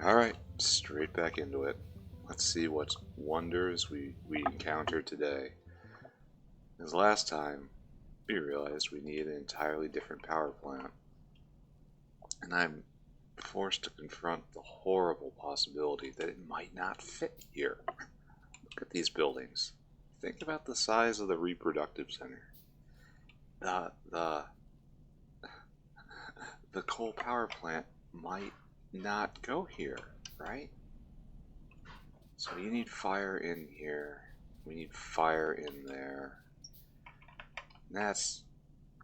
Alright, straight back into it. Let's see what wonders we encountered today. As last time, we realized we need an entirely different power plant. And I'm forced to confront the horrible possibility that it might not fit here. Look at these buildings. Think about the size of the reproductive center. The coal power plant might not go here, right? So you need fire in here. We need fire in there. And that's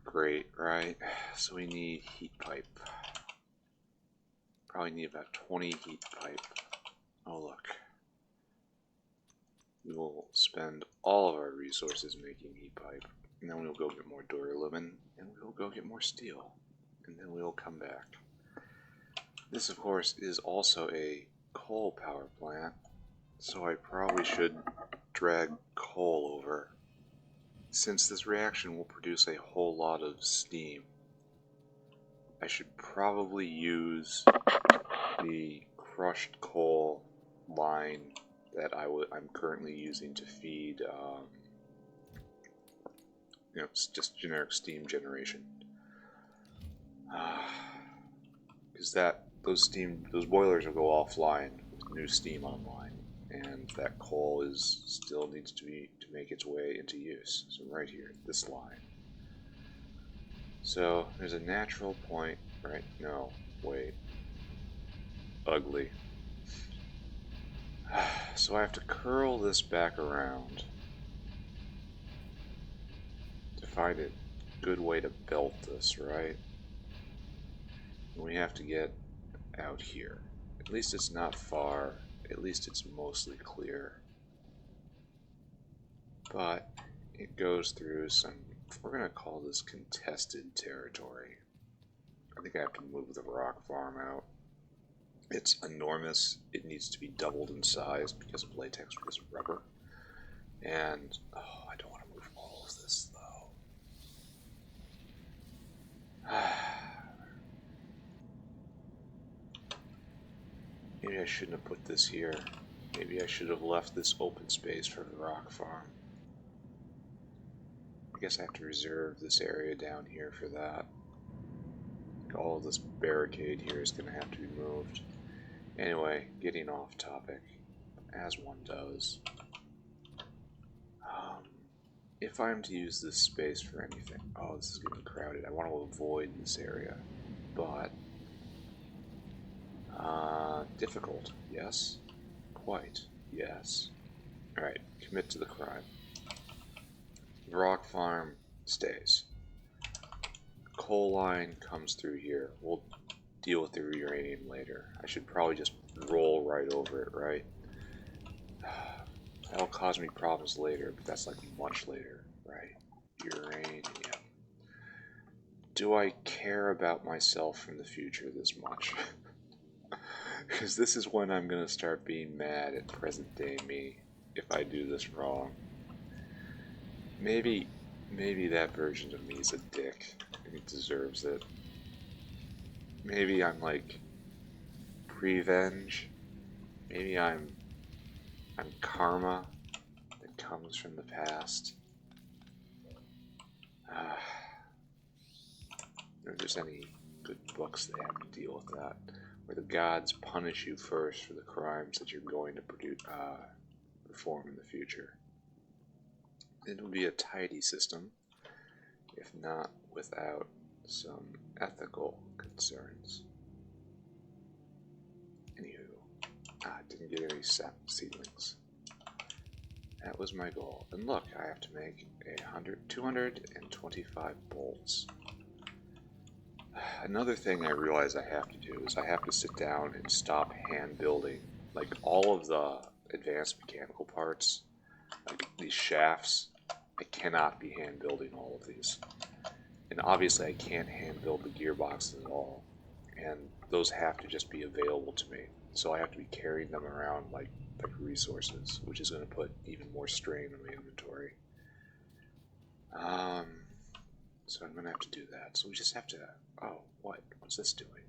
great, right? So we need heat pipe. Probably need about 20 heat pipe. Oh look. We will spend all of our resources making heat pipe. And then we'll go get more duralumin. And we'll go get more steel. And then we'll come back. This, of course, is also a coal power plant, so I probably should drag coal over, since this reaction will produce a whole lot of steam. I should probably use the crushed coal line that I'm currently using to feed, just generic steam generation. Because those boilers will go offline with new steam online, and that coal still needs to make its way into use. So right here, this line. So there's a natural point, right? No, wait. Ugly. So I have to curl this back around to find a good way to belt this, right? And we have to get out here. At least it's not far. At least it's mostly clear. But it goes through some, we're going to call this contested territory. I think I have to move the rock farm out. It's enormous. It needs to be doubled in size because of latex versus rubber. And, oh, I don't want to move all of this, though. Maybe I shouldn't have put this here. Maybe I should have left this open space for the rock farm. I guess I have to reserve this area down here for that. All of this barricade here is going to have to be moved. Anyway, getting off topic, as one does. If I'm to use this space for anything... Oh, this is getting crowded. I want to avoid this area. But... difficult, yes. Quite, yes. Alright, commit to the crime. The rock farm stays. Coal line comes through here. We'll deal with the uranium later. I should probably just roll right over it, right? That'll cause me problems later, but that's like much later, right? Uranium. Do I care about myself from the future this much? Because this is when I'm going to start being mad at present day me if I do this wrong. Maybe that version of me is a dick and it deserves it. Maybe I'm like revenge. Maybe I'm karma that comes from the past. If there's any good books that have to deal with that, where the gods punish you first for the crimes that you're going to perform in the future. It would be a tidy system, if not without some ethical concerns. Anywho, didn't get any sap seedlings. That was my goal. And look, I have to make 225 bolts. Another thing I realize I have to do is I have to sit down and stop hand building. Like all of the advanced mechanical parts, like these shafts, I cannot be hand building all of these. And obviously I can't hand build the gearboxes at all. And those have to just be available to me. So I have to be carrying them around like resources, which is going to put even more strain on my inventory. So I'm going to have to do that. So we just have to... Oh, what? What's this doing?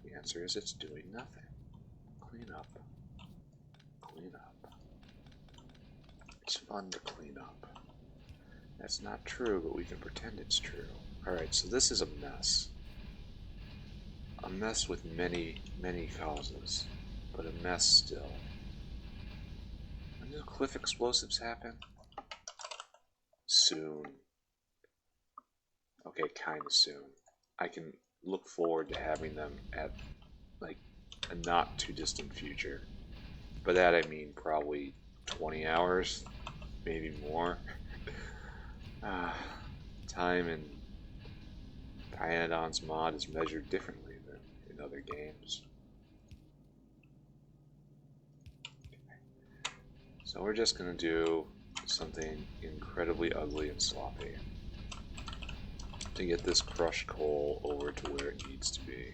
The answer is it's doing nothing. Clean up. Clean up. It's fun to clean up. That's not true, but we can pretend it's true. Alright, so this is a mess. A mess with many, many causes. But a mess still. When do cliff explosives happen? Soon. Okay, kinda soon. I can look forward to having them at, like, a not too distant future. By that I mean probably 20 hours, maybe more. Time in Pyanodon's mod is measured differently than in other games. So we're just going to do something incredibly ugly and sloppy to get this crushed coal over to where it needs to be.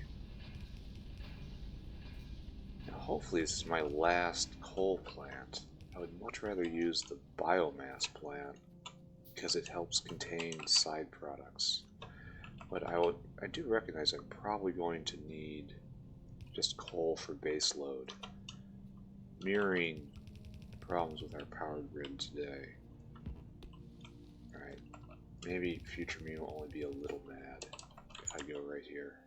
Now hopefully this is my last coal plant. I would much rather use the biomass plant because it helps contain side products. But I do recognize I'm probably going to need just coal for base load, mirroring problems with our power grid today. Alright, maybe future me will only be a little mad if I go right here.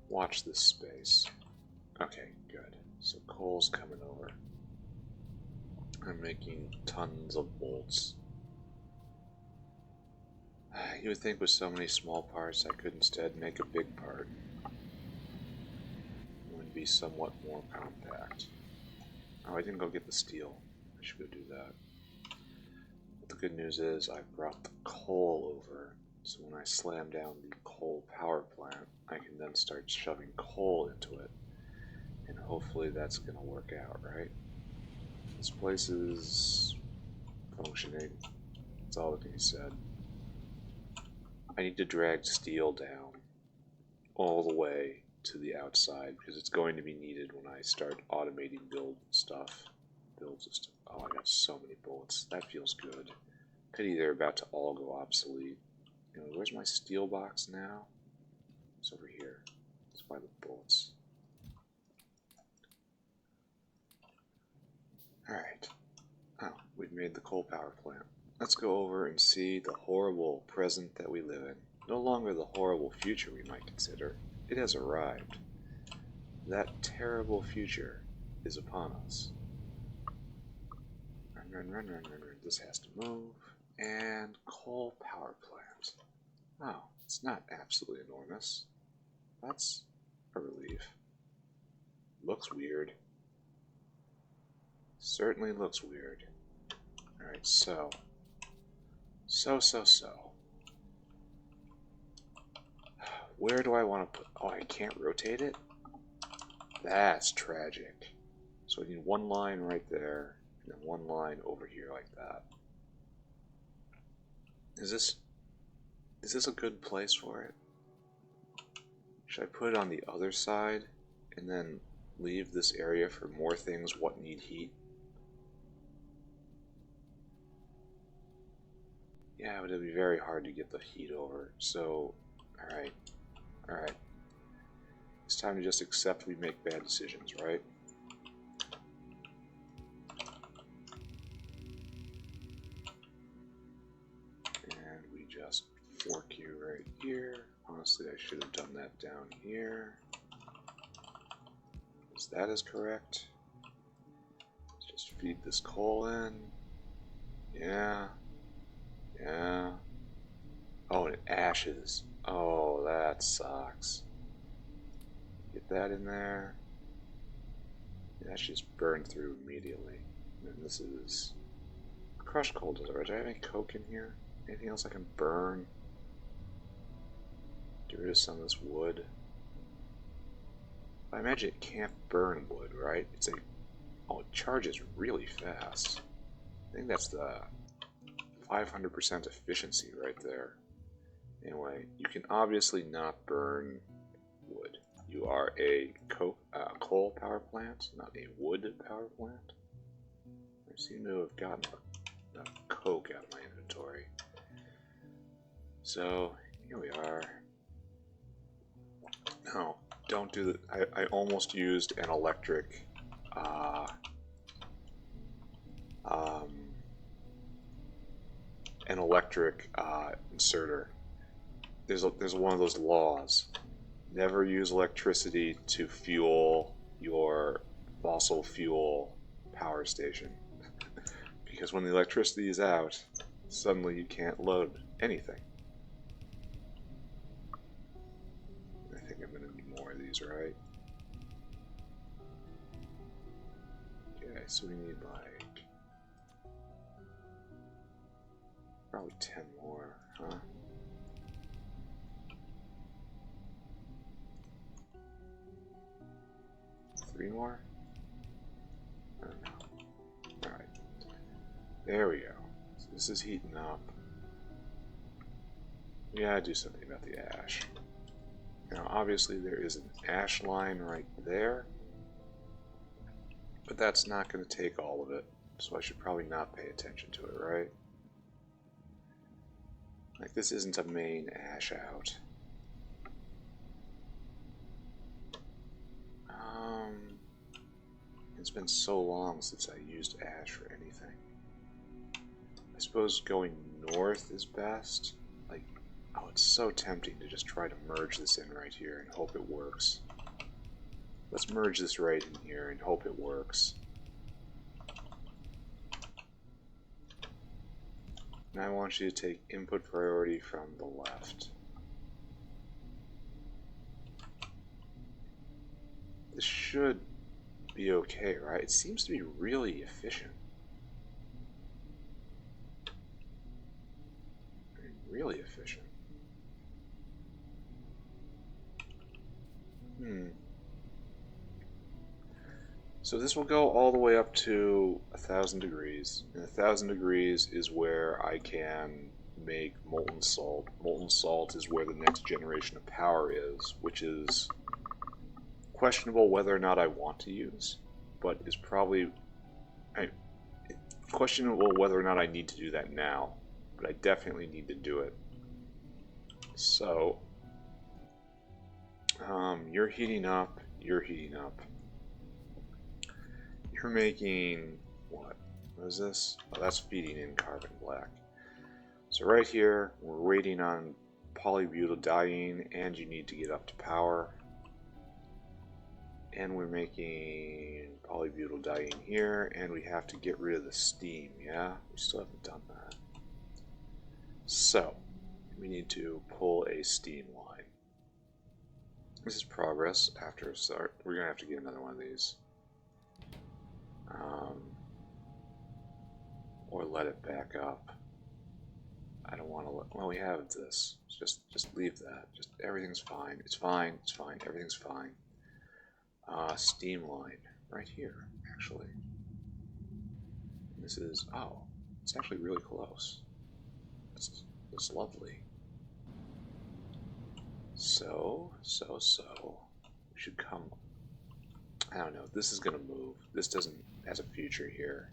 Watch this space. Okay, good. So coal's coming over. I'm making tons of bolts. You would think with so many small parts I could instead make a big part. It would be somewhat more compact. Oh, I didn't go get the steel. I should go do that. But the good news is I've brought the coal over, so when I slam down the coal power plant, I can then start shoving coal into it. And hopefully that's going to work out, right? This place is functioning. That's all that can be said. I need to drag steel down all the way to the outside because it's going to be needed when I start automating build stuff. Oh, I got so many bullets. That feels good. Pity they're about to all go obsolete. Anyway, where's my steel box now? It's over here. Let's buy the bullets. Alright. Oh, we've made the coal power plant. Let's go over and see the horrible present that we live in. No longer the horrible future we might consider. It has arrived. That terrible future is upon us. Run, run, run, run, run, run. This has to move. And coal power plant. Oh, it's not absolutely enormous. That's a relief. Looks weird. Certainly looks weird. Alright, so. Where do I want to put... Oh, I can't rotate it? That's tragic. So I need one line right there, and then one line over here like that. Is this a good place for it? Should I put it on the other side, and then leave this area for more things what need heat? Yeah, but it'd be very hard to get the heat over, so... Alright. It's time to just accept we make bad decisions, right? And we just fork you right here. Honestly, I should have done that down here. Because that is correct. Let's just feed this coal in. Yeah. Oh, and it ashes. Oh, that sucks. Get that in there. That should just burn through immediately. And this is crushed coal. Do I have any coke in here? Anything else I can burn? Get rid of some of this wood. I imagine it can't burn wood, right? Oh, it charges really fast. I think that's the 500% efficiency right there. Anyway, you can obviously not burn wood. You are a coal power plant, not a wood power plant. I seem to have gotten enough coke out of my inventory. So, here we are. Now, don't do that. I almost used an electric inserter. There's one of those laws. Never use electricity to fuel your fossil fuel power station. Because when the electricity is out, suddenly you can't load anything. I think I'm going to need more of these, right? Okay, so we need like probably 10 more, huh? Three more? I don't know. Alright. There we go. So this is heating up. We gotta do something about the ash. Now, obviously, there is an ash line right there, but that's not going to take all of it, so I should probably not pay attention to it, right? Like, this isn't a main ash out. It's been so long since I used ash for anything. I suppose going north is best. Like, oh, it's so tempting to just try to merge this in right here and hope it works. Let's merge this right in here and hope it works. And I want you to take input priority from the left. This should be okay, right? It seems to be really efficient. I mean, really efficient. So this will go all the way up to 1,000 degrees. And 1,000 degrees is where I can make molten salt. Molten salt is where the next generation of power is, which is questionable whether or not I want to use, but is probably questionable whether or not I need to do that now, but I definitely need to do it. So, you're heating up, you're heating up. You're making, what is this? Oh, that's feeding in carbon black. So right here, we're waiting on polybutadiene, and you need to get up to power. And we're making polybutadiene here, and we have to get rid of the steam, yeah? We still haven't done that. So, we need to pull a steam line. This is progress after a start. We're going to have to get another one of these. Or let it back up. I don't want to let, well, we have this. Just leave that. Just everything's fine. It's fine. It's fine. Everything's fine. Steam line right here, actually. This is, oh, it's actually really close. It's lovely. So, we should come, I don't know, this is going to move. This doesn't, has a future here.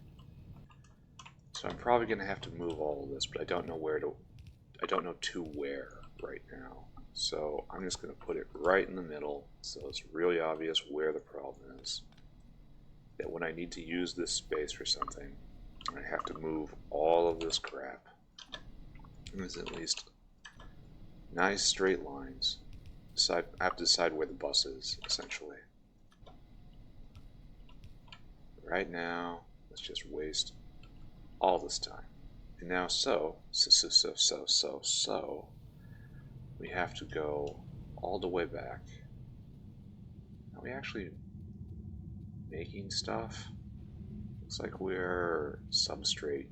So I'm probably going to have to move all of this, but I don't know where to, I don't know to where right now. So I'm just going to put it right in the middle, so it's really obvious where the problem is. That when I need to use this space for something, I have to move all of this crap. And there's at least nice straight lines. I have to decide where the bus is, essentially. Right now, let's just waste all this time. And now we have to go all the way back. Are we actually making stuff? Looks like we're substrate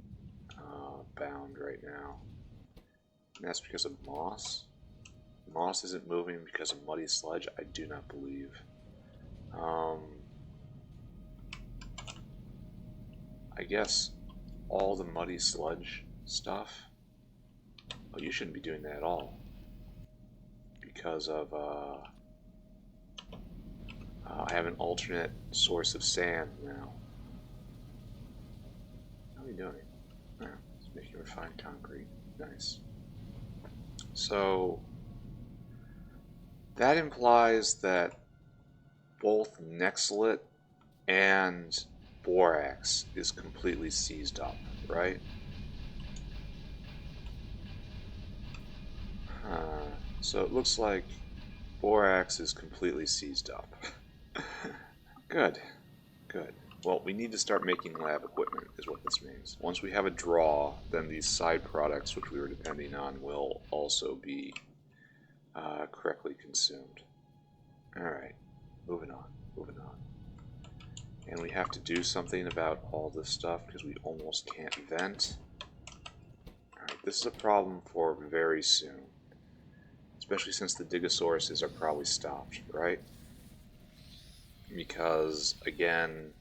bound right now. And that's because of moss. Moss isn't moving because of muddy sludge, I do not believe. I guess all the muddy sludge stuff. Oh, you shouldn't be doing that at all. Because of, I have an alternate source of sand now. How are we doing? Oh, it's making refined concrete. Nice. So, that implies that both Nexlet and borax is completely seized up, right? So it looks like borax is completely seized up. Good, good. Well, we need to start making lab equipment, is what this means. Once we have a draw, then these side products, which we were depending on, will also be correctly consumed. Alright, moving on, moving on. And we have to do something about all this stuff, because we almost can't vent. Alright, this is a problem for very soon. Especially since the Digosauruses are probably stopped, right? Because, again,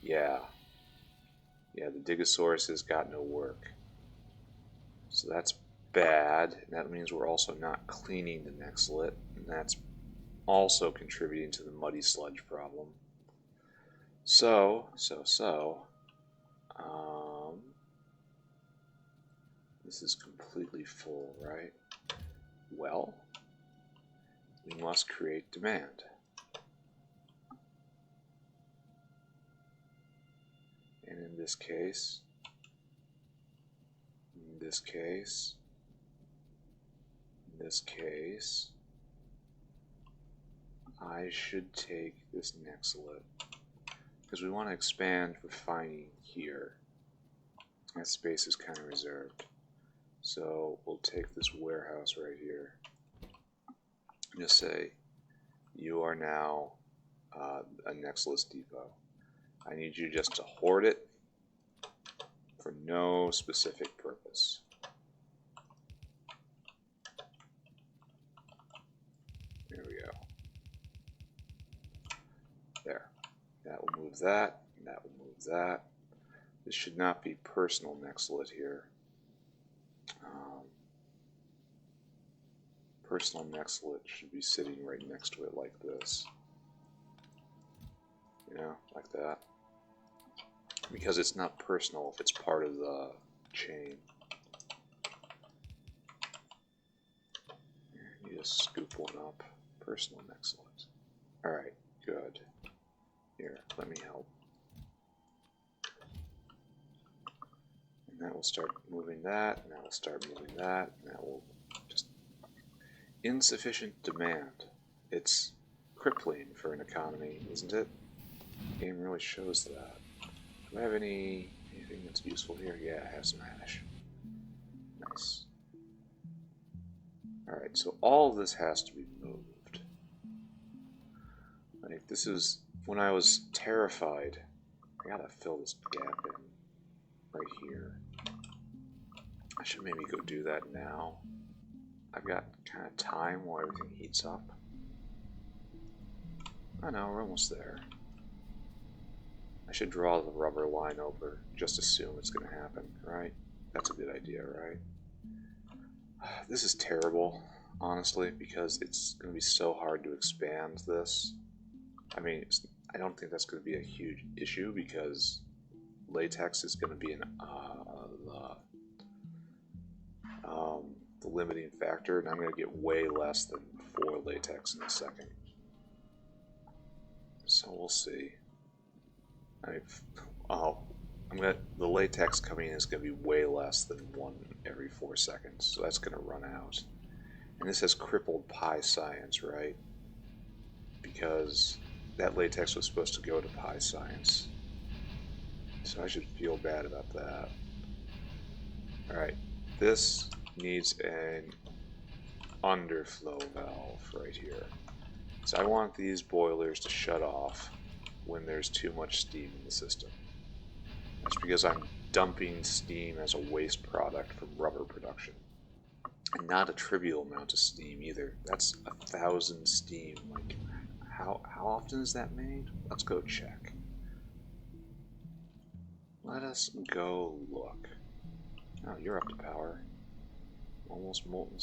yeah, the Digosauruses got no work. So that's bad, and that means we're also not cleaning the Nexlet, and that's also contributing to the muddy sludge problem. So, this is completely full, right? Well, we must create demand. And in this case, I should take this Nexlet, because we want to expand refining here. That space is kind of reserved. So we'll take this warehouse right here. Just say, you are now a Nexlet depot. I need you just to hoard it for no specific purpose. There we go. There. That will move that, and that will move that. This should not be personal Nexlet here. Personal Nexlet should be sitting right next to it like this. You know, like that. Because it's not personal if it's part of the chain. You just scoop one up. Personal Nexlet. Alright, good. Here, let me help. And that will start moving that, and that will start moving that, and that will just... Insufficient demand. It's crippling for an economy, isn't it? The game really shows that. Do I have anything that's useful here? Yeah, I have some hash. Nice. Alright, so all of this has to be moved. Like, this is... When I was terrified, I gotta fill this gap in right here. I should maybe go do that now. I've got kind of time while everything heats up. I know, we're almost there. I should draw the rubber line over, just assume it's going to happen, right? That's a good idea, right? This is terrible, honestly, because it's going to be so hard to expand this. I mean, I don't think that's going to be a huge issue, because latex is going to be the limiting factor, and I'm going to get way less than 4 latex in a second. So we'll see. The latex coming in is going to be way less than 1 every 4 seconds, so that's going to run out. And this has crippled pi science, right? Because that latex was supposed to go to pi science. So I should feel bad about that. Alright, this needs an underflow valve right here. So I want these boilers to shut off when there's too much steam in the system. That's because I'm dumping steam as a waste product from rubber production. And not a trivial amount of steam either. That's 1,000 steam. Like, how often is that made? Let's go check. Let us go look. Oh, you're up to power. Almost molten,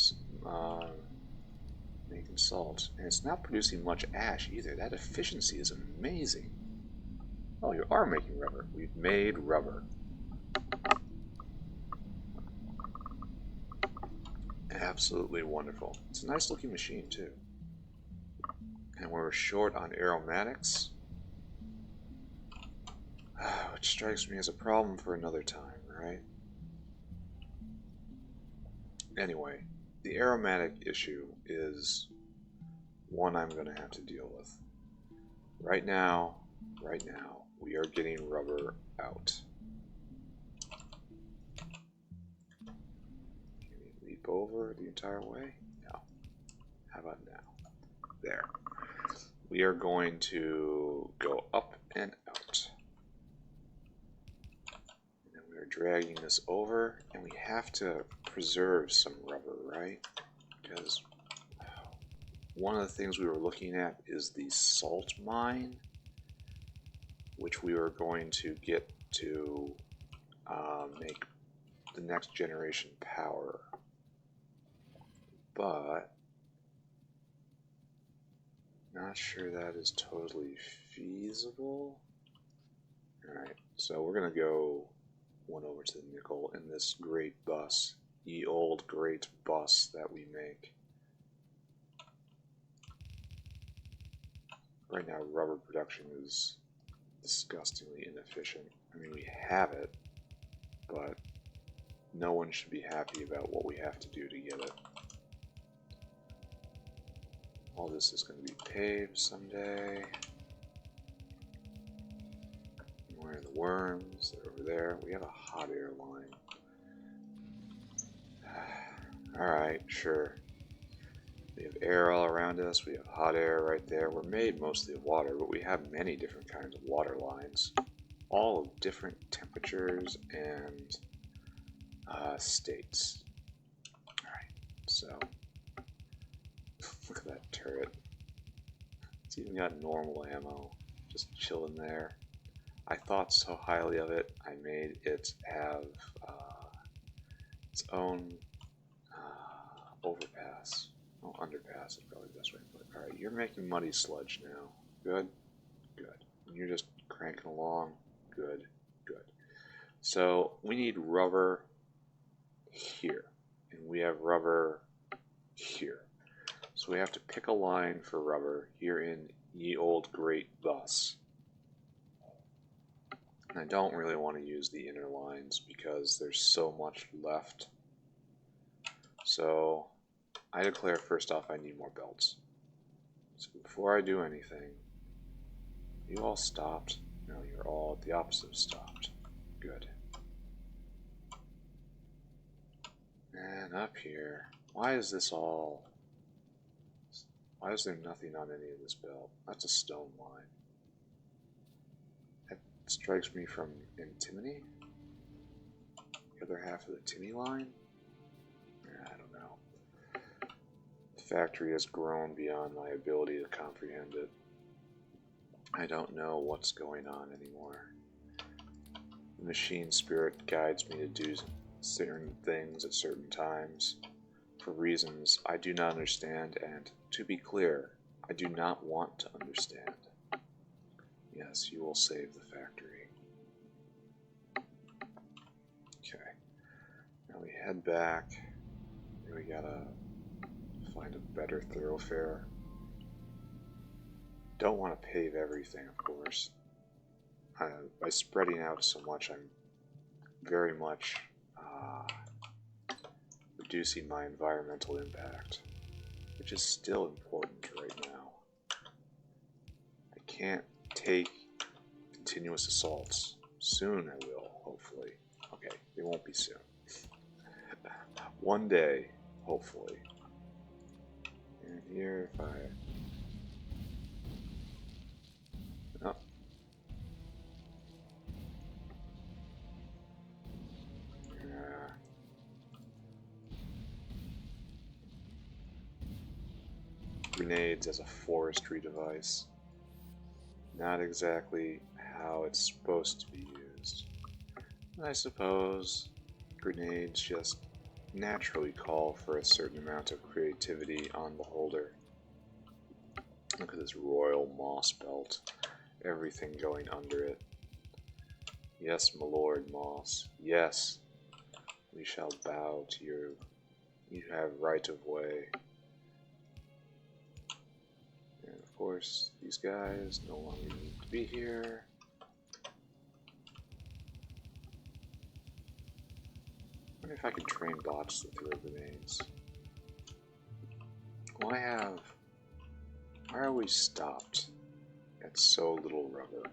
making salt. And it's not producing much ash either. That efficiency is amazing. Oh, you are making rubber. We've made rubber. Absolutely wonderful. It's a nice looking machine too. And we're short on aromatics, which strikes me as a problem for another time, right? Anyway, the aromatic issue is one I'm going to have to deal with. Right now, we are getting rubber out. Can we leap over the entire way? No. How about now? There. We are going to go up and out. And then we are dragging this over, and we have to preserve some rubber, right? Because one of the things we were looking at is the salt mine, which we were going to get to make the next generation power. But not sure that is totally feasible. Alright, so we're going to go one over to the nickel in this great bus, ye old great bus that we make. Right now, rubber production is disgustingly inefficient. I mean, we have it, but no one should be happy about what we have to do to get it. All this is going to be paved someday. Where are the worms? They're over there. We have a hot air line. Alright, sure. We have air all around us. We have hot air right there. We're made mostly of water, but we have many different kinds of water lines. All of different temperatures and states. Alright, so look at that turret. It's even got normal ammo just chilling there. I thought so highly of it, I made it have its own overpass. Oh, underpass is probably the best way to put it. Alright, you're making muddy sludge now. Good? Good. And you're just cranking along. Good. Good. So, we need rubber here. And we have rubber here. So we have to pick a line for rubber here in ye old great bus. And I don't really want to use the inner lines because there's so much left. So I declare first off I need more belts. So before I do anything, you all stopped? No, you're all at the opposite of stopped. Good. And up here, why is this all... Why is there nothing on any of this belt? That's a stone line. That strikes me from antimony? The other half of the Timmy line? I don't know. The factory has grown beyond my ability to comprehend it. I don't know what's going on anymore. The machine spirit guides me to do certain things at certain times for reasons I do not understand, and to be clear, I do not want to understand. Yes, you will save the factory. Okay. Now we head back. We gotta find a better thoroughfare. Don't want to pave everything, of course. By spreading out so much, I'm very much reducing my environmental impact, which is still important right now. I can't take continuous assaults. Soon I will, hopefully. Okay, it won't be soon. One day, hopefully. And here, if I... Oh. Grenades as a forestry device. Not exactly how it's supposed to be used. I suppose grenades just naturally call for a certain amount of creativity on the holder. Look at this royal moss belt. Everything going under it. Yes, my lord Moss. Yes. We shall bow to you. You have right of way. And of course, these guys no longer need to be here. I wonder if I can train bots to throw grenades. Why are we stopped at so little rubber?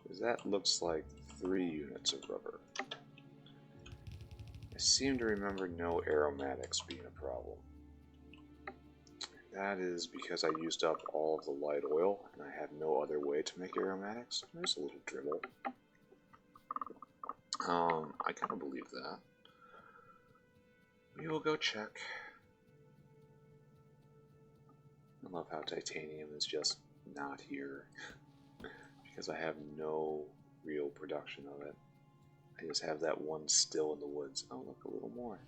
Because that looks like 3 units of rubber. I seem to remember no aromatics being a problem. That is because I used up all of the light oil and I have no other way to make aromatics. There's a little dribble. I kind of believe that. We will go check. I love how titanium is just not here because I have no real production of it. I just have that one still in the woods. Oh, look, a little more.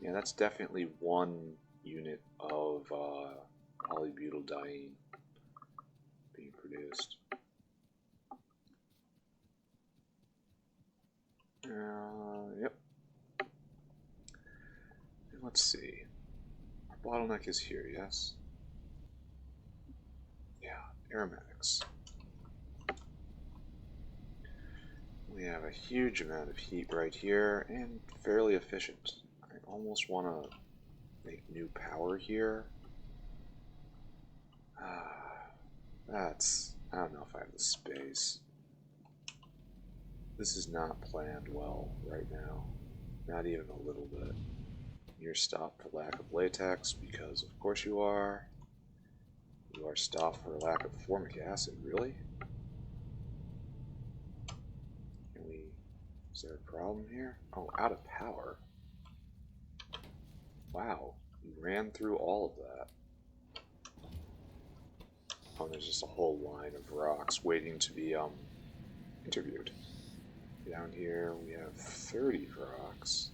Yeah, that's definitely 1 unit of polybutadiene being produced. Yep. And let's see. Our bottleneck is here, yes? Yeah, aromatics. We have a huge amount of heat right here and fairly efficient. I almost want to make new power here. I don't know if I have the space. This is not planned well right now. Not even a little bit. You're stopped for lack of latex because of course you are. You are stopped for lack of formic acid, really? Is there a problem here? Oh, out of power. Wow, you ran through all of that. Oh, there's just a whole line of rocks waiting to be interviewed. Down here we have 30 rocks.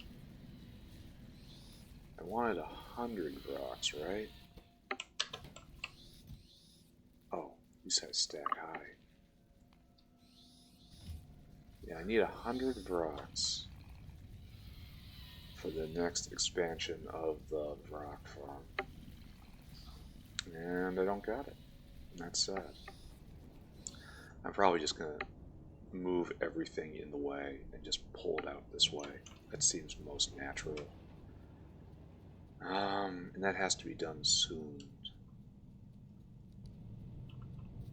I wanted 100 rocks, right? Oh, you said stack high. Yeah, I need 100 rocks for the next expansion of the rock farm. And I don't got it. And that's sad. I'm probably just going to move everything in the way and just pull it out this way. That seems most natural. And that has to be done soon.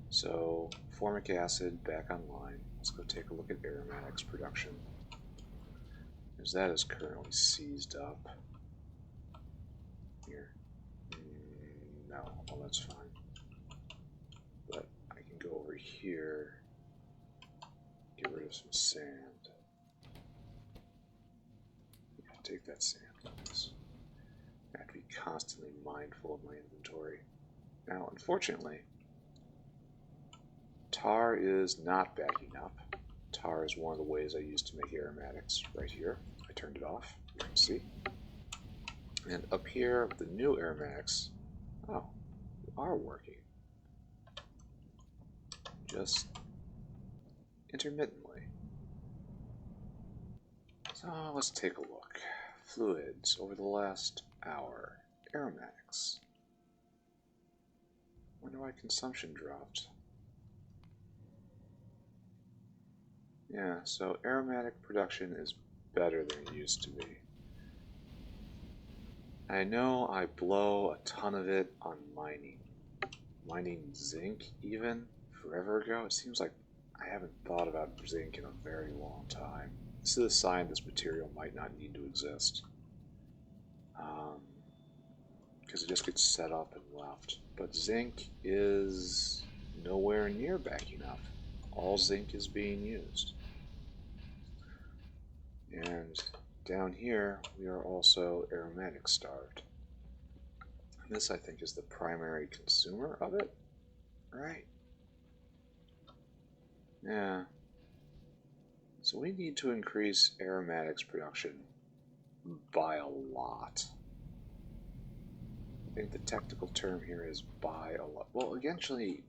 So, formic acid back online. Let's go take a look at aromatics production. Because that is currently seized up. Here. No, well that's fine. But I can go over here, get rid of some sand. Yeah, take that sand, please. I have to be constantly mindful of my inventory. Now, unfortunately, tar is not backing up. Tar is one of the ways I use to make aromatics right here. I turned it off, you can see. And up here, the new aromatics, oh, they are working. Just intermittently. So let's take a look. Fluids over the last hour. Aromatics. Wonder why consumption dropped. Yeah, so aromatic production is better than it used to be. I know I blow a ton of it on mining. Mining zinc, even, forever ago. It seems like I haven't thought about zinc in a very long time. This is a sign this material might not need to exist. Because it just gets set up and left. But zinc is nowhere near backing up. All zinc is being used. And down here, we are also aromatic starved. And this, I think, is the primary consumer of it, right? Yeah. So we need to increase aromatics production by a lot. I think the technical term here is by a lot. Well, eventually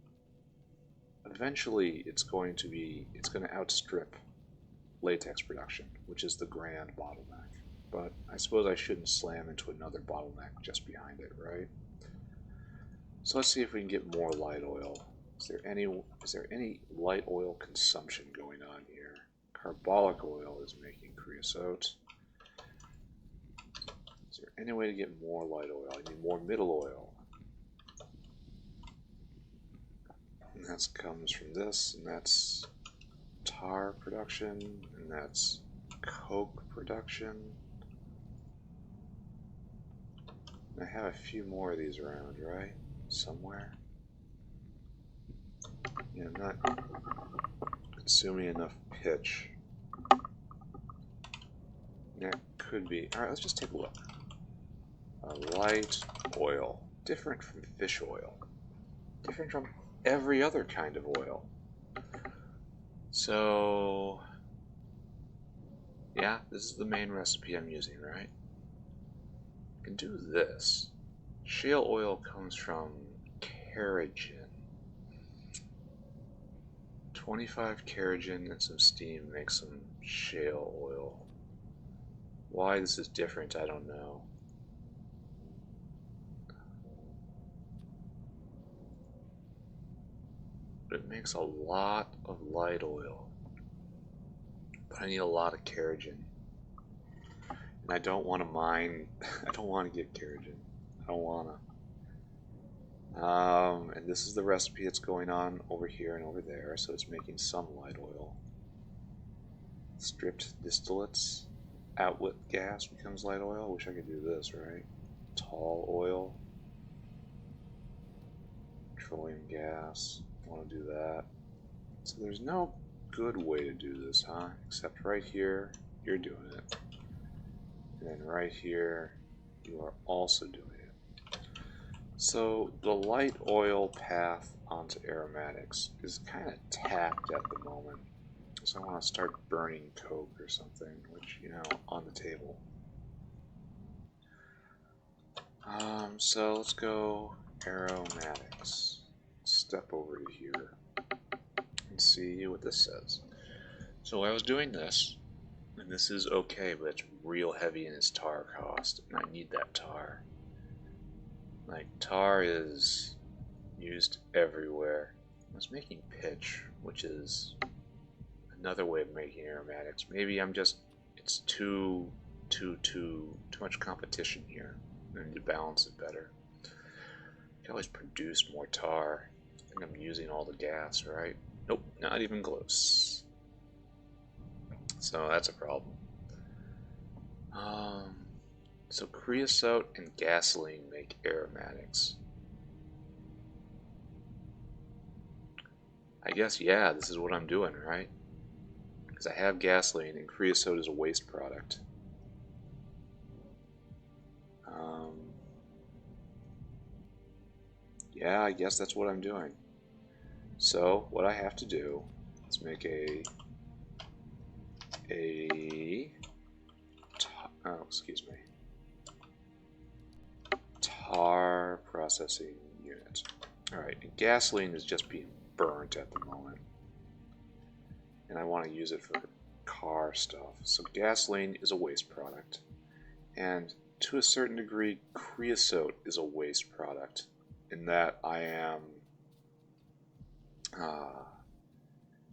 it's going to outstrip latex production, which is the grand bottleneck. But I suppose I shouldn't slam into another bottleneck just behind it, right? So let's see if we can get more light oil. Is there any light oil consumption going on here? Carbolic oil is making creosote. Is there any way to get more light oil? I need more middle oil. And that comes from this, and that's tar production, and that's coke production. And I have a few more of these around, right? Somewhere. Yeah, I'm not consuming enough pitch. That could be. Alright, let's just take a look. Light oil. Different from fish oil. Different from every other kind of oil. So, yeah, this is the main recipe I'm using, right? I can do this. Shale oil comes from carrageen. 25 carrageen and some steam makes some shale oil. Why this is different, I don't know. But it makes a lot of light oil. But I need a lot of carrageen. And I don't want to mine, I don't want to get carrageen. I don't want to. And this is the recipe that's going on over here and over there, so it's making some light oil. Stripped distillates, outlet gas becomes light oil. I wish I could do this, right? Tall oil, petroleum gas, I want to do that. So there's no good way to do this, huh? Except right here, you're doing it. And then right here, you are also doing it. So the light oil path onto aromatics is kind of tapped at the moment. So I want to start burning coke or something, which, you know, on the table. So let's go aromatics. Step over to here and see what this says. So I was doing this, and this is okay, but it's real heavy in its tar cost, and I need that tar. Like, tar is used everywhere. I was making pitch, which is another way of making aromatics. Maybe I'm just, it's too much competition here. I need to balance it better. I can always produce more tar. I think I'm using all the gas, right? Nope, not even close. So that's a problem. So creosote and gasoline make aromatics. I guess, yeah, this is what I'm doing, right? Because I have gasoline and creosote is a waste product. Yeah, I guess that's what I'm doing. So what I have to do is make tar processing unit. Alright, and gasoline is just being burnt at the moment. And I want to use it for car stuff. So gasoline is a waste product. And to a certain degree, creosote is a waste product. In that I am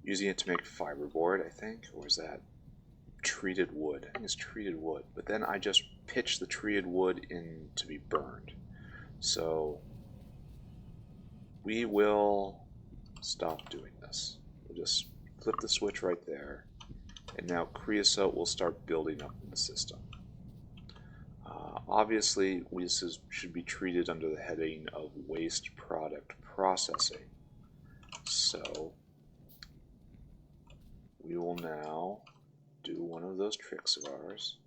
using it to make fiberboard, I think. Or is that treated wood? I think it's treated wood. But then I just pitch the treated wood in to be burned. So we will stop doing this. We'll just flip the switch right there. And now creosote will start building up in the system. Obviously, this should be treated under the heading of waste product processing. So we will now do one of those tricks of ours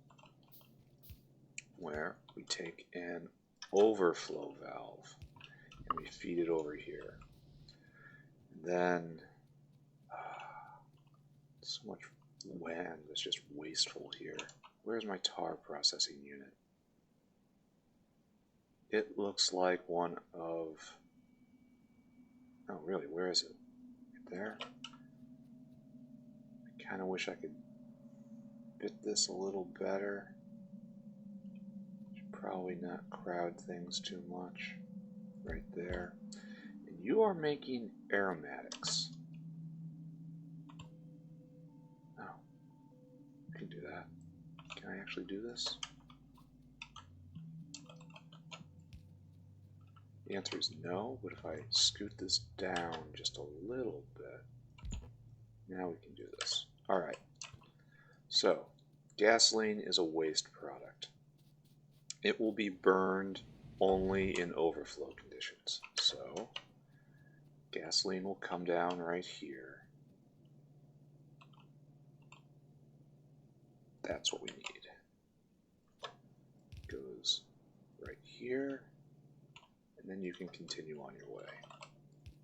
where we take an overflow valve and we feed it over here. Then so much land is just wasteful here. Where's my tar processing unit? It looks like one of... Oh, really? Where is it? Right there? I kind of wish I could fit this a little better. Should probably not crowd things too much. right there. And you are making aromatics. Oh, I can do that. Can I actually do this? The answer is no, but if I scoot this down just a little bit, now we can do this. Alright, so gasoline is a waste product. It will be burned only in overflow conditions. So gasoline will come down right here. That's what we need. Goes right here, and then you can continue on your way.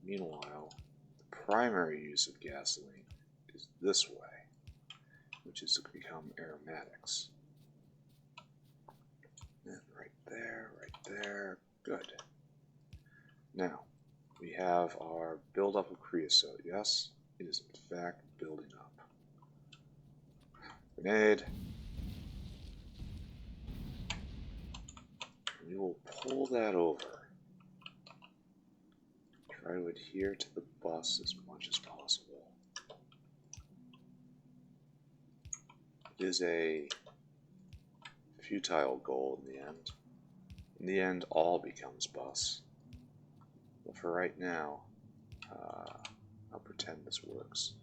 Meanwhile, the primary use of gasoline is this way, which is to become aromatics. And right there, good. Now, we have our buildup of creosote. Yes, it is in fact building up. Grenade. We will pull that over. Try to adhere to the bus as much as possible. It is a futile goal in the end. In the end, all becomes bus. But for right now, I'll pretend this works.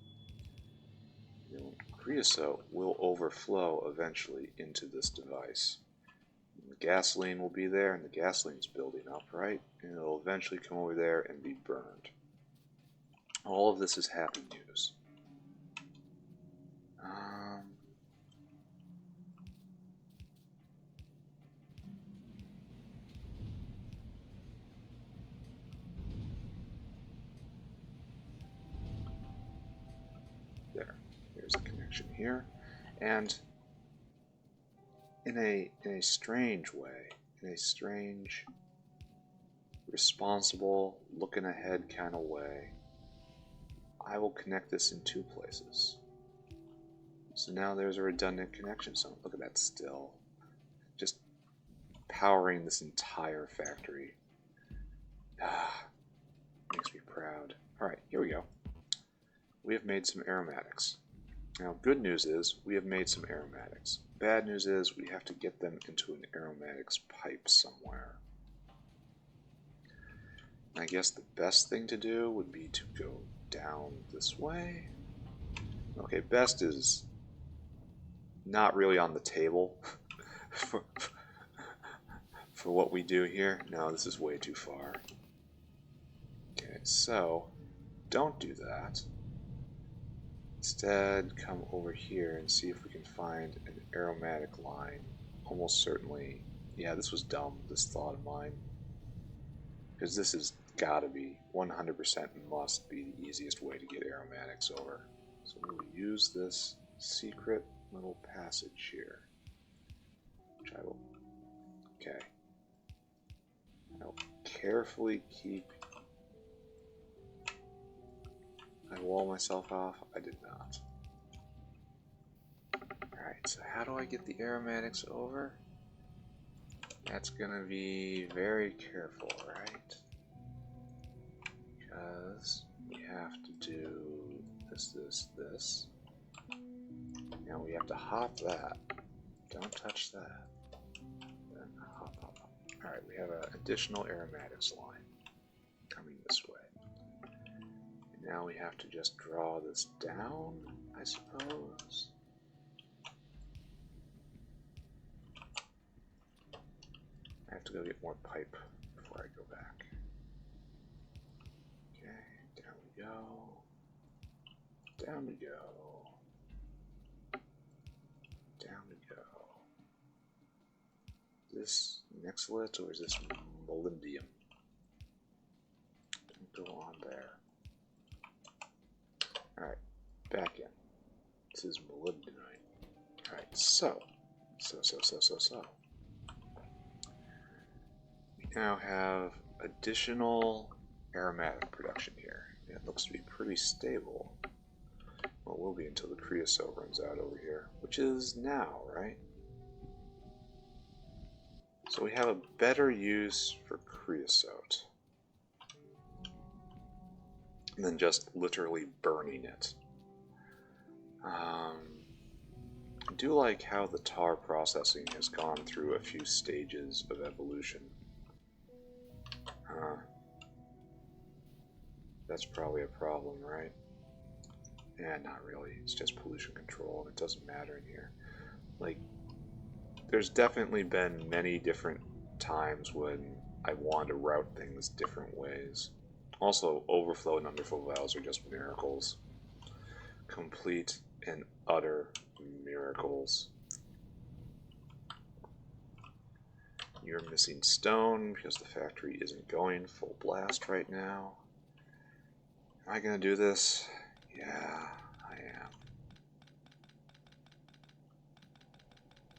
You know, creosote will overflow eventually into this device. The gasoline will be there, and the gasoline's building up, right? And it'll eventually come over there and be burned. All of this is happy news. There's a connection here, and in a strange way, in a strange, responsible, looking ahead kind of way, I will connect this in two places. So now there's a redundant connection. So look at that still, just powering this entire factory. Makes me proud. All right, here we go. We have made some aromatics. Now, good news is we have made some aromatics. Bad news is we have to get them into an aromatics pipe somewhere. And I guess the best thing to do would be to go down this way. Okay, best is not really on the table for what we do here. No, this is way too far. Okay, so don't do that. Instead, come over here and see if we can find an aromatic line. Almost certainly, yeah, this was dumb, this thought of mine. Because this has got to be, 100% must be the easiest way to get aromatics over. So we will use this secret little passage here. Which I will, okay. I will carefully keep. I wall myself off? I did not. Alright, so how do I get the aromatics over? That's gonna be very careful, right? Because we have to do this. Now we have to hop that. Don't touch that. Then hop. Alright, we have an additional aromatics line coming this way. Now we have to just draw this down, I suppose. I have to go get more pipe before I go back. Okay, down we go. Down we go. Down we go. Is this Nexalit or is this molybdenum? Don't go on there. Alright, back in. This is molybdenite. Alright, so. We now have additional aromatic production here. It looks to be pretty stable. Well, it will be until the creosote runs out over here, which is now, right? So we have a better use for creosote. and then just literally burning it. I do like how the tar processing has gone through a few stages of evolution. That's probably a problem, right? Yeah, not really. It's just pollution control, and it doesn't matter in here. Like, there's definitely been many different times when I wanted to route things different ways. Also, overflow and underflow valves are just miracles. Complete and utter miracles. You're missing stone because the factory isn't going full blast right now. Am I going to do this? Yeah, I am.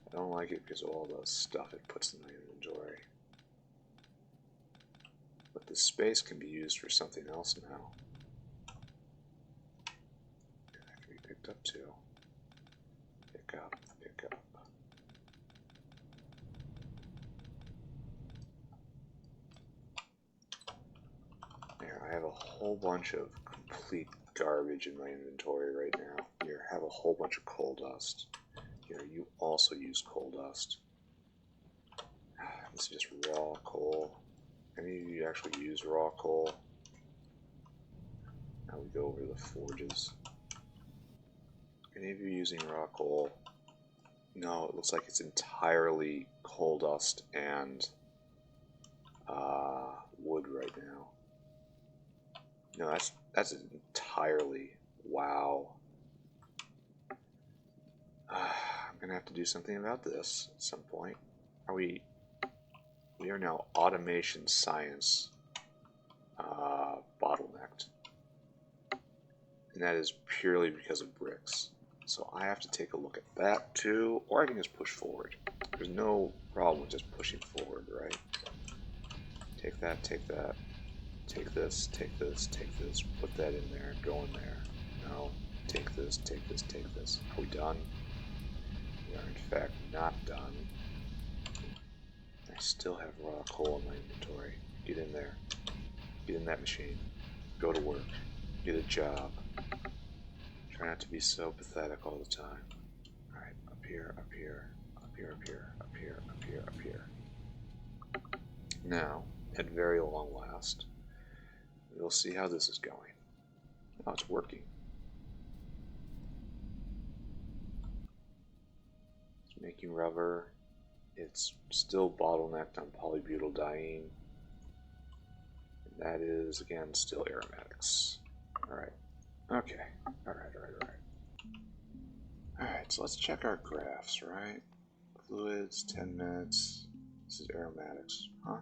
I don't like it because of all the stuff it puts in my inventory. But the space can be used for something else now. That can be picked up too. Pick up, pick up. There, I have a whole bunch of complete garbage in my inventory right now. Here, have a whole bunch of coal dust. Here, you also use coal dust. This is just raw coal. Any of you actually use raw coal? Now we go over to the forges. Any of you using raw coal? No, it looks like it's entirely coal dust and wood right now. No, that's entirely, wow. I'm gonna have to do something about this at some point. We are now automation science bottlenecked, and that is purely because of bricks. So I have to take a look at that too, or I can just push forward. There's no problem with just pushing forward, right? Take that, take that. Take this, take this, take this, put that in there, go in there. No, take this, take this, take this. Are we done? We are in fact not done. I still have raw coal in my inventory. Get in there. Get in that machine. Go to work. Get a job. Try not to be so pathetic all the time. Alright, up here, up here, up here, up here, up here, up here, up here. Now, at very long last, we'll see how this is going. Oh, it's working. It's making rubber. It's still bottlenecked on polybutyldiene. And that is, again, still aromatics. Alright. Okay. Alright. Alright, so let's check our graphs, right? Fluids, 10 minutes. This is aromatics. Huh?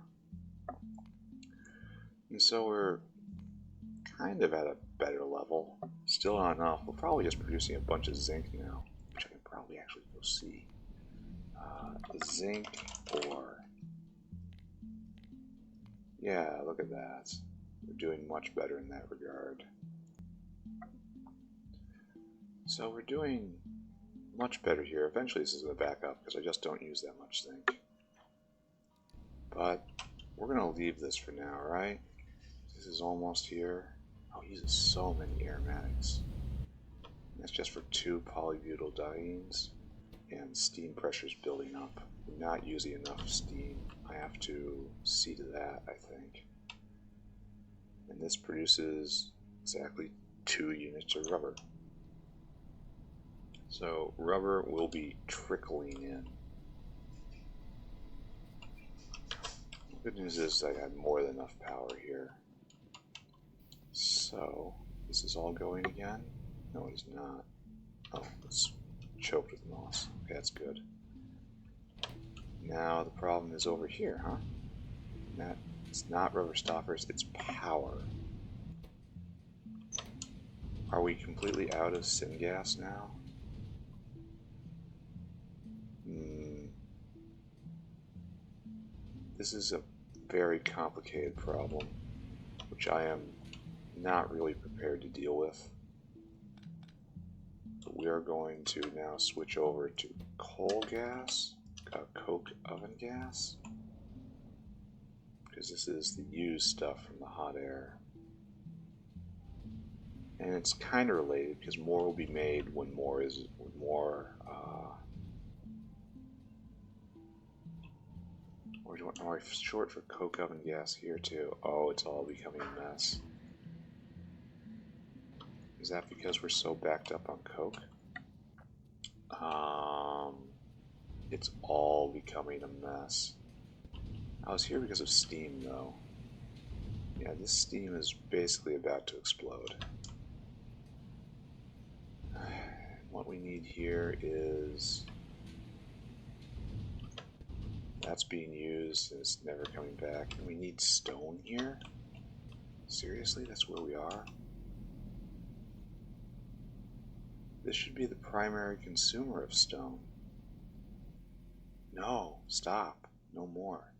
And so we're kind of at a better level. Still not enough. We're probably just producing a bunch of zinc now, which I can probably actually go see. Zinc ore. Yeah, look at that. We're doing much better in that regard. So we're doing much better here. Eventually this is going to back up because I just don't use that much zinc. But we're going to leave this for now, right? This is almost here. Oh, he uses so many aromatics. That's just for 2 polybutylDienes, and steam pressure is building up. I'm not using enough steam. I have to see to that, I think. And this produces exactly 2 units of rubber. So rubber will be trickling in. The good news is I had more than enough power here. So, this is all going again? No, it is not. Oh, it's choked with moss. Okay, that's good. Now the problem is over here, huh? It's not rubber stoppers, it's power. Are we completely out of syngas now? This is a very complicated problem, which I am not really prepared to deal with. But we are going to now switch over to coal gas, coke oven gas, because this is the used stuff from the hot air. And it's kind of related because more will be made when more am I short for coke oven gas here too? Oh, it's all becoming a mess. Is that because we're so backed up on coke? It's all becoming a mess. I was here because of steam though. Yeah, this steam is basically about to explode. What we need here is... that's being used and it's never coming back. And we need stone here? Seriously? That's where we are? This should be the primary consumer of stone. No, stop. No more.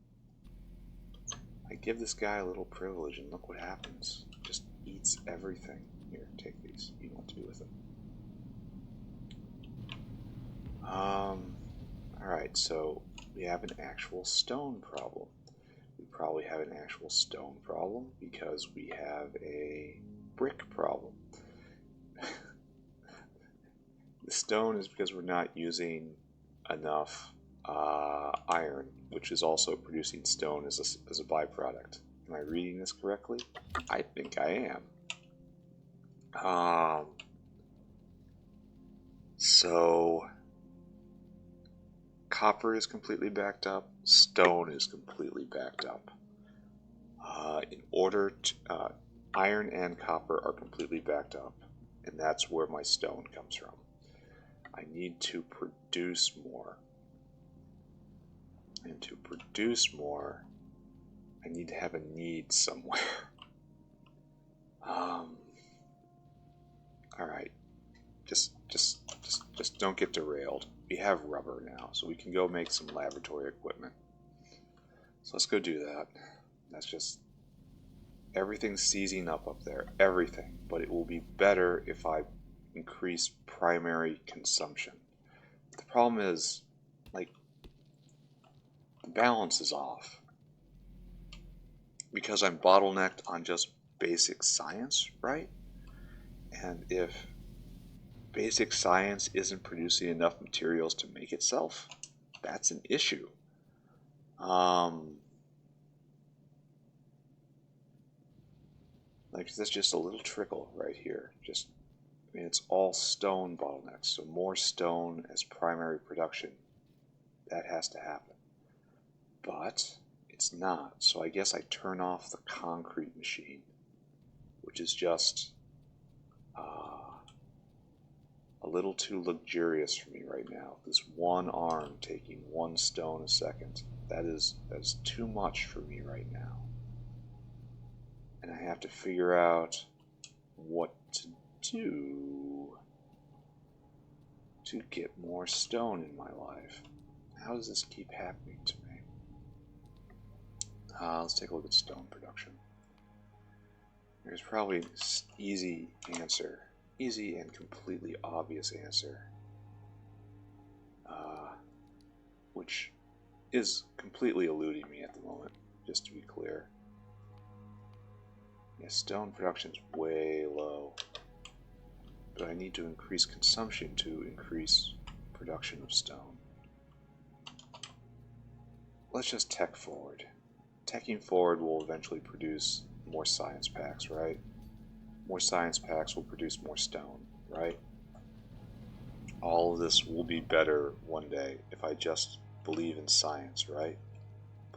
I give this guy a little privilege and look what happens. Just eats everything. Here, take these. You know what to do with them. Alright, so we have an actual stone problem. We probably have an actual stone problem because we have a brick problem. The stone is because we're not using enough iron, which is also producing stone as a byproduct. Am I reading this correctly? I think I am. So copper is completely backed up. Stone is completely backed up. Iron and copper are completely backed up, and that's where my stone comes from. I need to produce more. And to produce more, I need to have a need somewhere. Alright. Just don't get derailed. We have rubber now, so we can go make some laboratory equipment. So let's go do that. That's just... everything's seizing up there. Everything. But it will be better if I increase primary consumption. The problem is, like, the balance is off. Because I'm bottlenecked on just basic science, right? And if basic science isn't producing enough materials to make itself, that's an issue. Like, that's just a little trickle right here. Just, I mean, it's all stone bottlenecks, so more stone as primary production. That has to happen. But it's not, so I guess I turn off the concrete machine, which is just a little too luxurious for me right now. This one arm taking 1 stone a second, that is too much for me right now. And I have to figure out what to do to get more stone in my life. How does this keep happening to me? Let's take a look at stone production. There's probably an easy answer. Easy and completely obvious answer. Which is completely eluding me at the moment, just to be clear. Yeah, stone production is way low. But I need to increase consumption to increase production of stone. Let's just tech forward. Teching forward will eventually produce more science packs, right? More science packs will produce more stone, right? All of this will be better one day if I just believe in science, right?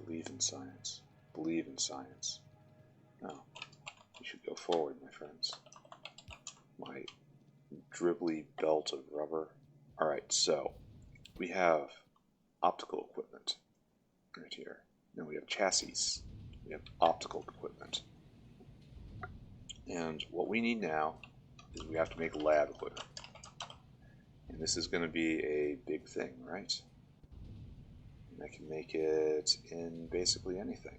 Believe in science. Believe in science. No. We should go forward, my friends. My dribbly belt of rubber. Alright, so we have optical equipment right here. Then we have chassis. We have optical equipment. And what we need now is we have to make lab equipment. And this is going to be a big thing, right? And I can make it in basically anything.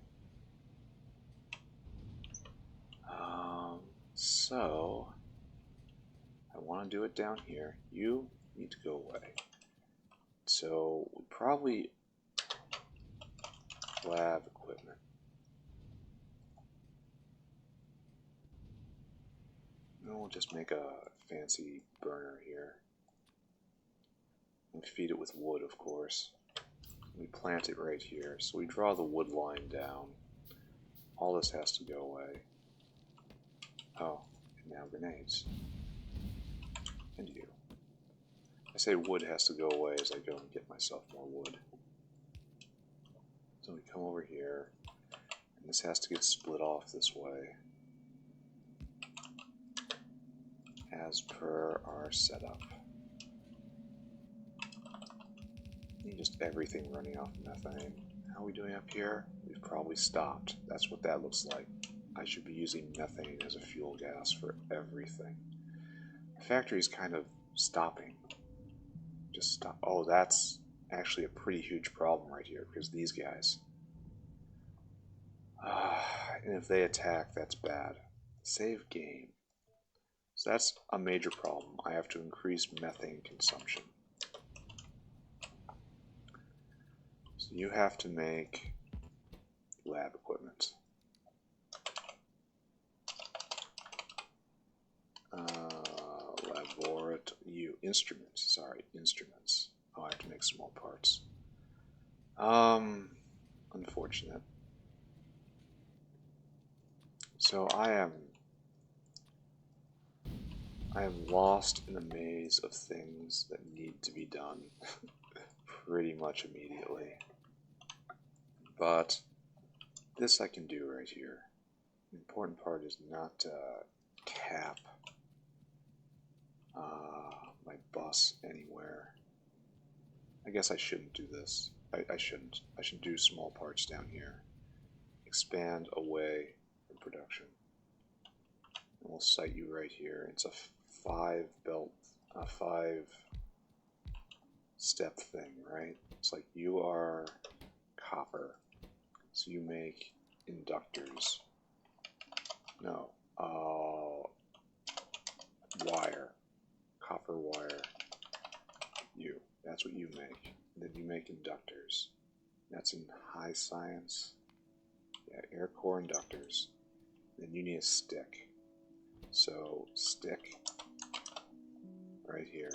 So I want to do it down here. You need to go away. So we probably lab equipment. we'll just make a fancy burner here. And feed it with wood, of course. We plant it right here. So we draw the wood line down. All this has to go away. Oh, and now grenades. And you. I say wood has to go away as I go and get myself more wood. So we come over here, and this has to get split off this way. As per our setup. And just everything running off methane. How are we doing up here? We've probably stopped. That's what that looks like. I should be using methane as a fuel gas for everything. The factory is kind of stopping. Just stop. Oh, that's actually a pretty huge problem right here because these guys. And if they attack, that's bad. Save game. So that's a major problem. I have to increase methane consumption. So you have to make lab equipment. Instruments. Oh, I have to make small parts. Unfortunate. So I am lost in a maze of things that need to be done pretty much immediately. But this I can do right here. The important part is not to cap my bus anywhere. I guess I shouldn't do this. I shouldn't. I should do small parts down here. Expand away from production. And we'll site you right here. It's a 5-step thing, right? It's like you are copper, so you make inductors. No, wire, copper wire. That's what you make. And then you make inductors. That's in high science. Yeah, air core inductors. Then you need a stick. So stick right here.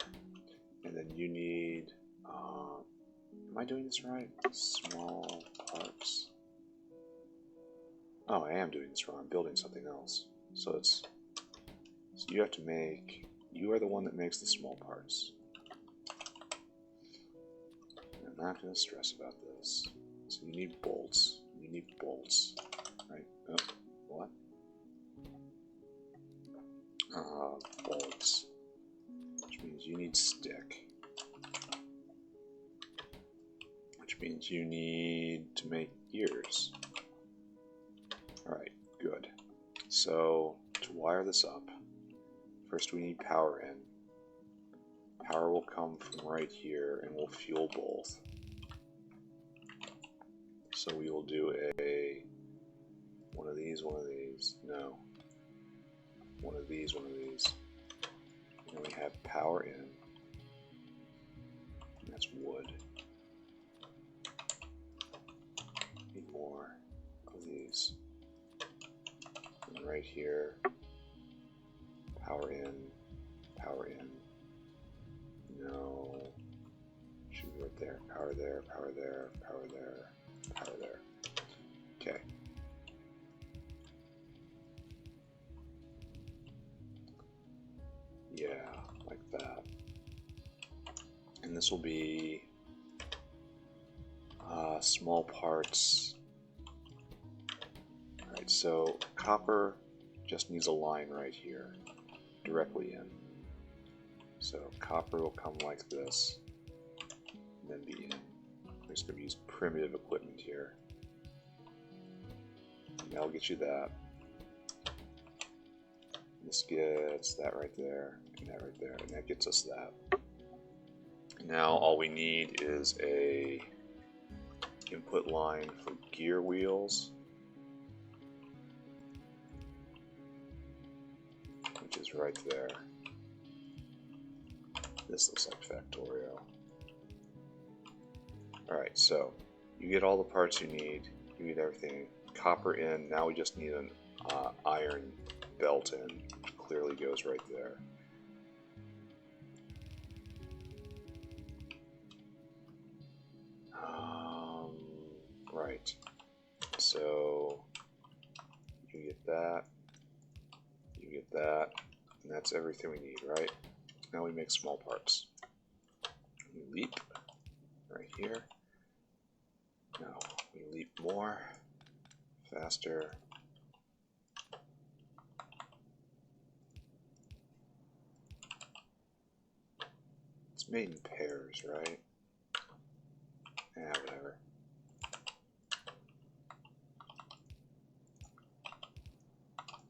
And then you need, am I doing this right? Small parts. Oh, I am doing this wrong. I'm building something else. So you have to make, you are the one that makes the small parts. I'm not going to stress about this. So you need bolts. You need bolts, right? Oh, what? Bolts. Which means you need stick. Which means you need to make gears. Alright, good. So, to wire this up, first we need power in. Power will come from right here and will fuel both. So we will do one of these, no. One of these. And we have power in. And that's wood. Need more of these. And right here, power in. No. Should be right there. Power there. Okay. Yeah, like that. And this will be small parts. Alright, so copper just needs a line right here, directly in. So copper will come like this, and then be in. I'm just going to use primitive equipment here. And that'll get you that. This gets that right there, and that right there, and that gets us that. Now all we need is a input line for gear wheels, which is right there. This looks like Factorio. Alright, so you get all the parts you need everything. Copper in, now we just need an iron belt in to clearly goes right there. Right. So you get that, you get that, and that's everything we need, right? Now we make small parts. We leap right here. Now we leap more, faster. It's made in pairs, right? Yeah, whatever.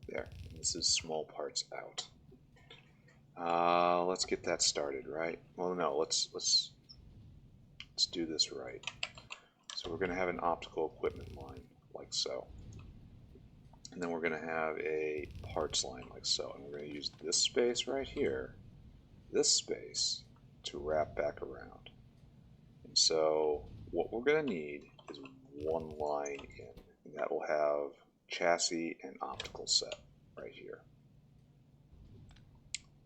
There. This is small parts out. Let's get that started, right? Well, no, let's do this right. So we're going to have an optical equipment line, like so. And then we're going to have a parts line, like so. And we're going to use this space right here, this space, to wrap back around. And so what we're going to need is one line in, and that will have chassis and optical set right here.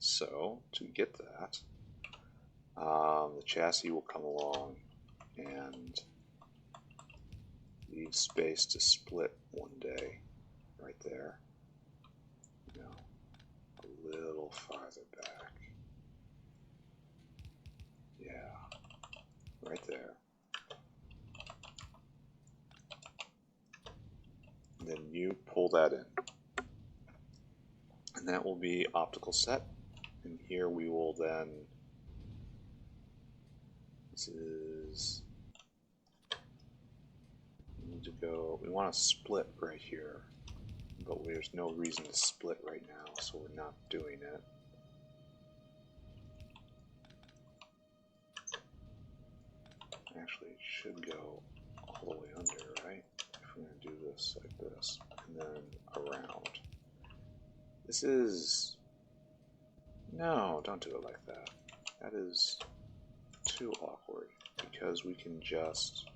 So to get that, the chassis will come along and leave space to split one day right there. No, a little farther back. Yeah, right there. And then you pull that in. And that will be optical set. And here we will then, this is, we need to go, we want to split right here, but there's no reason to split right now, so we're not doing it. Actually, it should go all the way under, right? If we're going to do this like this, and then around. This is, no, don't do it like that. That is too awkward, because we can just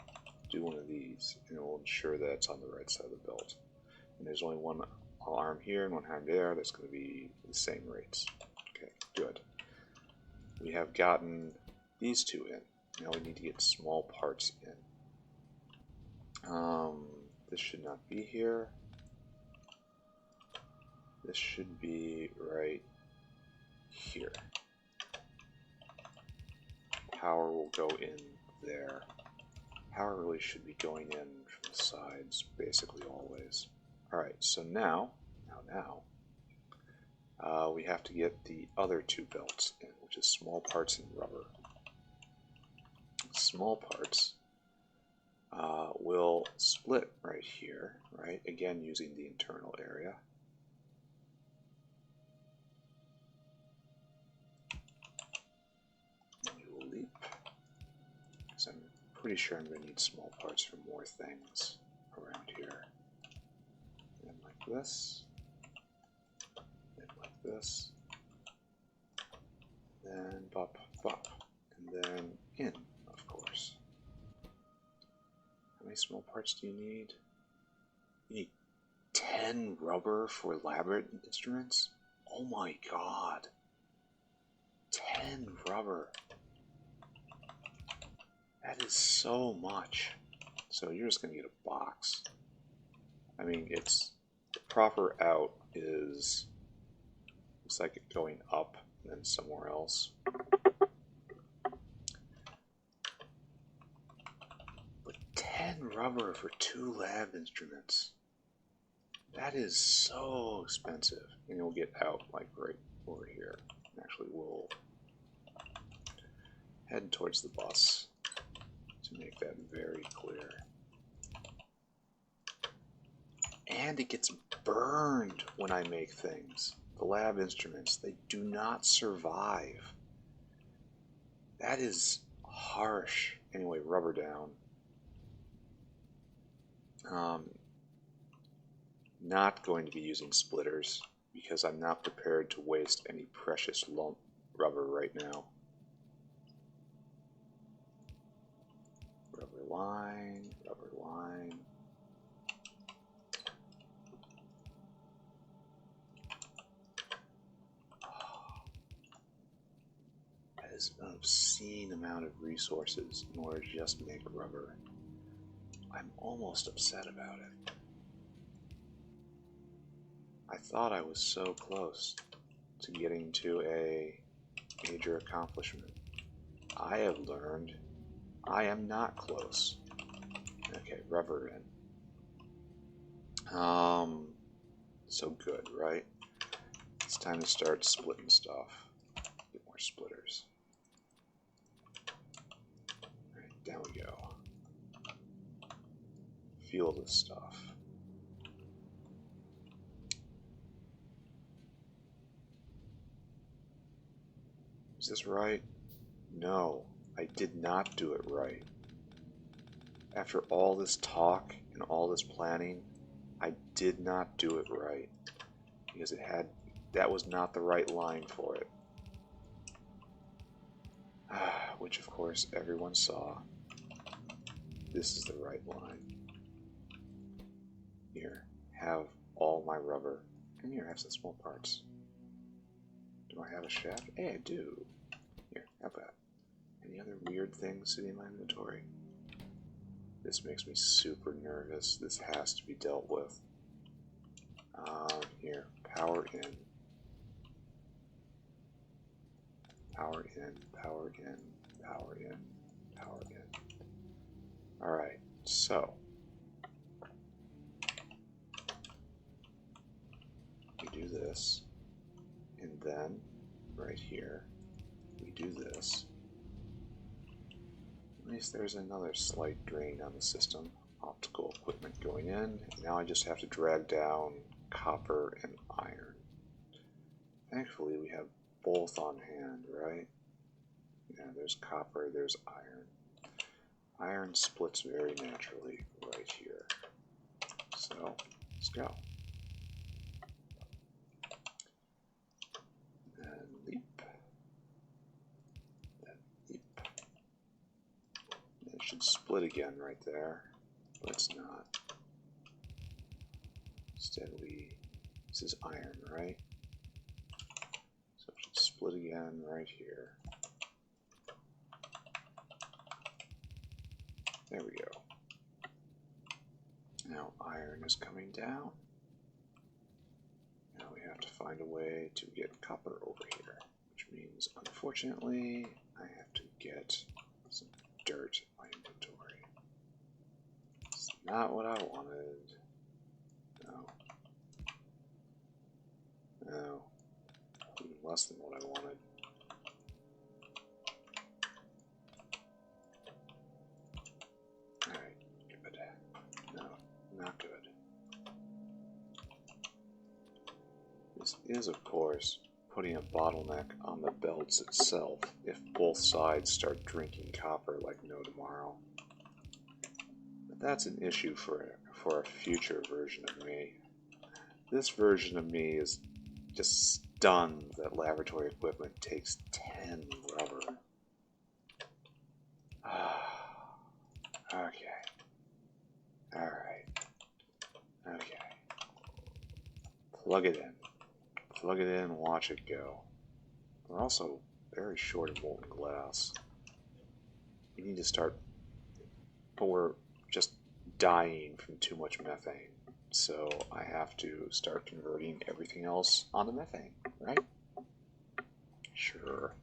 do one of these and it will ensure that it's on the right side of the belt. And there's only one arm here and one arm there that's going to be the same rates. Okay, good. We have gotten these two in. Now we need to get small parts in. This should not be here. This should be right here. Power will go in there. Power really should be going in from the sides, basically always. Alright, so now, we have to get the other two belts in, which is small parts and rubber. Small parts will split right here, right? Again, using the internal area. We will leap. So I'm pretty sure I'm going to need small parts for more things around here. And like this. And like this. And then bop, bop. And then in, of course. How many small parts do you need? You need 10 rubber for elaborate instruments? Oh my god. 10 rubber. That is so much. So you're just going to get a box. I mean, it's the proper out is, looks like it going up and then somewhere else. But 10 rubber for 2 lab instruments. That is so expensive. And you'll get out like right over here. Actually, we'll head towards the bus to make that very clear. And it gets burned when I make things. The lab instruments, they do not survive. That is harsh. Anyway, rubber down. Not going to be using splitters because I'm not prepared to waste any precious lump rubber right now. Rubber line, rubber line. is an obscene amount of resources in order to just make rubber. I'm almost upset about it. I thought I was so close to getting to a major accomplishment. I have learned I am not close. Okay, rubber in. So good, right? It's time to start splitting stuff. Get more splitters. Alright, down we go. Feel this stuff. Is this right? No, I did not do it right. After all this talk and all this planning, I did not do it right. Because that was not the right line for it. Which of course everyone saw. This is the right line. Here, have all my rubber. And here, have some small parts. Do I have a shaft? Hey, I do. Here, have that. Any other weird things sitting in my inventory? This makes me super nervous. This has to be dealt with. Here, power in. Power in, power in, power in, power in. Alright, so. We do this. And then, right here, we do this. At least there's another slight drain on the system. Optical equipment going in. Now I just have to drag down copper and iron. Thankfully we have both on hand, right? Yeah, there's copper, there's iron. Iron splits very naturally right here. So, let's go. And leap. And leap. It should split again right there, but it's not. Instead this is iron, right? So it should split again right here. There we go. Now iron is coming down. Now we have to find a way to get copper over here, which means, unfortunately, I have to get some dirt in my inventory. It's not what I wanted. No. No. Even less than what I wanted. Alright, good. No, not good. This is, of course, putting a bottleneck on the belts itself if both sides start drinking copper like no tomorrow. But that's an issue for a future version of me. This version of me is just stunned that laboratory equipment takes 10 rubber. Okay. Alright. Okay. Plug it in. Plug it in and watch it go. We're also very short of molten glass. We need to start, but we're just dying from too much methane. So I have to start converting everything else onto methane, right? Sure.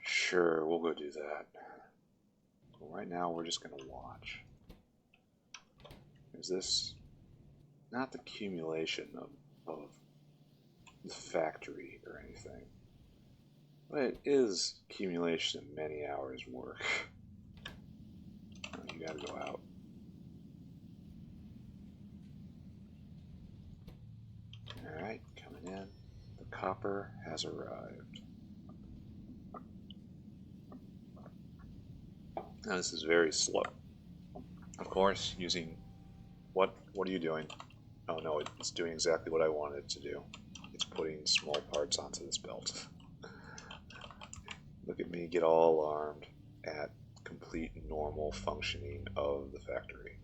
Sure, we'll go do that. But right now we're just going to watch. Is this not the accumulation of the factory or anything, but it is accumulation of many hours work. Oh, you gotta go out. Alright, coming in. The copper has arrived. Now this is very slow. Of course, using what are you doing? Oh no, it's doing exactly what I wanted it to do. It's putting small parts onto this belt. Look at me get all alarmed at complete normal functioning of the factory.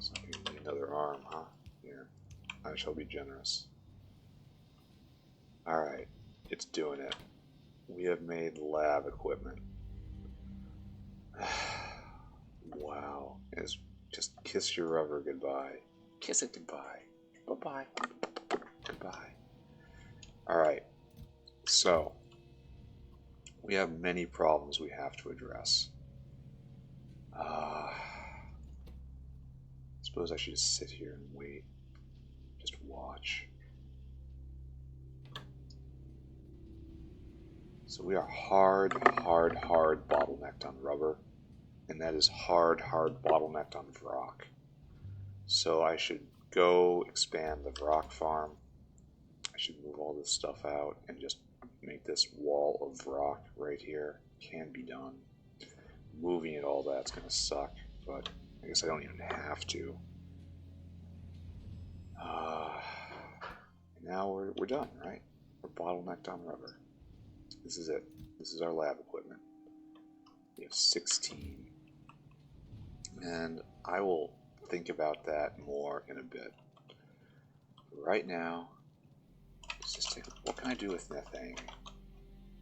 So you need another arm, huh? Here. I shall be generous. Alright, it's doing it. we have made lab equipment. Wow. It's just kiss your rubber goodbye. Kiss it goodbye. Bye-bye. Goodbye. Alright. So, we have many problems we have to address. I suppose I should just sit here and wait. Just watch. So we are hard bottlenecked on rubber. And that is hard bottlenecked on Vrock. So I should go expand the Vrock farm. I should move all this stuff out and just make this wall of Vrock right here. Can be done. Moving it all that's going to suck, but I guess I don't even have to. Now we're done, right? We're bottlenecked on rubber. This is it. This is our lab equipment. We have 16. And I will think about that more in a bit. Right now, let's just take, what can I do with methane?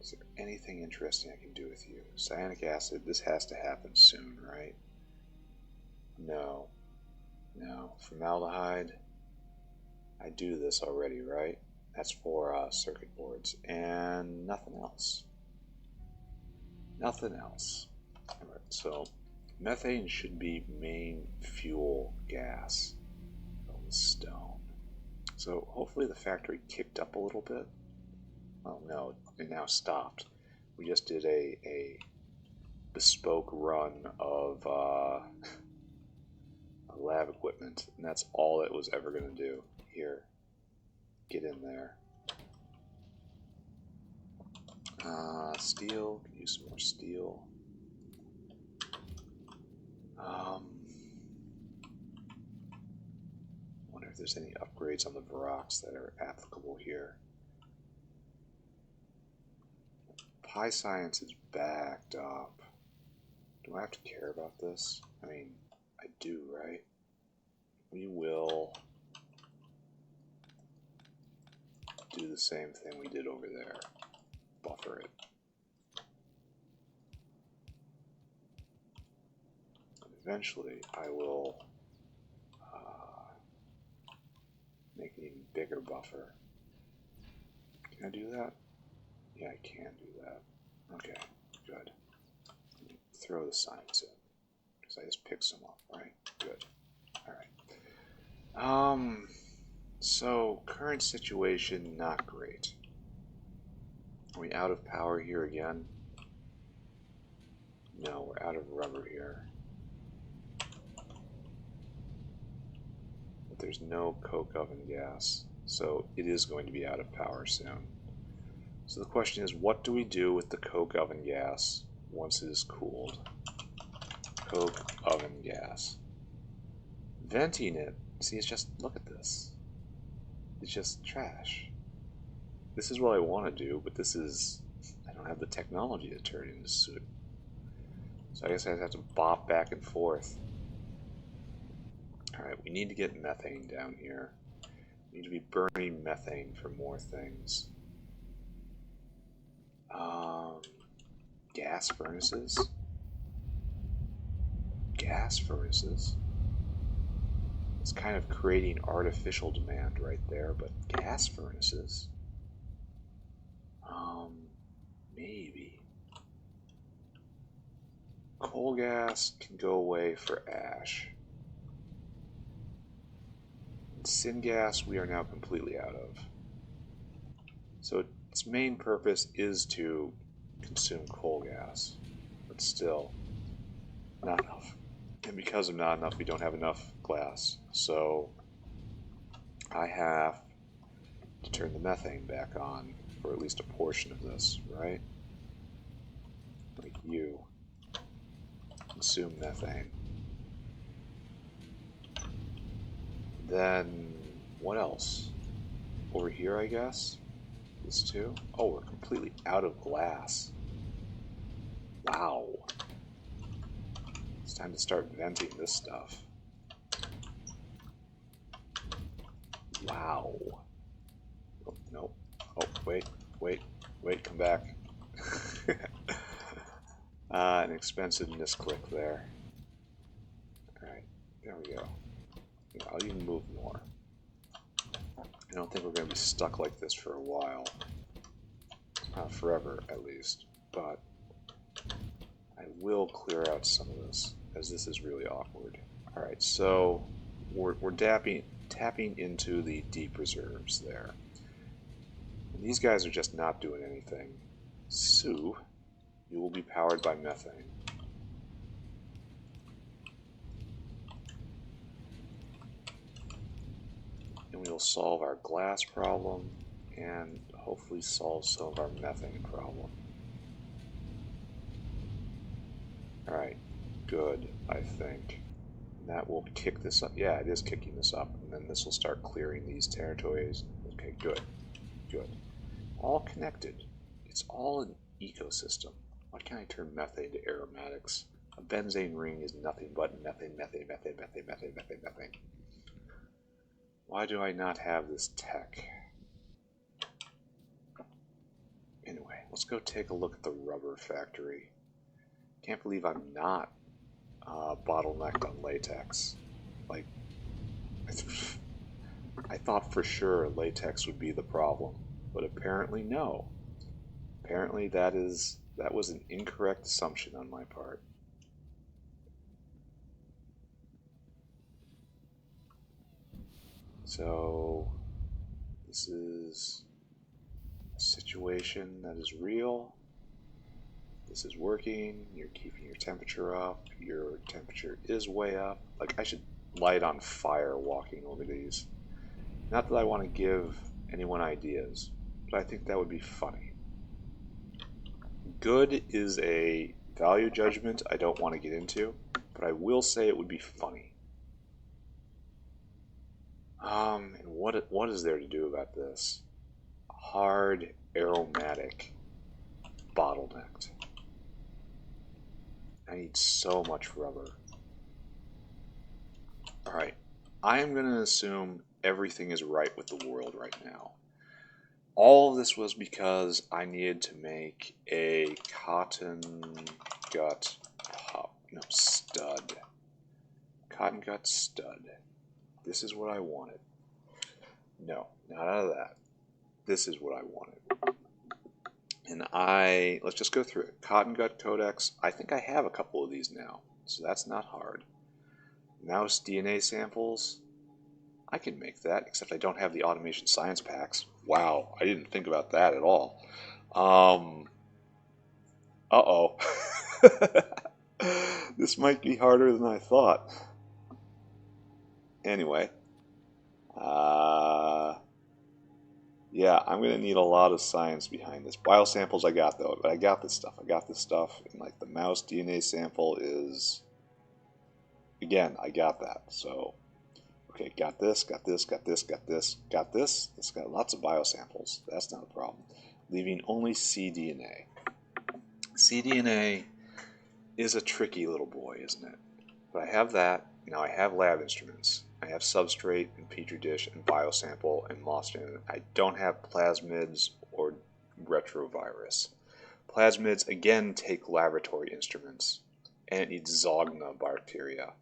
Is there anything interesting I can do with you? Cyanic acid, this has to happen soon, right? No. No. Formaldehyde, I do this already, right? That's for circuit boards. And nothing else. Nothing else. Alright, so methane should be main fuel gas of the stone. So hopefully the factory kicked up a little bit. Oh no, it now stopped. We just did a bespoke run of lab equipment, and that's all it was ever going to do. Here, get in there. Steel, could use some more steel. Wonder if there's any upgrades on the Vrocks that are applicable here. Pi Science is backed up. Do I have to care about this? I mean, I do, right? We will do the same thing we did over there. Buffer it. Eventually, I will make an even bigger buffer. Can I do that? Yeah, I can do that. Okay, good. Throw the science in. Because I just picked some up, right? Good. Alright. So, current situation, not great. Are we out of power here again? No, we're out of rubber here. But there's no coke oven gas, so it is going to be out of power soon. So the question is, what do we do with the coke oven gas once it is cooled? Coke oven gas. Venting it, see, it's just, look at this. It's just trash. This is what I want to do, but this is, I don't have the technology to turn it into soot. So I guess I have to bop back and forth. Alright, we need to get methane down here. We need to be burning methane for more things. Gas furnaces? Gas furnaces? It's kind of creating artificial demand right there, but gas furnaces? Maybe. Coal gas can go away for ash. Syngas we are now completely out of. So its main purpose is to consume coal gas, but still not enough. And because of not enough, we don't have enough glass. So I have to turn the methane back on for at least a portion of this, right? Like you. Consume methane. Then, what else? Over here, I guess? This too? Oh, we're completely out of glass. Wow. It's time to start venting this stuff. Wow. Oh, nope. Oh, wait, come back. An expensive misclick there. Alright, there we go. I'll even move more. I don't think we're going to be stuck like this for a while. Not forever, at least. But I will clear out some of this, as this is really awkward. Alright, so we're tapping into the deep reserves there. And these guys are just not doing anything. So, you will be powered by methane. And we will solve our glass problem and hopefully solve some of our methane problem. Alright, good, I think. And that will kick this up. Yeah, it is kicking this up. And then this will start clearing these territories. Okay, good. Good. All connected. It's all an ecosystem. Why can't I turn methane to aromatics? A benzene ring is nothing but methane, methane, methane, methane, methane, methane, methane. Why do I not have this tech? Anyway, let's go take a look at the rubber factory. Can't believe I'm not bottlenecked on latex. Like, I thought for sure latex would be the problem, but apparently no. Apparently that was an incorrect assumption on my part. So this is a situation that is real. This is working. You're keeping your temperature up. Your temperature is way up. Like, I should light on fire walking over these. Not that I want to give anyone ideas, but I think that would be funny. Good is a value judgment I don't want to get into, but I will say it would be funny. And what is there to do about this? Hard, aromatic, bottlenecked. I need so much rubber. Alright, I am going to assume everything is right with the world right now. All of this was because I needed to make a Cottongut stud. Cottongut stud. This is what I wanted. No, not out of that. This is what I wanted. And let's just go through it. Cottongut codex, I think I have a couple of these now, so that's not hard. Mouse DNA samples, I can make that, except I don't have the automation science packs. Wow, I didn't think about that at all. Uh-oh. This might be harder than I thought. Anyway. Yeah, I'm going to need a lot of science behind this. Biosamples I got, though. But I got this stuff. And, like, the mouse DNA sample is... Again, I got that. So, okay, got this, got this, got this, got this, got this. It's got lots of biosamples. That's not a problem. Leaving only cDNA. cDNA is a tricky little boy, isn't it? But I have that. Now I have lab instruments. I have substrate and petri dish and biosample and moss gen. I don't have plasmids or retrovirus. Plasmids, again, take laboratory instruments. And it needs Zogna bacteria,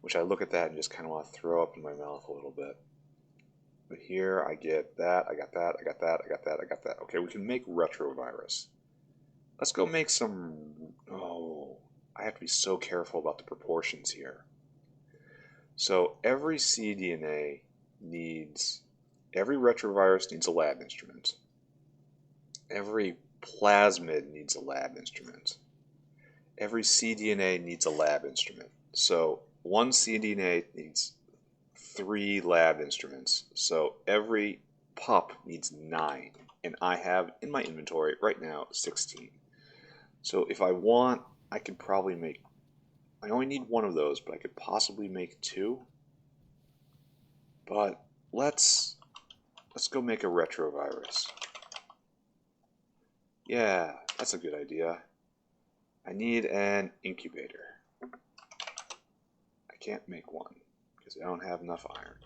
which I look at that and just kind of want to throw up in my mouth a little bit. But here I get that, I got that, I got that, I got that, I got that. Okay, we can make retrovirus. Let's go make some... Oh, I have to be so careful about the proportions here. So every cDNA needs... Every retrovirus needs a lab instrument. Every plasmid needs a lab instrument. Every cDNA needs a lab instrument. So one cDNA needs 3 lab instruments. So every pup needs 9. And I have in my inventory right now 16. So if I want, I could probably make... I only need one of those, but I could possibly make 2. But let's go make a retrovirus. Yeah, that's a good idea. I need an incubator. I can't make one because I don't have enough iron.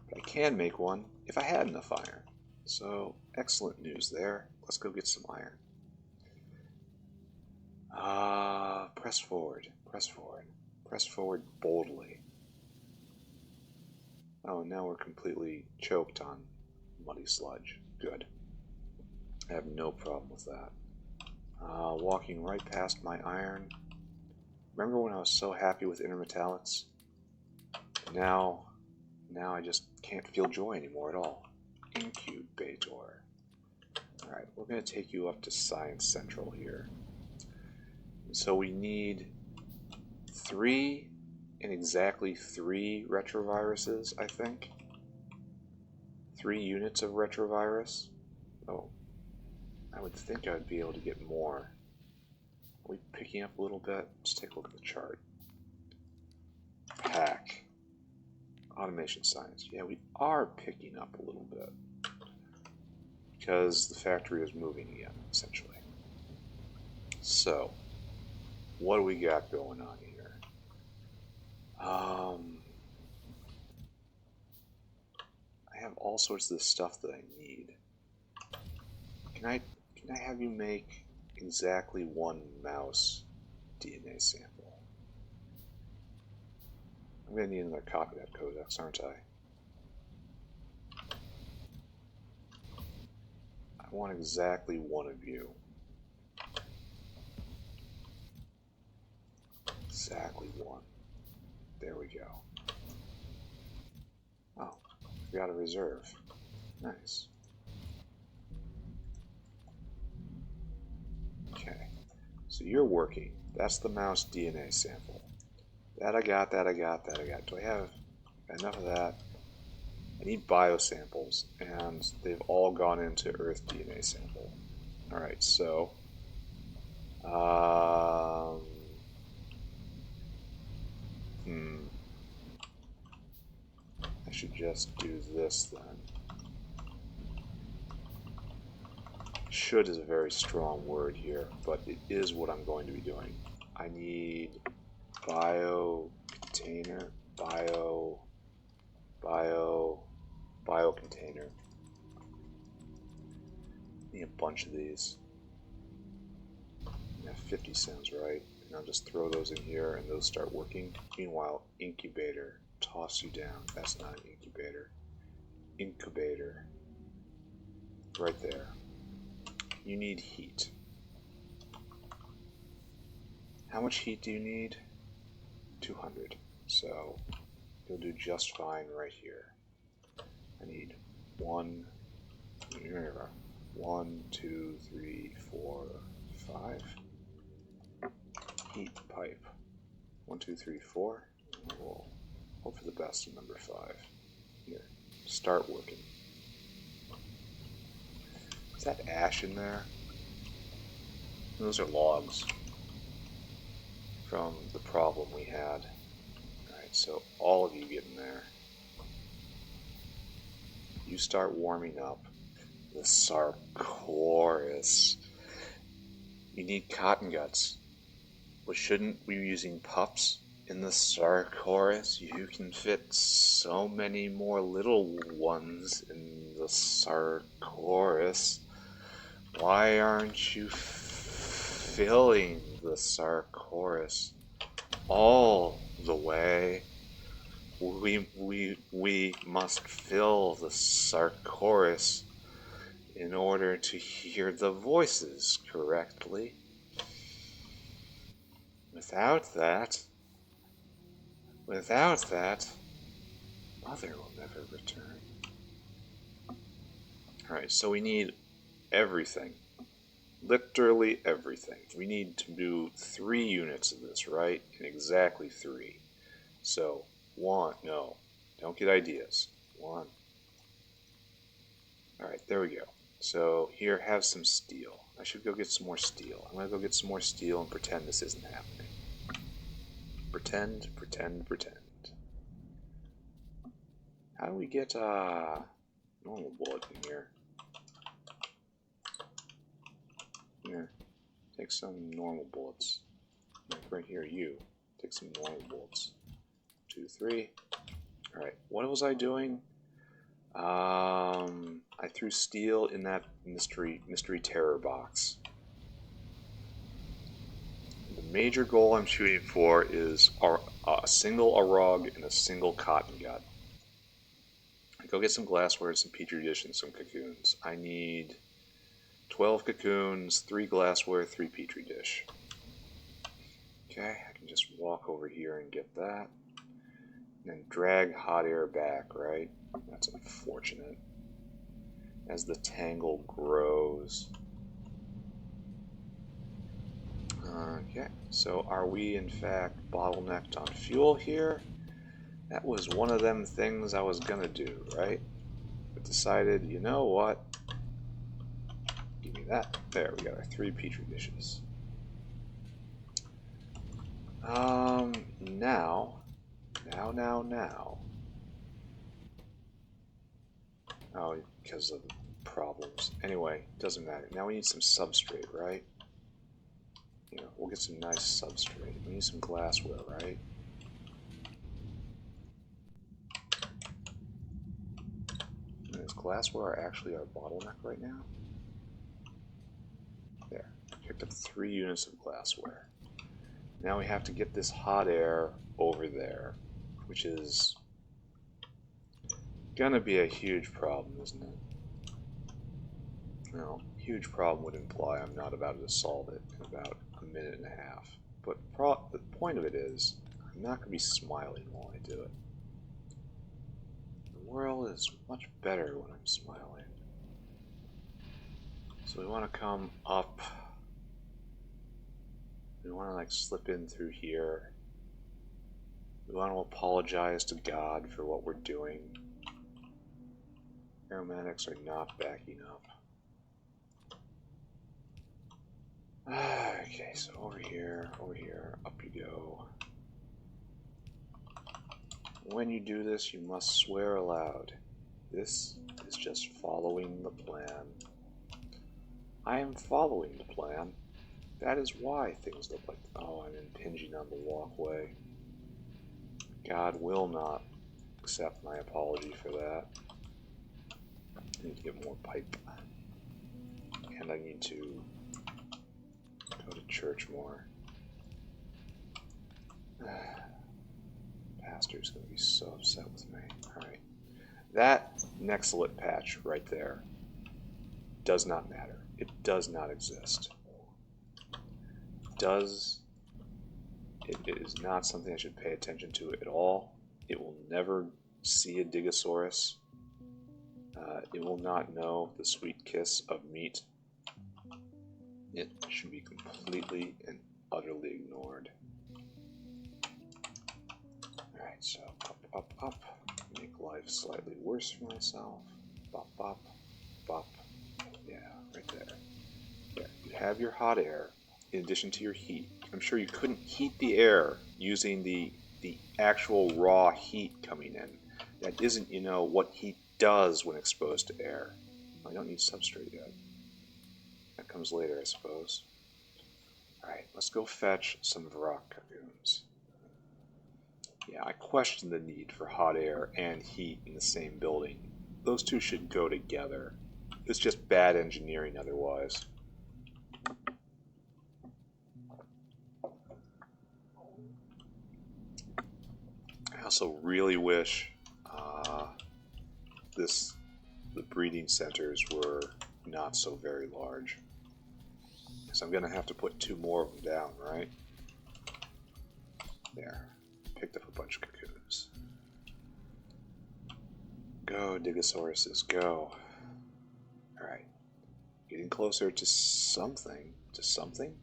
But I can make one if I had enough iron. So, excellent news there. Let's go get some iron. Press forward. Press forward. Press forward boldly. Oh, now we're completely choked on muddy sludge. Good. I have no problem with that. Walking right past my iron. Remember when I was so happy with intermetallics? Now I just can't feel joy anymore at all. Incubator. Alright, we're going to take you up to Science Central here. So we need 3 and exactly 3 retroviruses, I think. 3 units of retrovirus. Oh, I would think I would be able to get more. Are we picking up a little bit? Let's take a look at the chart. Pack. Automation science. Yeah, we are picking up a little bit. Because the factory is moving again, essentially. So, what do we got going on here? I have all sorts of the stuff that I need. Can I have you make exactly 1 mouse DNA sample? I'm going to need another Cottongut codex, aren't I? I want exactly 1 of you. Exactly 1. There we go. Oh, we got a reserve. Nice. Okay, so you're working. That's the mouse DNA sample. That I got, that I got, that I got. Do I have enough of that? I need biosamples, and they've all gone into Earth DNA sample. Alright, so... I should just do this then. Should is a very strong word here, but it is what I'm going to be doing. I need bio container, bio container. Need a bunch of these. Yeah, 50 sounds right. And I'll just throw those in here and those start working. Meanwhile, incubator, toss you down. That's not an incubator. Incubator. Right there. You need heat. How much heat do you need? 200. So you'll do just fine right here. I need 1, 2, 3, 4, 5. Heat pipe. 1, 2, 3, 4. We'll hope for the best in number 5. Here. Start working. Is that ash in there? Those are logs from the problem we had. Alright, so all of you get in there. You start warming up. The Sarcoris. You need Cottonguts. But shouldn't we be using pups in the Sarcoris? You can fit so many more little ones in the Sarcoris. Why aren't you filling the Sarcoris all the way? We must fill the Sarcoris in order to hear the voices correctly. Without that, Mother will never return. Alright, so we need everything. Literally everything. We need to do 3 units of this, right? And exactly 3. So, 1, no, don't get ideas. 1. Alright, there we go. So, here, have some steel. I should go get some more steel. I'm going to go get some more steel and pretend this isn't happening. Pretend. How do we get normal bullet in here? Here, take some normal bullets. Like right here, you. Take some normal bullets. 2, 3. Alright, what was I doing? I threw steel in that mystery terror box. major goal I'm shooting for is a single Arog and a single Cottongut. Go get some glassware, some petri dish, and some cocoons. I need 12 cocoons, 3 glassware, 3 petri dish. Okay, I can just walk over here and get that. And then drag hot air back, right? That's unfortunate. As the tangle grows. Okay, so are we in fact bottlenecked on fuel here? That was one of them things I was gonna do, right? But decided, you know what? Give me that. There, we got our 3 petri dishes. Now. Oh, because of problems. Anyway, doesn't matter. Now we need some substrate, right? You know, we'll get some nice substrate. We need some glassware, right? And is glassware actually our bottleneck right now? There. Picked up 3 units of glassware. Now we have to get this hot air over there, which is gonna be a huge problem, isn't it? Well, huge problem would imply I'm not about to solve it in about a minute and a half. But the point of it is, I'm not gonna be smiling while I do it. The world is much better when I'm smiling. So we want to come up. We want to like slip in through here. We want to apologize to God for what we're doing. Aromatics are not backing up. Okay, so over here, up you go. When you do this, you must swear aloud. This is just following the plan. I am following the plan. That is why things look like... Oh, I'm impinging on the walkway. God will not accept my apology for that. I need to get more pipe. And I need to go to church more. Pastor's going to be so upset with me. Alright. That next lit patch right there does not matter. It does not exist. It is not something I should pay attention to at all. It will never see a Digosaurus. It will not know the sweet kiss of meat. It should be completely and utterly ignored. Alright, so up. Make life slightly worse for myself. Bop. Yeah, right there. Yeah, you have your hot air in addition to your heat. I'm sure you couldn't heat the air using the actual raw heat coming in. That isn't, you know, what heat does when exposed to air. I don't need substrate yet. That comes later, I suppose. Alright, let's go fetch some Varrock cocoons. Yeah, I question the need for hot air and heat in the same building. Those two should go together. It's just bad engineering otherwise. I also really wish the breeding centers were not so very large. So I'm going to have to put 2 more of them down, right? There. Picked up a bunch of cocoons. Go, Digosauruses, go. Alright. Getting closer to something. To something?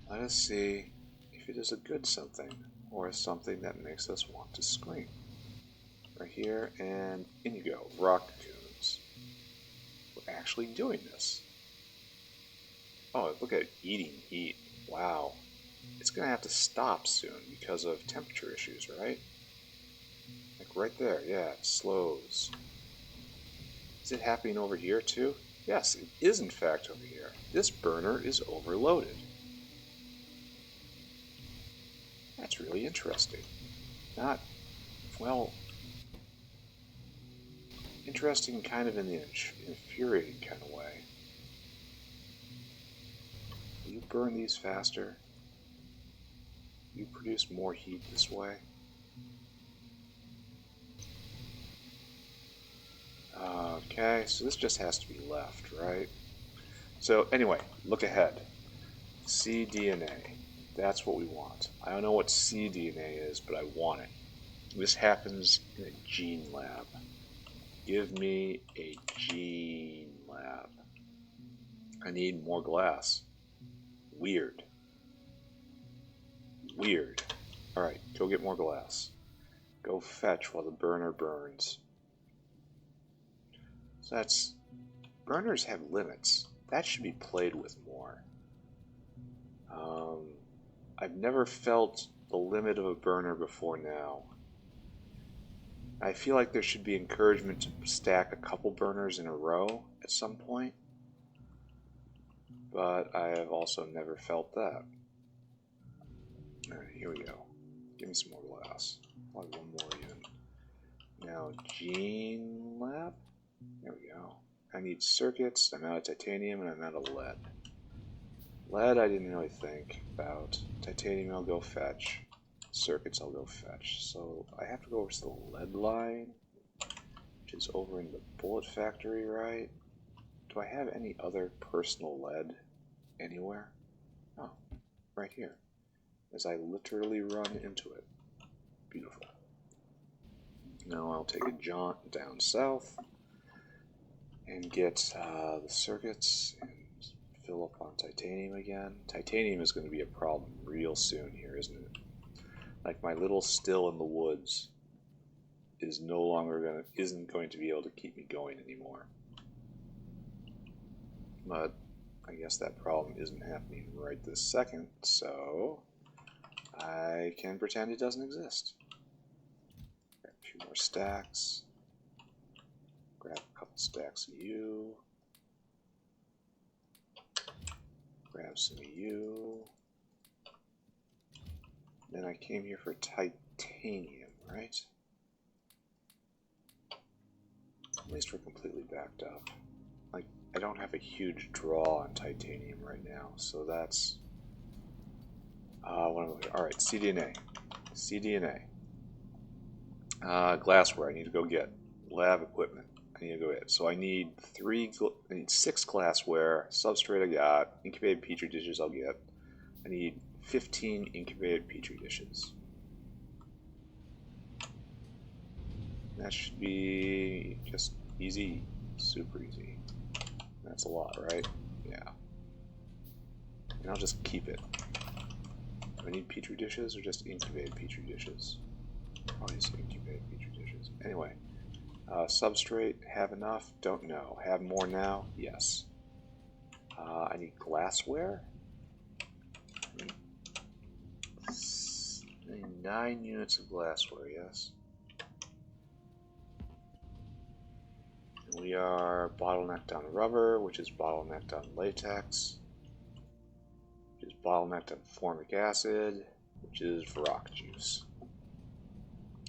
Let us see if it is a good something, or something that makes us want to scream. Right here, and in you go. Rock cocoons. We're actually doing this. Oh, look at it eating heat. Wow. It's going to have to stop soon because of temperature issues, right? Like right there, yeah, it slows. Is it happening over here too? Yes, it is in fact over here. This burner is overloaded. That's really interesting. Not, well, interesting kind of in the infuriating kind of way. you burn these faster? You produce more heat this way? Okay, so this just has to be left, right? So anyway, look ahead. cDNA. That's what we want. I don't know what cDNA is, but I want it. This happens in a gene lab. Give me a gene lab. I need more glass. Weird. Weird. Alright, go get more glass. Go fetch while the burner burns. So that's... Burners have limits. That should be played with more. I've never felt the limit of a burner before now. I feel like there should be encouragement to stack a couple burners in a row at some point. But I have also never felt that. Alright, here we go. Give me some more glass. Probably one more even. Now, gene lab. There we go. I need circuits. I'm out of titanium and I'm out of lead. Lead I didn't really think about. Titanium I'll go fetch. Circuits I'll go fetch. So I have to go over to the lead line, which is over in the bullet factory, right? Do I have any other personal lead anywhere? Oh, right here. As I literally run into it. Beautiful. Now I'll take a jaunt down south and get the circuits and fill up on titanium again. Titanium is going to be a problem real soon here, isn't it? Like my little still in the woods is no longer isn't going to be able to keep me going anymore. But I guess that problem isn't happening right this second, so I can pretend it doesn't exist. Grab a few more stacks. Grab a couple stacks of you. Grab some of you. Then I came here for titanium, right? At least we're completely backed up. Like, I don't have a huge draw on titanium right now, so that's... Alright, cDNA. cDNA. Glassware I need to go get. Lab equipment I need to go get. So I need 6 glassware. Substrate I got. Incubated petri dishes I'll get. I need 15 incubated petri dishes. That should be just easy. Super easy. That's a lot, right? Yeah. And I'll just keep it. Do I need petri dishes or just incubated petri dishes? Probably just incubated petri dishes. Anyway, substrate, have enough? Don't know. Have more now? Yes. I need glassware? I need 9 units of glassware, yes. And we are bottlenecked on rubber, which is bottlenecked on latex, which is bottlenecked on formic acid, which is rock juice.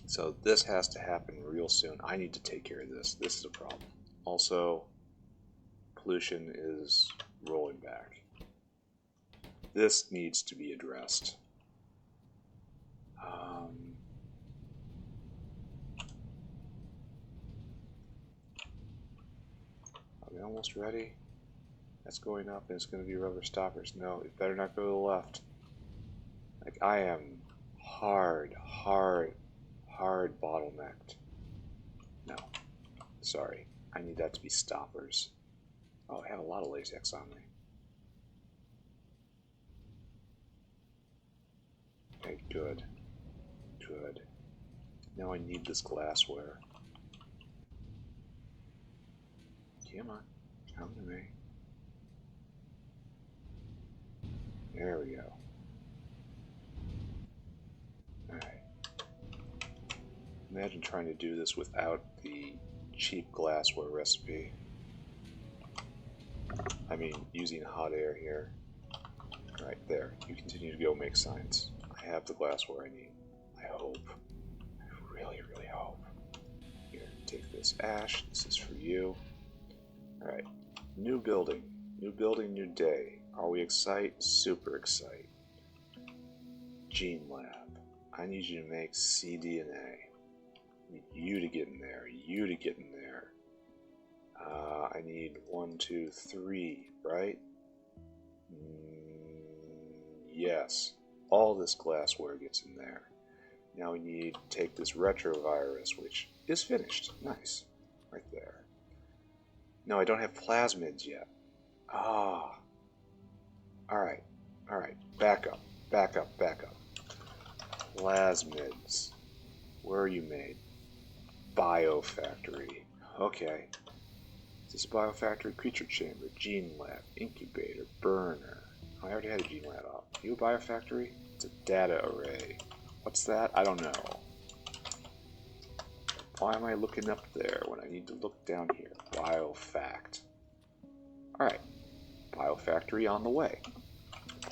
So this has to happen real soon. I need to take care of this. This is a problem. Also, pollution is rolling back. This needs to be addressed. Are we almost ready? That's going up and it's going to be rubber stoppers. No, it better not go to the left. Like, I am hard bottlenecked. No. Sorry. I need that to be stoppers. Oh, I have a lot of latex on me. Okay, good. Good. Now I need this glassware. Come on. Come to me. There we go. Alright. Imagine trying to do this without the cheap glassware recipe. I mean, using hot air here. Right there. You continue to go make science. I have the glassware I need. I hope. I really, really hope. Here, take this ash. This is for you. Alright. New building. New building, new day. Are we excite? Super excite. Gene Lab. I need you to make cDNA. I need you to get in there. You to get in there. I need 1, 2, 3, right? Yes. All this glassware gets in there. Now we need to take this retrovirus, which is finished. Nice. Right there. No, I don't have plasmids yet. Ah. Alright. Alright. Back up. Back up. Back up. Plasmids. Where are you made? Biofactory. Okay. Is this a biofactory? Creature chamber. Gene lab. Incubator. Burner. Oh, I already had a gene lab up. You a biofactory? It's a data array. What's that? I don't know. Why am I looking up there when I need to look down here? Biofact. Alright. Biofactory on the way.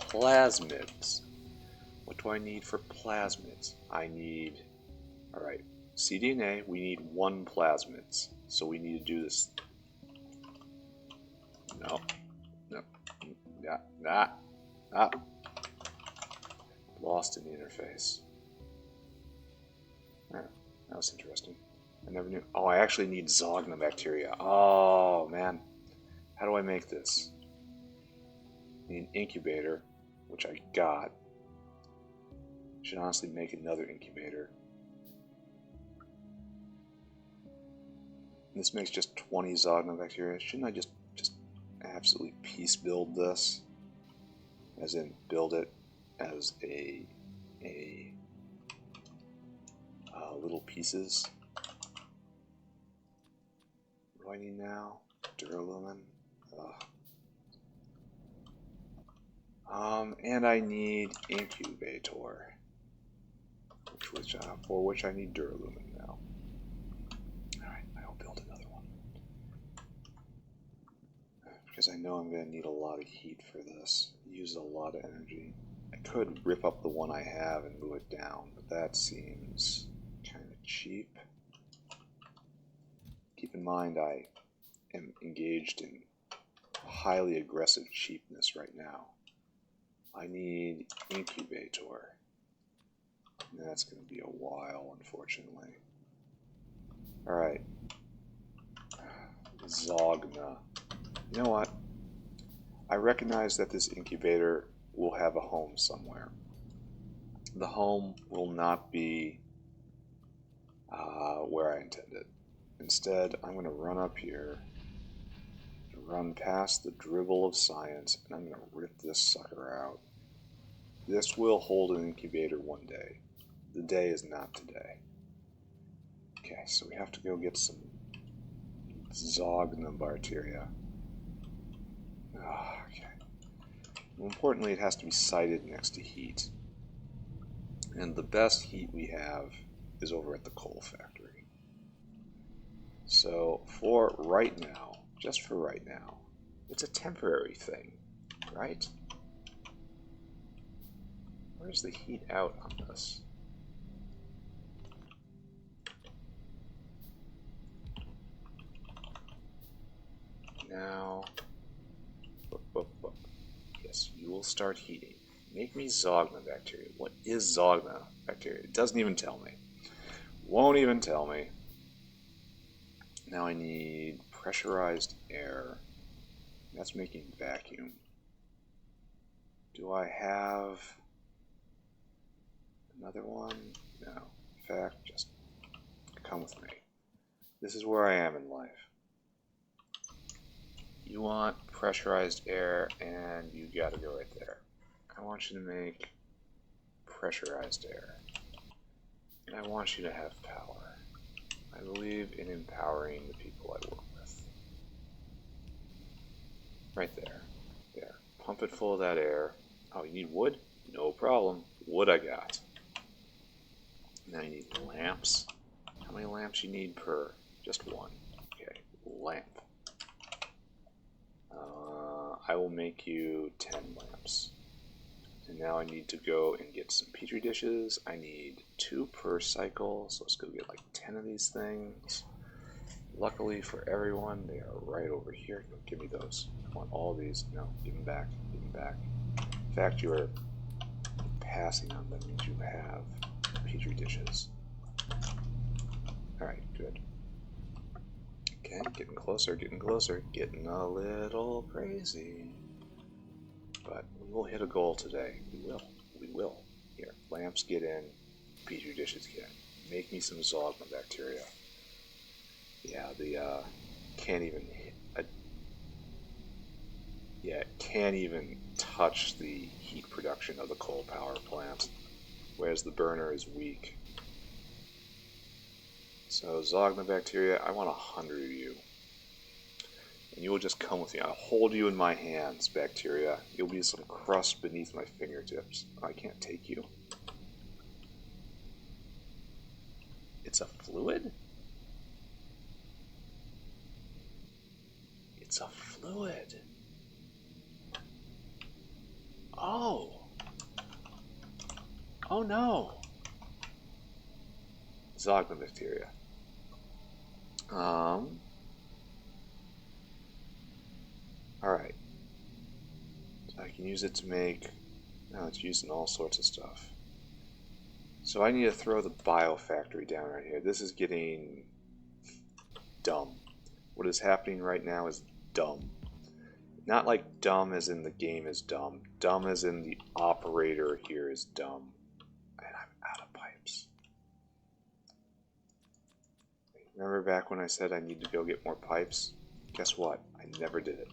Plasmids. What do I need for plasmids? I need... Alright. cDNA, we need 1 plasmids. So we need to do this... No. No. Ah. Lost in the interface. Oh, that was interesting. I never knew. Oh, I actually need Zogna bacteria. Oh, man. How do I make this? I need an incubator, which I got. Should honestly make another incubator. This makes just 20 Zogna bacteria. Shouldn't I just absolutely piece build this? As in, build it as a little pieces. What do I need now? Duralumin. And I need incubator, for which I need duralumin now. Alright, I'll build another one. Because I know I'm going to need a lot of heat for this. Use a lot of energy. I could rip up the one I have and move it down, but that seems kind of cheap. Keep in mind I am engaged in highly aggressive cheapness right now. I need incubator. And that's going to be a while, unfortunately. Alright. Zogna. You know what? I recognize that this incubator will have a home somewhere. The home will not be where I intended. Instead, I'm going to run up here, run past the dribble of science, and I'm going to rip this sucker out. This will hold an incubator one day. The day is not today. Okay, so we have to go get some Zogna bacteria. Okay. More importantly, it has to be sited next to heat. And the best heat we have is over at the coal factory. So for right now, just for right now, it's a temporary thing, right? Where's the heat out on this? Now, yes, you will start heating. Make me Zogna bacteria. What is Zogna bacteria? It doesn't even tell me. Won't even tell me. Now I need pressurized air. That's making vacuum. Do I have another one? No. In fact, just come with me. This is where I am in life. You want pressurized air, and you gotta go right there. I want you to make pressurized air. And I want you to have power. I believe in empowering the people I work with. Right there. There. Pump it full of that air. Oh, you need wood? No problem. Wood I got. Now you need lamps. How many lamps you need per? Just one. Okay. Lamp. I will make you 10 lamps. And now I need to go and get some petri dishes. I need 2 per cycle, so let's go get like 10 of these things. Luckily for everyone, they are right over here. No, give me those. I want all these. No, give them back. Give them back. In fact, you are passing on them means you have petri dishes. Alright, good. Okay, getting closer, getting a little crazy. But we will hit a goal today. We will. Here, lamps get in, petri dishes get in. Make me some Zogma bacteria. Yeah, the can't even can't even touch the heat production of the coal power plant, whereas the burner is weak. So Zogma bacteria, I want 100 of you. And you will just come with me. I'll hold you in my hands, bacteria. You'll be some crust beneath my fingertips. I can't take you. It's a fluid? It's a fluid. Oh. Oh no. Zogma bacteria. Alright. So I can use it to make... No, it's used in all sorts of stuff. So I need to throw the biofactory down right here. This is getting dumb. What is happening right now is dumb. Not like dumb as in the game is dumb. Dumb as in the operator here is dumb. And I'm out of pipes. Remember back when I said I need to go get more pipes? Guess what? I never did it.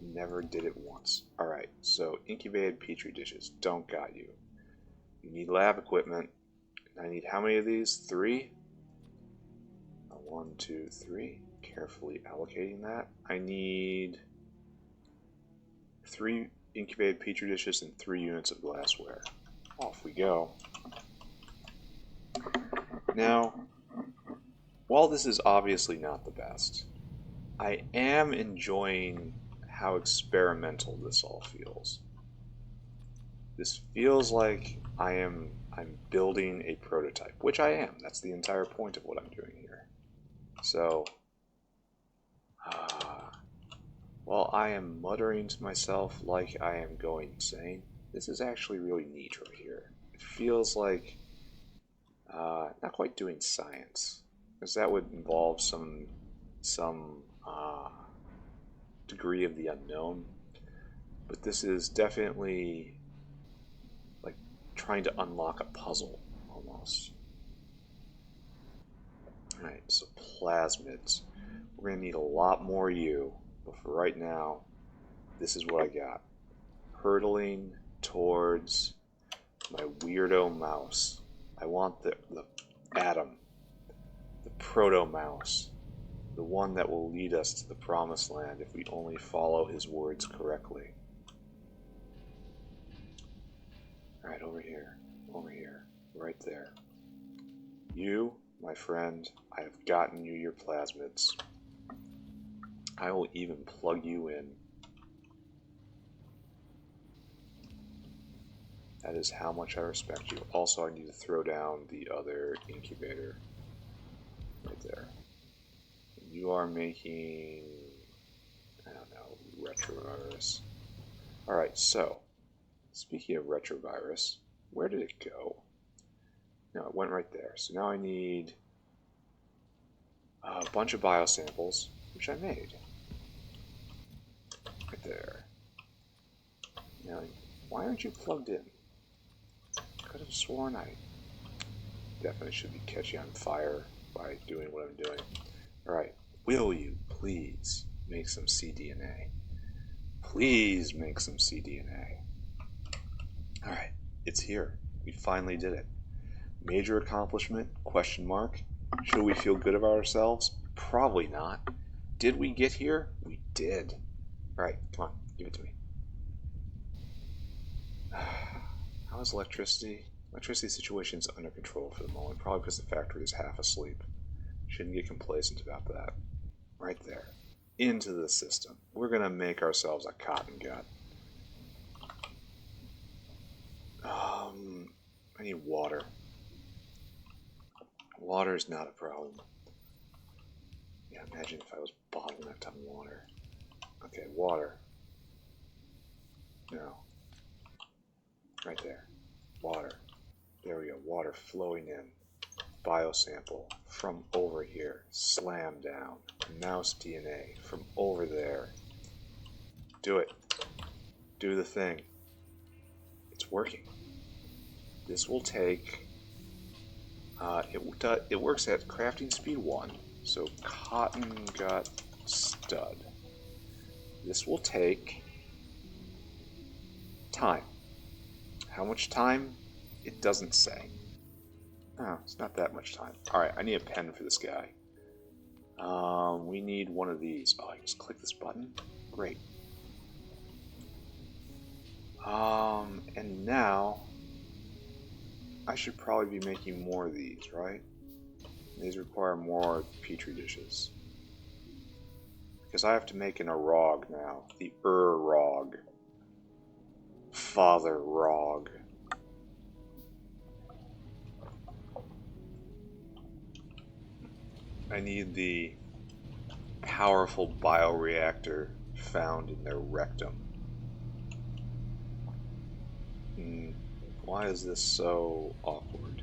Never did it once. Alright, so incubated petri dishes. Don't got you. You need lab equipment. I need how many of these? 3? 1, 2, 3. Carefully allocating that. I need 3 incubated petri dishes and 3 units of glassware. Off we go. Now, while this is obviously not the best, I am enjoying how experimental this all feels. This feels like I'm building a prototype, which I am. That's the entire point of what I'm doing here. So, while I am muttering to myself like I am going insane, this is actually really neat right here. It feels like not quite doing science, because that would involve some degree of the unknown. But this is definitely like trying to unlock a puzzle, almost. Alright, so plasmids. We're going to need a lot more you, but for right now, this is what I got. Hurtling towards my weirdo mouse. I want the atom, the proto-mouse, the one that will lead us to the promised land if we only follow his words correctly. Alright, over here, right there. You, my friend, I have gotten you your plasmids. I will even plug you in. That is how much I respect you. Also, I need to throw down the other incubator right there. You are making, I don't know, retrovirus. Alright, so, speaking of retrovirus, where did it go? No, it went right there. So now I need a bunch of biosamples, which I made. Right there. Now, why aren't you plugged in? I could have sworn I definitely should be catching on fire by doing what I'm doing. Alright, will you please make some cDNA? Please make some cDNA. Alright, it's here. We finally did it. Major accomplishment? Question mark. Should we feel good about ourselves? Probably not. Did we get here? We did. Alright, come on, give it to me. How is electricity? Electricity situation is under control for the moment, probably because the factory is half asleep. Shouldn't get complacent about that. Right there. Into the system. We're going to make ourselves a Cottongut. I need water. Water is not a problem. Yeah, imagine if I was bottlenecked on water. Okay, water. No. Right there. Water. There we go. Water flowing in. Biosample from over here. Slam down. Mouse DNA from over there. Do it. Do the thing. It's working. This will take... it works at crafting speed 1. So Cottongut stud. This will take time. How much time? It doesn't say. Oh, it's not that much time. Alright, I need a pen for this guy. We need one of these. Oh, I just click this button? Great. And now I should probably be making more of these, right? These require more petri dishes. Because I have to make an Rog now. The Rog. Father Rog. I need the powerful bioreactor found in their rectum. Why is this so awkward?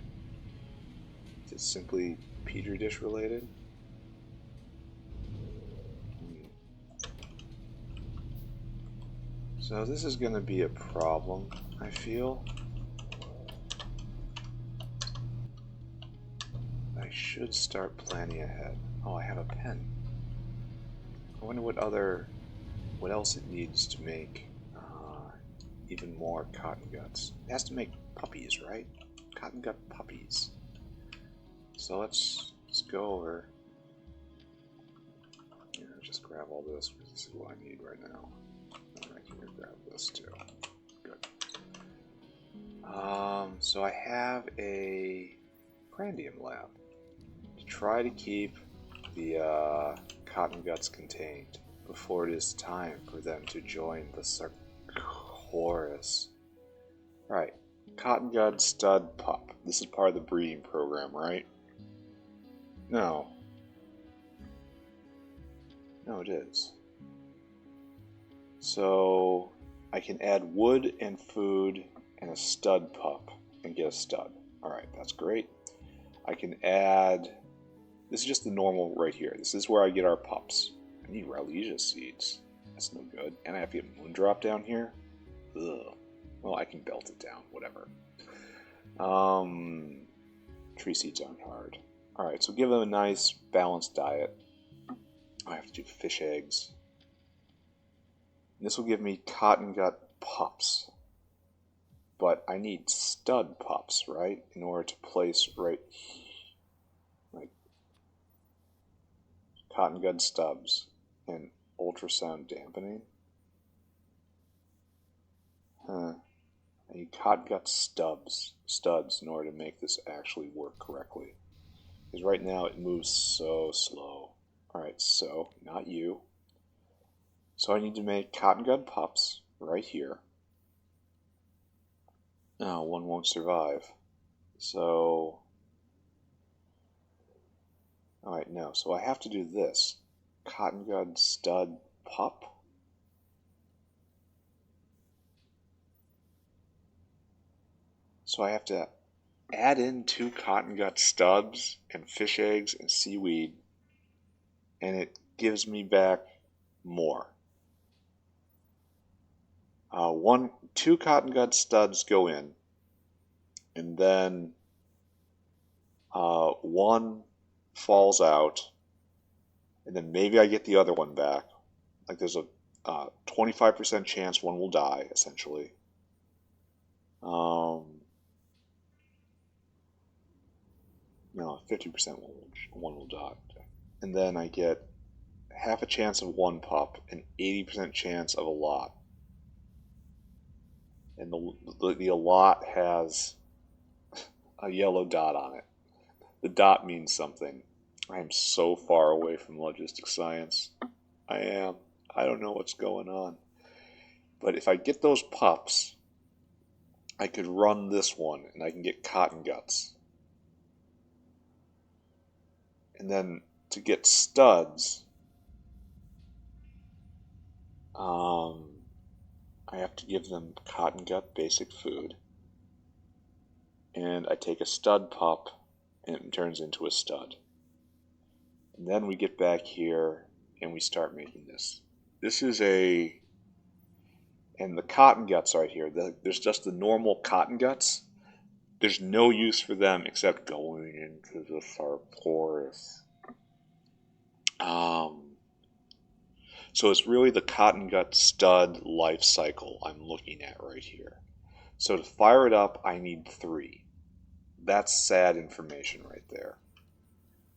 Is it simply petri dish related? So this is going to be a problem, I feel. I should start planning ahead. Oh, I have a pen. I wonder what else it needs to make even more Cottonguts. It has to make puppies, right? Cottongut puppies. So let's go over. Just grab all this because this is what I need right now. And I can grab this too. Good. So I have a Prandium lab to try to keep the Cottonguts contained before it is time for them to join the Sarcoris. Right. Cottongut stud pup. This is part of the breeding program, right? No. No, it is. So I can add wood and food and a stud pup and get a stud. Alright, that's great. I can add... This is just the normal right here. This is where I get our pups. I need Ralesia seeds. That's no good. And I have to get Moondrop down here? Ugh. Well, I can belt it down. Whatever. Tree seeds aren't hard. Alright, so give them a nice balanced diet. I have to do fish eggs. This will give me Cottongut pups. But I need stud pups, right? In order to place right... Like Cottongut stubs and ultrasound dampening. I need Cottongut studs in order to make this actually work correctly. Because right now it moves so slow. Alright, so, not you. So I need to make Cottongut pups right here. No, one won't survive. So... Alright, no. So I have to do this. Cottongut stud pup. So I have to add in 2 Cottongut stubs and fish eggs and seaweed. And it gives me back more. 2 Cottongut studs go in. And then 1 falls out. And then maybe I get the other one back. Like there's a 25% chance one will die, essentially. No, 50% one will die. And then I get half a chance of 1 pup and 80% chance of a lot. And the lot has a yellow dot on it. The dot means something. I am so far away from logistic science. I am. I don't know what's going on. But if I get those pups, I could run this one and I can get Cottonguts. And then to get studs, I have to give them Cottongut basic food. And I take a stud pup and it turns into a stud. And then we get back here and we start making this. This is a... And the Cottonguts right here, there's just the normal Cottonguts. There's no use for them except going into the Sarcoris. So it's really the Cottongut stud life cycle I'm looking at right here. So to fire it up, I need 3. That's sad information right there.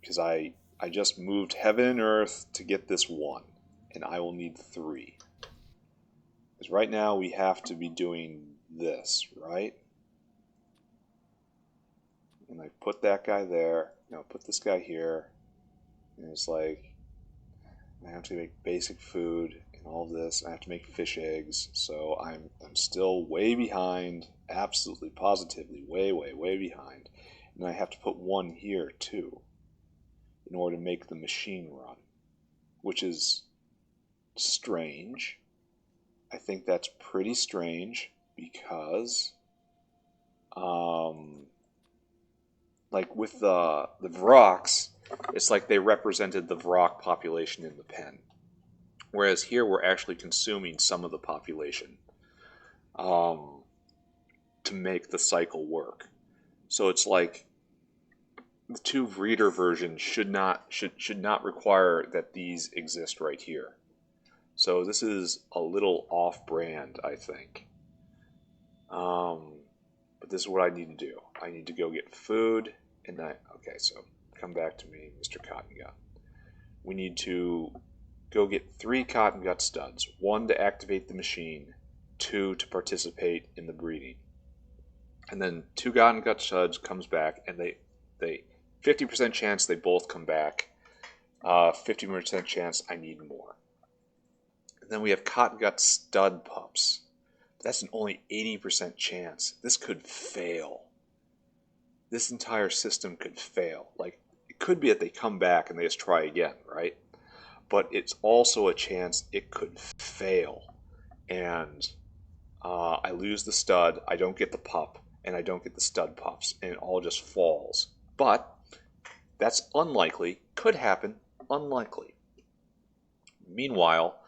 Because I just moved heaven and earth to get this 1. And I will need 3. Because right now we have to be doing this, right? And I put that guy there. Now put this guy here. And it's like, I have to make basic food and all this. I have to make fish eggs. So I'm still way behind. Absolutely, positively, way behind. And I have to put 1 here too in order to make the machine run, which is strange. I think that's pretty strange because like with the Vrocs, it's like they represented the Vroc population in the pen. Whereas here we're actually consuming some of the population to make the cycle work. So it's like the 2 breeder versions should not require that these exist right here. So this is a little off-brand, I think. But this is what I need to do. I need to go get food, and okay, so come back to me, Mr. Cottongut. We need to go get 3 Cottongut studs. 1 to activate the machine, 2 to participate in the breeding. And then 2 Cottongut studs comes back, and they 50% chance they both come back. 50% chance I need more. And then we have Cottongut stud pups. That's an only 80% chance. This could fail. This entire system could fail. Like, it could be that they come back and they just try again, right? But it's also a chance it could fail. And I lose the stud, I don't get the pup, and I don't get the stud pups, and it all just falls. But that's unlikely. Could happen. Unlikely. Meanwhile,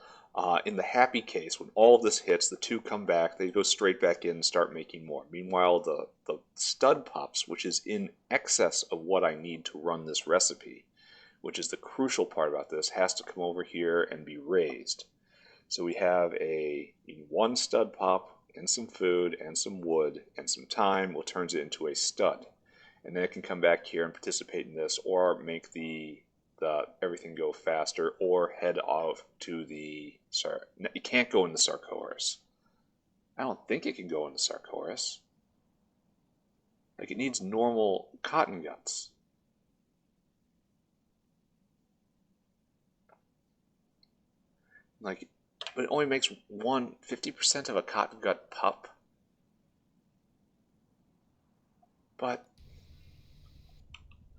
in the happy case, when all of this hits, the 2 come back, they go straight back in and start making more. Meanwhile, the stud pups, which is in excess of what I need to run this recipe, which is the crucial part about this, has to come over here and be raised. So we have 1 stud pup and some food and some wood and some time, which turns it into a stud. And then it can come back here and participate in this, or make the everything go faster, or head off to the... Sorry, it can't go in the Sarcoris. I don't think it can go in the Sarcoris. Like, it needs normal Cottonguts. Like, but it only makes 50% of a Cottongut pup. But,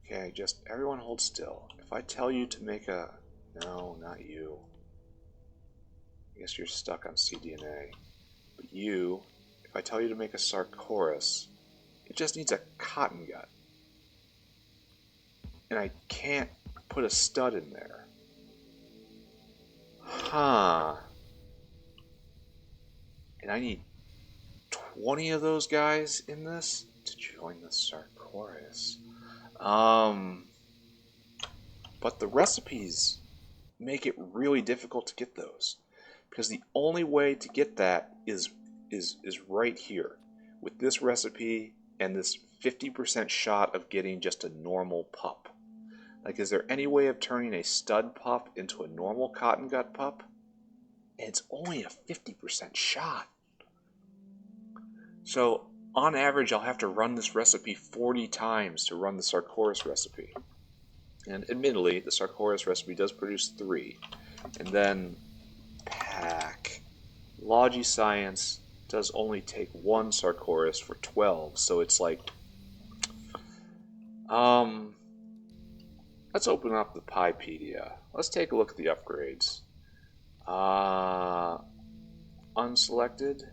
okay, just everyone hold still. If I tell you to make a... No, not you. I guess you're stuck on cDNA. But you, if I tell you to make a Sarcoris, it just needs a Cottongut. And I can't put a stud in there. Huh. And I need 20 of those guys in this to join the Sarcoris. But the recipes make it really difficult to get those. Because the only way to get that is right here. With this recipe and this 50% shot of getting just a normal pup. Like, is there any way of turning a stud pup into a normal Cottongut pup? And it's only a 50% shot. So, on average, I'll have to run this recipe 40 times to run the Sarcoris recipe. And admittedly, the Sarcoris recipe does produce 3. And then pack. Logi Science does only take 1 Sarcoris for 12, so it's like... Let's open up the Pypedia. Let's take a look at the upgrades. Unselected?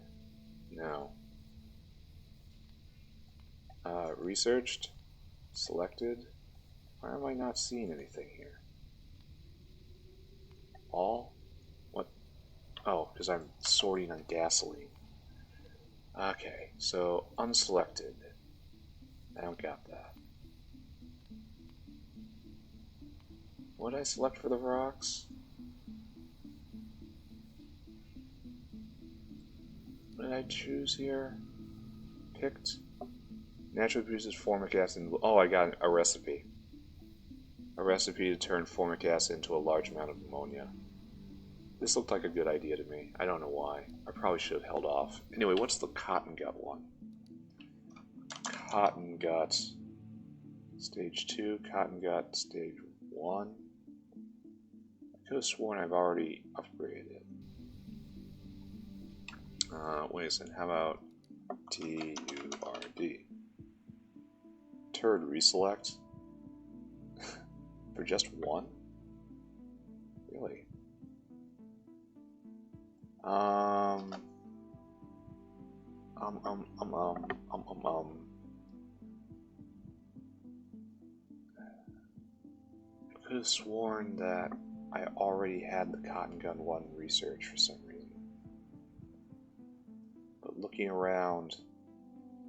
No. Researched? Selected? Why am I not seeing anything here? All? What? Oh, because I'm sorting on gasoline. Okay, so unselected. I don't got that. What did I select for the rocks? What did I choose here? Picked. Naturally produces formic acid. Oh, I got a recipe. A recipe to turn formic acid into a large amount of ammonia. This looked like a good idea to me. I don't know why. I probably should have held off. Anyway, what's the Cottongut one? Cottongut Stage 2, Cottongut Stage 1. I could have sworn I've already upgraded it. Wait a second, how about TURD? Turd reselect? For just one? Really? I could have sworn that I already had the Cottongun 1 research for some reason. But looking around,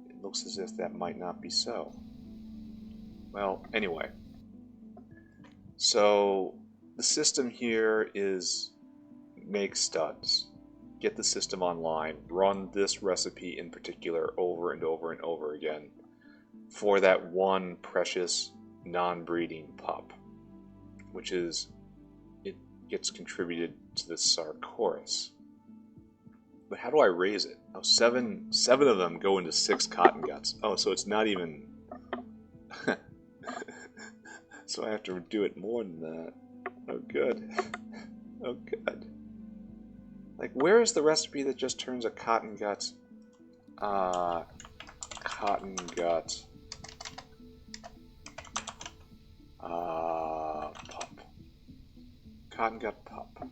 it looks as if that might not be so. Well, anyway. So, the system here is make studs. Get the system online, run this recipe in particular over and over and over again for that one precious non-breeding pup, which is, it gets contributed to the Sarcoris. But how do I raise it? Oh, seven of them go into 6 Cottonguts. Oh, so it's not even... So I have to do it more than that. Oh, good. Oh, good. Like, where is the recipe that just turns a Cottongut? Cottongut. Pup. Cottongut pup.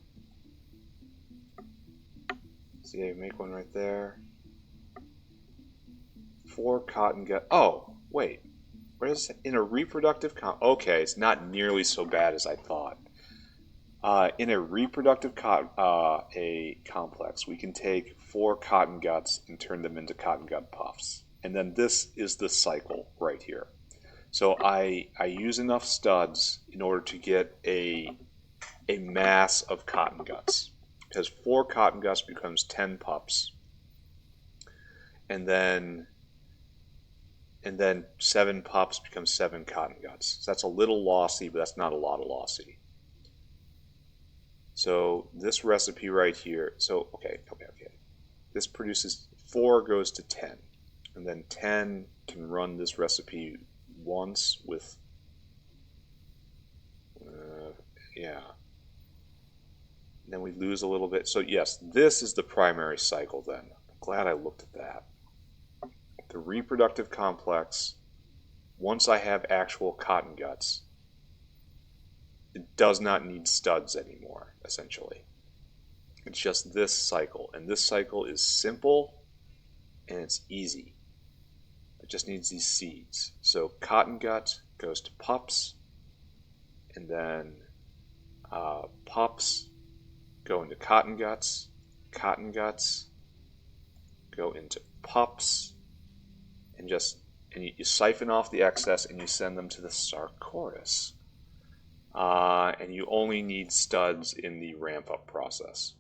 See, I make one right there. 4 Cottongut. Oh, wait. Where is it? In a reproductive okay, it's not nearly so bad as I thought. In a reproductive complex, we can take 4 Cottonguts and turn them into Cottongut puffs. And then this is the cycle right here. So I use enough studs in order to get a mass of Cottonguts. Because 4 Cottonguts becomes 10 pups. And then 7 pups becomes 7 Cottonguts. So that's a little lossy, but that's not a lot of lossy. So this recipe right here, so okay. This produces 4 goes to 10. And then 10 can run this recipe once with, yeah. And then we lose a little bit. So yes, this is the primary cycle then. I'm glad I looked at that. The reproductive complex, once I have actual Cottonguts, it does not need studs anymore, essentially. It's just this cycle, and this cycle is simple and it's easy. It just needs these seeds. So Cottongut goes to pups, and then pups go into Cottonguts, Cottonguts go into pups, and you siphon off the excess and you send them to the Sarcoris. And you only need studs in the ramp-up process.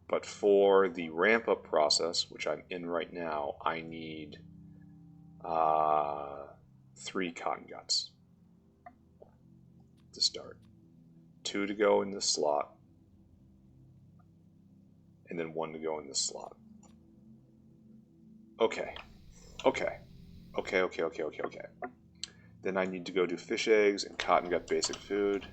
But for the ramp-up process, which I'm in right now, I need 3 Cottonguts to start. 2 to go in this slot, and then 1 to go in this slot. Okay. Then I need to go do fish eggs and Cottongut basic food.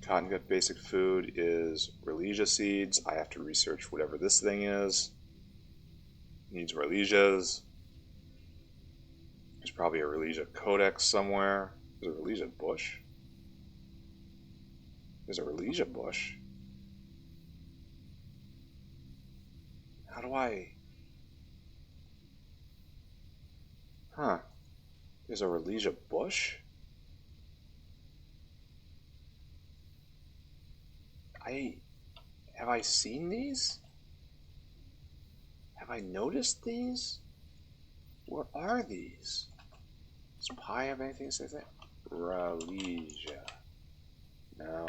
Cottongut basic food is Relesia seeds. I have to research whatever this thing is. It needs Relesias. There's probably a Relesia codex somewhere. Is a Relesia bush? There's a Relesia bush. How do I... Huh. There's a Relesia bush? Have I seen these? Have I noticed these? What are these? Does Pi have anything to say to that? Relesia. No.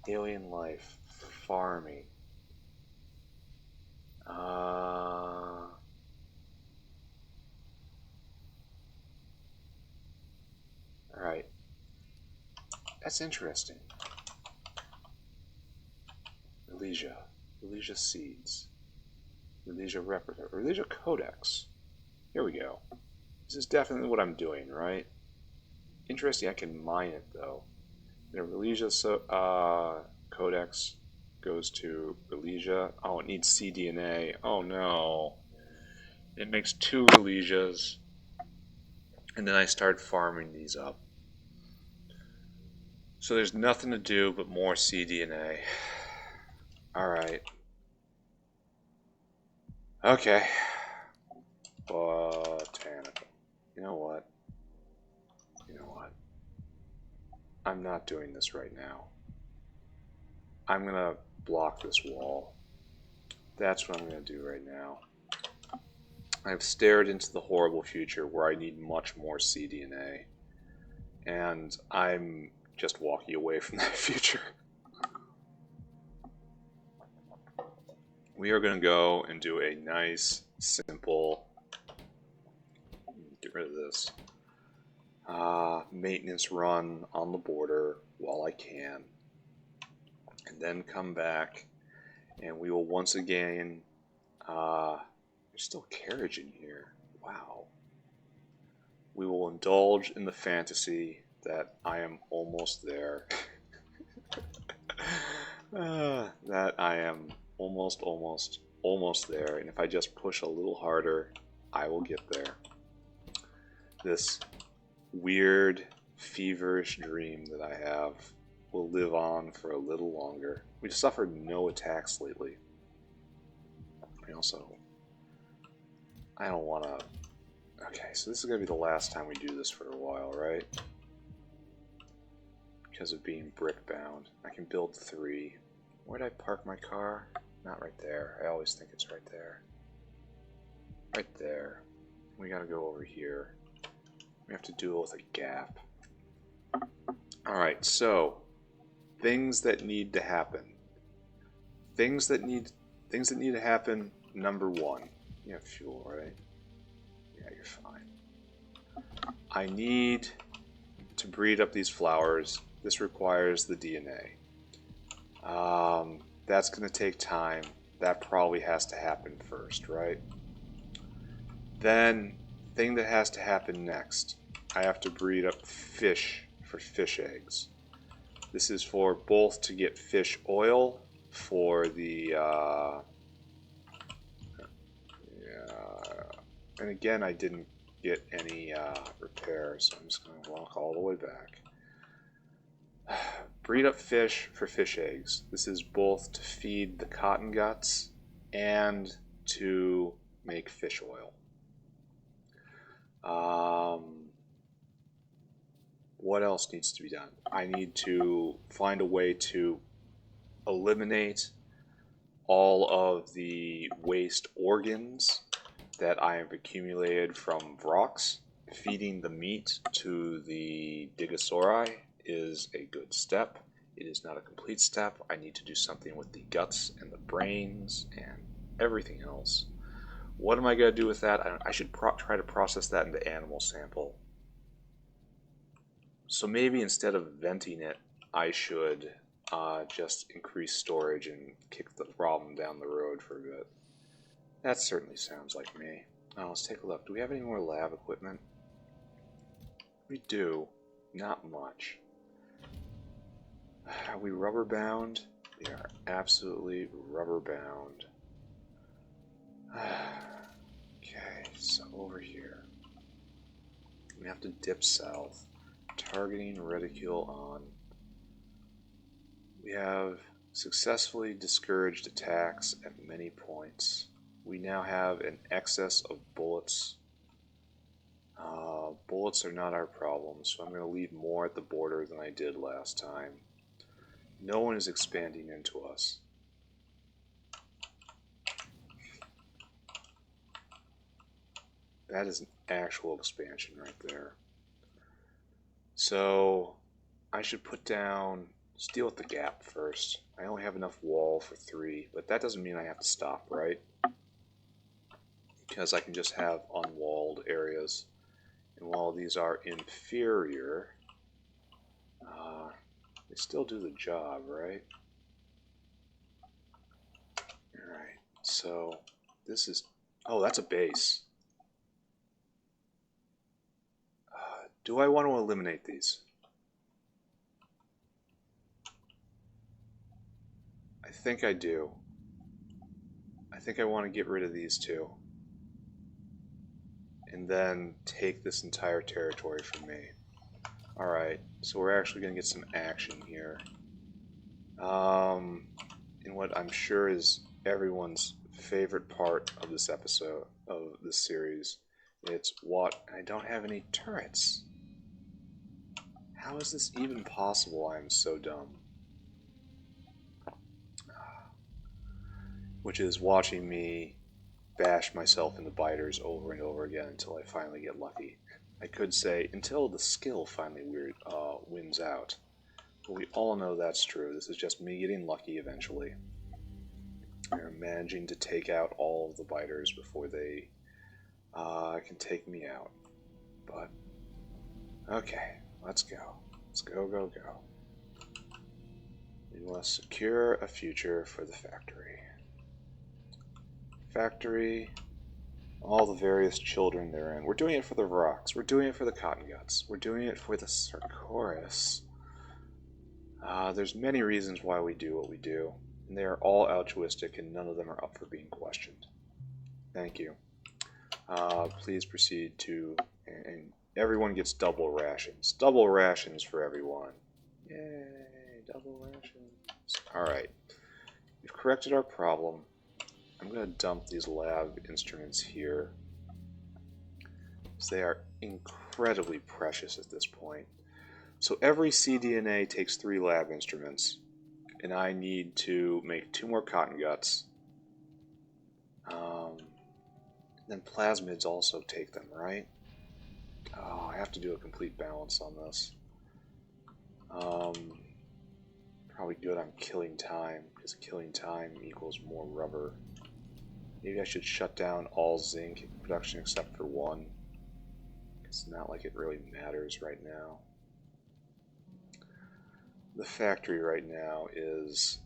Alien life. Farming. Alright. That's interesting. Relesia. Relesia seeds. Relesia replica. Relesia codex. Here we go. This is definitely what I'm doing, right? Interesting, I can mine it though. The Relesia codex goes to Relesia. Oh, it needs cDNA. Oh no. It makes 2 Relesias. And then I start farming these up. So there's nothing to do but more cDNA. Alright. Okay. Botanical. You know what? I'm not doing this right now. I'm gonna block this wall. That's what I'm gonna do right now. I've stared into the horrible future where I need much more cDNA. And I'm just walking away from that future. We are gonna go and do a nice, simple... Get rid of this. Maintenance run on the border while I can, and then come back and we will once again there's still carriage in here. Wow. We will indulge in the fantasy that I am almost there. That I am almost there, and if I just push a little harder I will get there. This weird, feverish dream that I have will live on for a little longer. We've suffered no attacks lately. I don't want to... Okay, so this is going to be the last time we do this for a while, right? Because of being brick bound. I can build 3. Where'd I park my car? Not right there. I always think it's right there. Right there. We gotta go over here. We have to deal with a gap. Alright, so things that need to happen. Things that need to happen, number 1. You have fuel, right? Yeah, you're fine. I need to breed up these flowers. This requires the DNA. That's going to take time. That probably has to happen first, right? Then, thing that has to happen next, I have to breed up fish for fish eggs. This is for both to get fish oil for the, and again, I didn't get any repairs, so I'm just going to walk all the way back. Breed up fish for fish eggs. This is both to feed the Cottonguts and to make fish oil. What else needs to be done? I need to find a way to eliminate all of the waste organs that I have accumulated from Vrox. Feeding the meat to the Digosauri is a good step. It is not a complete step. I need to do something with the guts and the brains and everything else. What am I going to do with that? I should try to process that into animal sample. So maybe instead of venting it, I should just increase storage and kick the problem down the road for a bit. That certainly sounds like me. Now let's take a look. Do we have any more lab equipment? We do. Not much. Are we rubber bound? We are absolutely rubber bound. Okay, so over here. We have to dip south. Targeting reticule on. We have successfully discouraged attacks at many points. We now have an excess of bullets. Bullets are not our problem, so I'm going to leave more at the border than I did last time. No one is expanding into us. That is an actual expansion right there. So I should put down, let's deal with the gap first. I only have enough wall for 3, but that doesn't mean I have to stop, right? Because I can just have unwalled areas. And while these are inferior, they still do the job, right? Alright, so this is... Oh, that's a base. Do I want to eliminate these? I think I do. I think I want to get rid of these two. And then take this entire territory from me. Alright, so we're actually going to get some action here. In what I'm sure is everyone's favorite part of this episode, of this series. It's what? I don't have any turrets. How is this even possible? I am so dumb. Which is watching me bash myself in the biters over and over again until I finally get lucky. I could say, until the skill finally wins out. But we all know that's true. This is just me getting lucky eventually. I'm managing to take out all of the biters before they can take me out. But, okay, let's go. Let's go, go, go. We must secure a future for the factory. Factory, all the various children therein. We're doing it for the rocks. We're doing it for the Cottonguts. We're doing it for the Sarcoris. There's many reasons why we do what we do, and they are all altruistic, and none of them are up for being questioned. Thank you. Please proceed to... And everyone gets double rations. Double rations for everyone. Yay, double rations. Alright. We've corrected our problem. I'm going to dump these lab instruments here, because they are incredibly precious at this point. So every cDNA takes 3 lab instruments, and I need to make 2 more Cottonguts. Then plasmids also take them, right? Oh, I have to do a complete balance on this. Probably good I'm killing time, because killing time equals more rubber. Maybe I should shut down all zinc production except for 1. It's not like it really matters right now. The factory right now is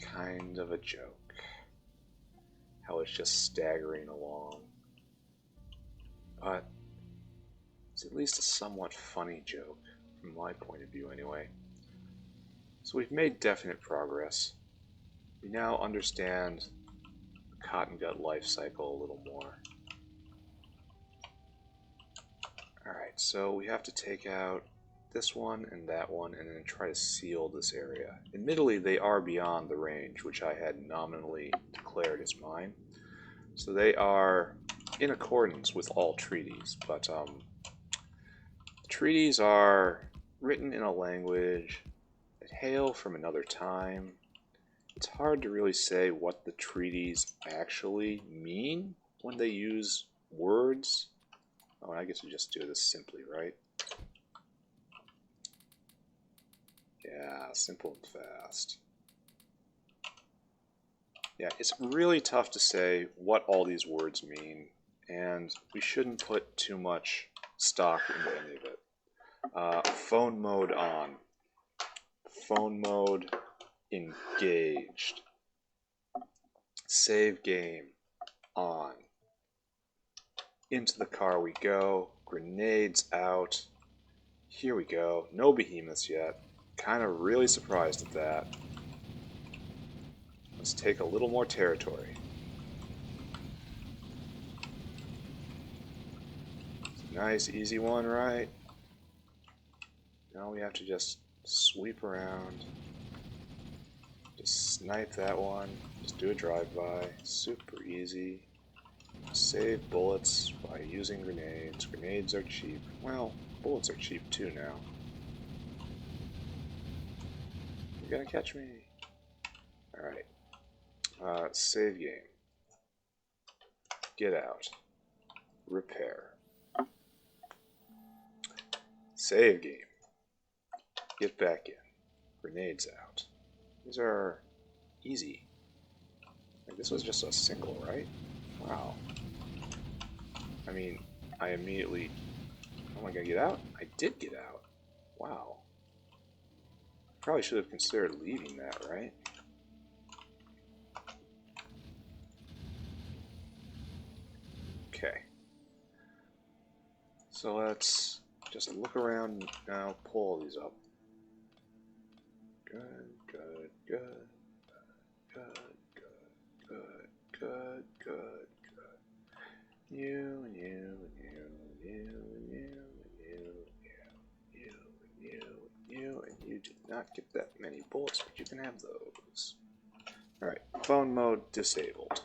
kind of a joke. How it's just staggering along. But it's at least a somewhat funny joke, from my point of view anyway. So we've made definite progress. We now understand the Cottongut life cycle a little more. Alright, so we have to take out this one and that one and then try to seal this area. Admittedly, they are beyond the range, which I had nominally declared as mine. So they are in accordance with all treaties, but treaties are written in a language that hail from another time. It's hard to really say what the treaties actually mean when they use words. Oh, and I get to just do this simply, right? Yeah, simple and fast. Yeah, it's really tough to say what all these words mean, and we shouldn't put too much stock into any of it. Phone mode on. Phone mode engaged. Save game on. Into the car we go. Grenades out. Here we go. No behemoths yet. Kind of really surprised at that. Let's take a little more territory. So Nice, easy one, right? Now we have to just sweep around. Just snipe that one. Just do a drive-by. Super easy. Save bullets by using grenades. Grenades are cheap. Well, bullets are cheap too now. You're gonna catch me. Alright. Save game. Get out. Repair. Save game. Get back in. Grenades out. These are easy. Like, this was just a single, right? Wow. I mean, I immediately... Am I gonna get out? I did get out. Wow. Probably should have considered leaving that, right? Okay. So let's just look around now, pull all these up. Good, good, good, good, good, good, good, good, good. You and you and you and you and you and you and you and you and you and you did not get that many bullets, but you can have those. Alright, phone mode disabled.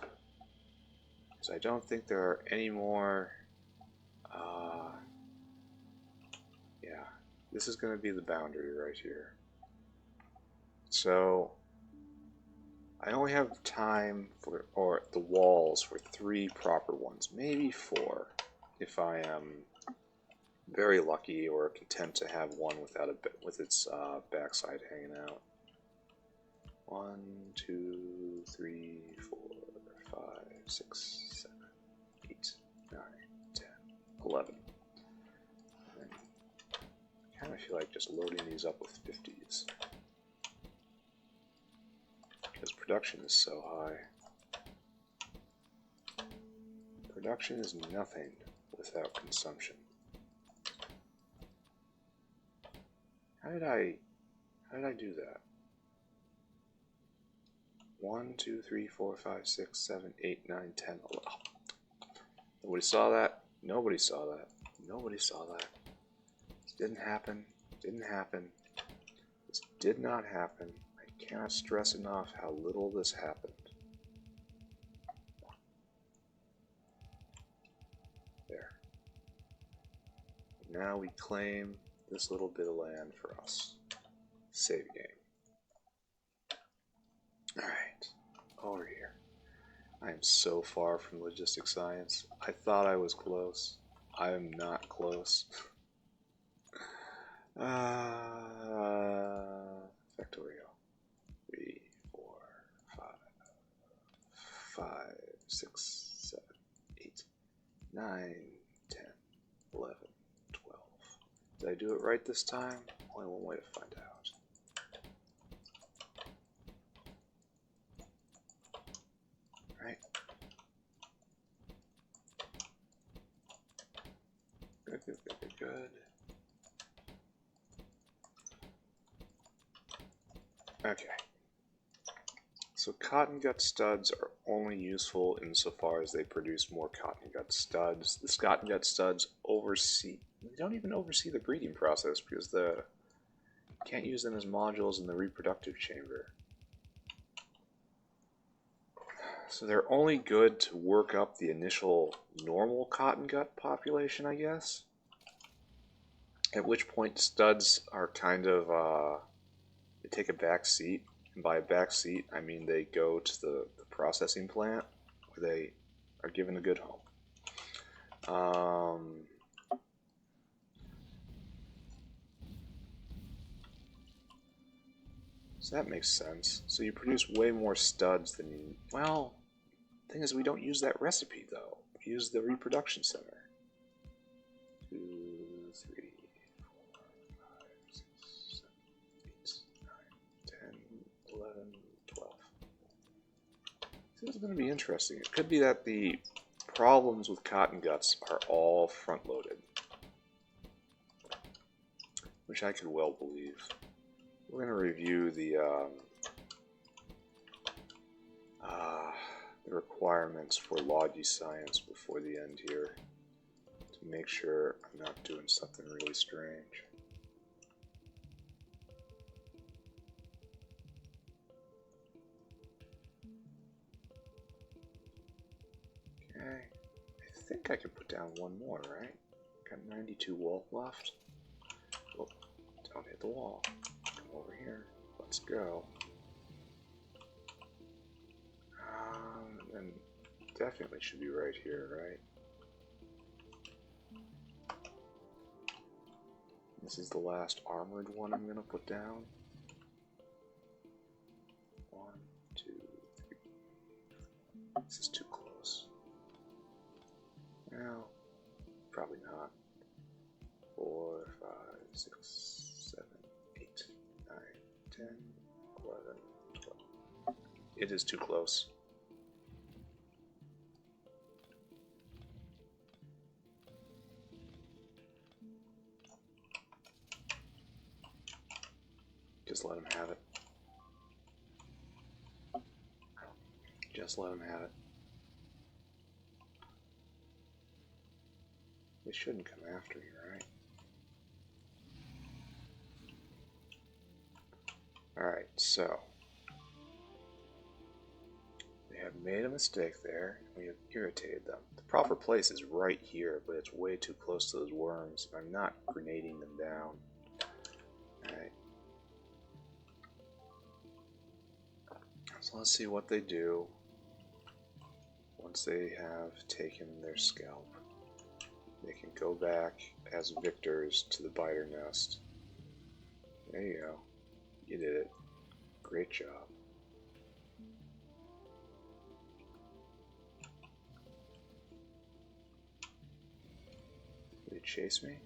So I don't think there are any more. Yeah, this is going to be the boundary right here. So I only have time for, or the walls for 3 proper ones, maybe 4, if I am very lucky or content to have one without a bit with its backside hanging out. 1, 2, 3, 4, 5, 6, 7, 8, 9, 10, 11. And I kind of feel like just loading these up with 50s. Because production is so high. Production is nothing without consumption. How did I do that? 1, 2, 3, 4, 5, 6, 7, 8, 9, 10, 11. Nobody saw that. Nobody saw that. Nobody saw that. This didn't happen. Didn't happen. This did not happen. I cannot stress enough how little this happened. There. Now we claim this little bit of land for us. Save game. Alright, over here. I am so far from logistic science. I thought I was close. I am not close. Factorio. 3, 4, 5, 6, 7, 8, 9, 10, 11, 12. Did I do it right this time? Only one way to find out. Right. Good, good, good, good, good. Okay. So Cottongut studs are only useful insofar as they produce more Cottongut studs. The Cottongut studs they don't even oversee the breeding process because you can't use them as modules in the reproductive chamber. So they're only good to work up the initial normal Cottongut population, I guess. At which point studs are kind of, they take a back seat. And by a back seat, I mean they go to the processing plant where they are given a good home. So that makes sense. So you produce way more studs than you... Well, the thing is we don't use that recipe, though. We use the reproduction center. 2, 3, 4, 5, 6, 7, 8, 9, 10, 11, 12. This is going to be interesting. It could be that the problems with Cottonguts are all front-loaded. Which I could well believe. We're going to review the requirements for Logi Science before the end here to to make sure I'm not doing something really strange. Okay, I think I can put down one more, right? Got 92 wall left. Oh, don't hit the wall. Come over here. Let's go. And definitely should be right here, right? This is the last armored one I'm going to put down. 1, 2, 3. This is too close. Well, probably not. 4, 5, 6, 7, 8, 9, 10, 11, 12. It is too close. Just let him have it. Just let him have it. They shouldn't come after you, right? Alright, so they have made a mistake there. We have irritated them. The proper place is right here, but it's way too close to those worms. I'm not grenading them down. Alright. So let's see what they do once they have taken their scalp. They can go back as victors to the biter nest. There you go. You did it. Great job. Did they chase me?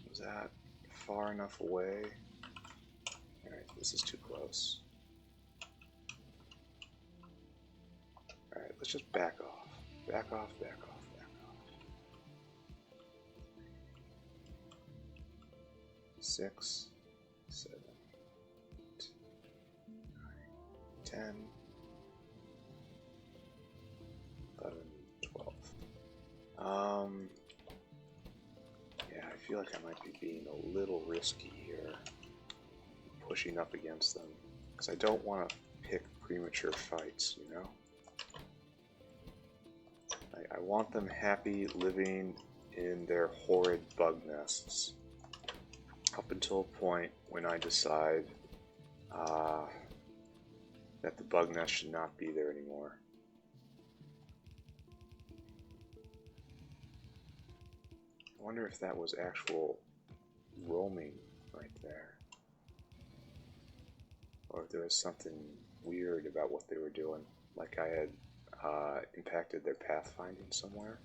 Was that far enough away? Alright, this is too close. Alright, let's just back off. Back off, back off, back off. 6, 7, 8, 9, 10, 11, 12. Yeah, I feel like I might be being a little risky here, pushing up against them, because I don't want to pick premature fights, you know? I want them happy living in their horrid bug nests up until a point when I decide that the bug nest should not be there anymore. I wonder if that was actual roaming right there, or if there was something weird about what they were doing, like I had impacted their pathfinding somewhere.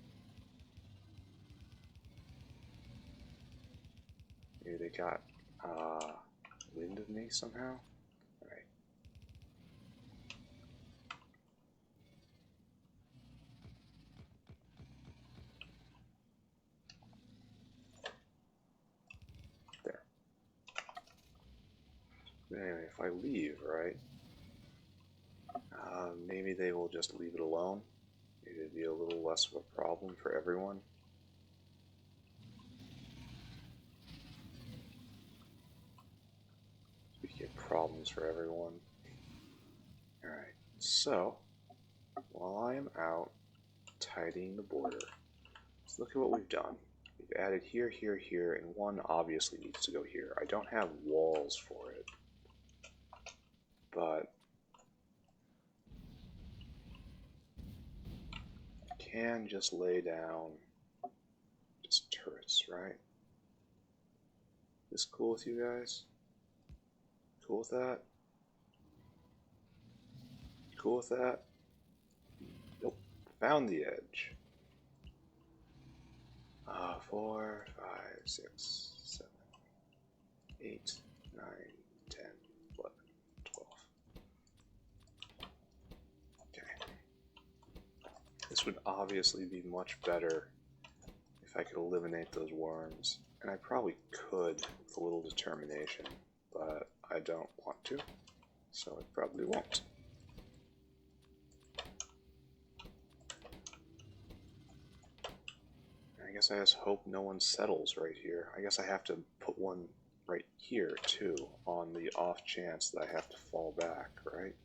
Maybe they got wind of me somehow. Alright. There. But anyway, if I leave, right, maybe they will just leave it alone. Maybe it'd be a little less of a problem for everyone. We get problems for everyone. Alright, so while I am out tidying the border, let's look at what we've done. We've added here, here, here, and one obviously needs to go here. I don't have walls for it, but I can just lay down just turrets, right? This cool with you guys? Cool with that? Cool with that? Nope. Found the edge. 4, 5, 6, 7, 8, 9, 10, 11, 12. Okay. This would obviously be much better if if I could eliminate those worms. And I probably could with a little determination, but I don't want to, so I probably won't. I guess I just hope no one settles right here. I guess I have to put one right here too, on the off chance that I have to fall back, right?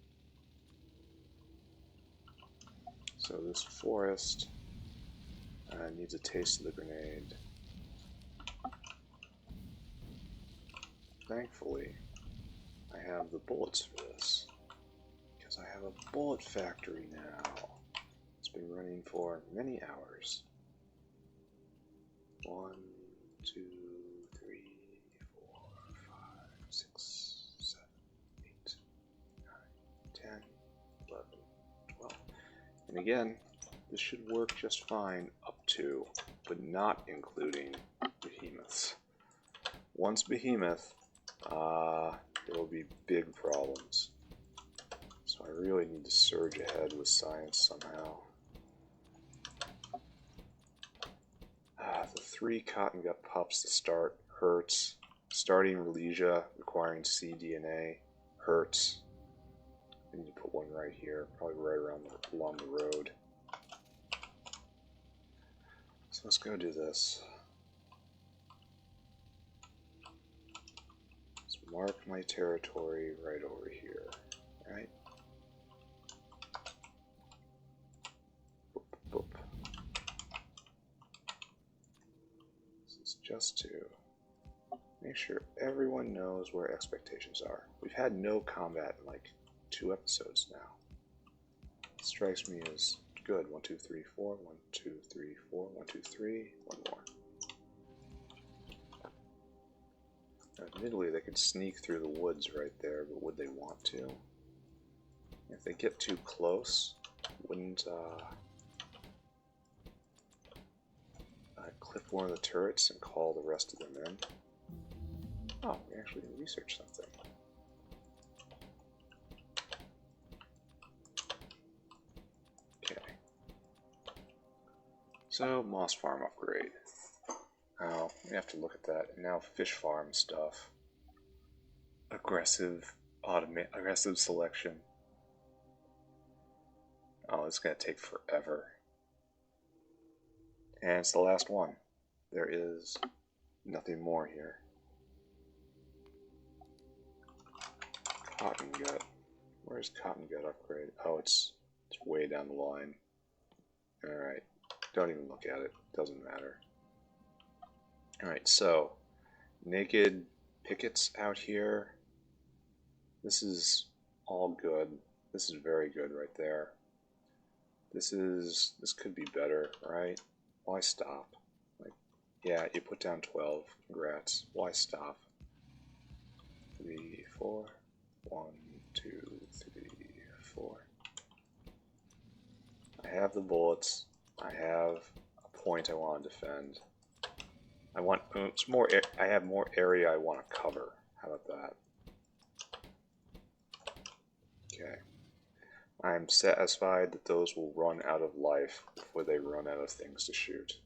So this forest needs a taste of the grenade. Thankfully, I have the bullets for this, because I have a bullet factory now. It's been running for many hours. 1, 2, 3, 4, 5, 6, 7, 8, 9, 10, 11, 12. And again, this should work just fine up to, but not including behemoths. Once behemoth, there will be big problems. So I really need to surge ahead with science somehow. The 3 Cottongut pups to start hurts. Starting Relesia requiring cDNA hurts. I need to put one right here, probably right around along the road. So let's go do this. Let's mark my territory right over here, right? Boop, boop. This is just to make sure everyone knows where expectations are. We've had no combat in like 2 episodes now. Strikes me as good. 1, 2, 3, 4. 1, 2, 3, 4. 1, 2, 3. One more. Now, admittedly, they could sneak through the woods right there, but would they want to? If they get too close, wouldn't clip one of the turrets and call the rest of them in? Oh, we actually researched something. Okay. So, moss farm upgrade. Oh, we have to look at that. And now fish farm stuff. Aggressive selection. Oh, it's gonna take forever. And it's the last one. There is nothing more here. Cottongut. Where's Cottongut upgrade? Oh, it's way down the line. Alright. Don't even look at it. Doesn't matter. Alright, so naked pickets out here. This is all good. This is very good right there. This could be better, right? Why stop? Like, yeah, you put down 12. Congrats. Why stop? 3, 4. 1, 2, 3, 4. I have the bullets. I have a point I want to defend. I want more. I have more area I want to cover. How about that? Okay. I'm satisfied that those will run out of life before they run out of things to shoot.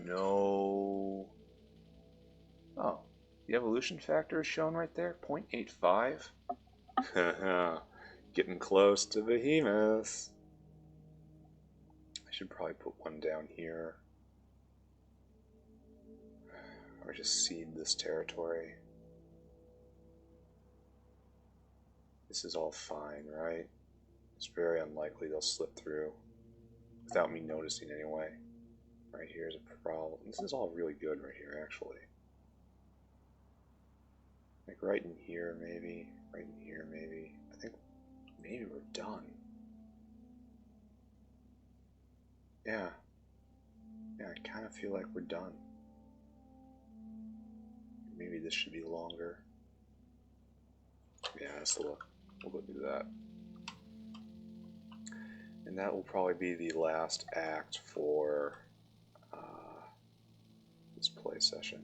No. Oh, the evolution factor is shown right there. 0.85. Getting close to behemoths. I should probably put one down here. Or just seed this territory. This is all fine, right? It's very unlikely they'll slip through without me noticing anyway. Right here is a problem. This is all really good right here, actually. Like right in here, maybe. Right in here, maybe. I think maybe we're done. Yeah. Yeah, I kind of feel like we're done. Maybe this should be longer. Yeah, let's look. We'll go do that. And that will probably be the last act for this play session.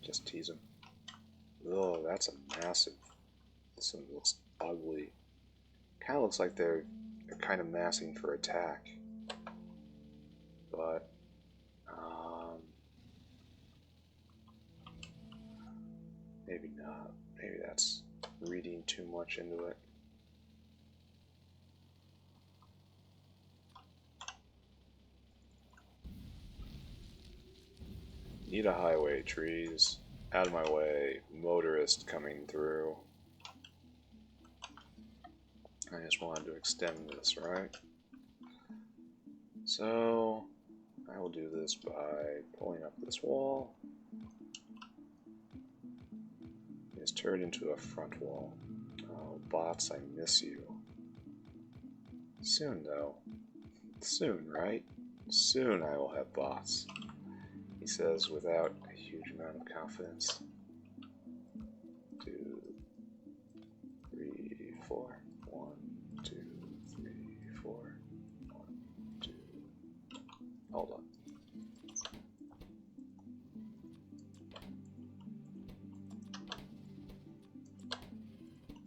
Just tease him. Oh, that's a massive... This one looks ugly. kind of looks like they're kind of massing for attack. But maybe not. Maybe that's reading too much into it. Need a highway, trees. Out of my way. Motorist coming through. I just wanted to extend this, right? So I will do this by pulling up this wall. It's turned into a front wall. Oh, bots, I miss you. Soon, though. Soon, right? Soon I will have bots. He says without a huge amount of confidence. 2, 3, 4. 1, 2, 3, 4. 1, 2. Hold on.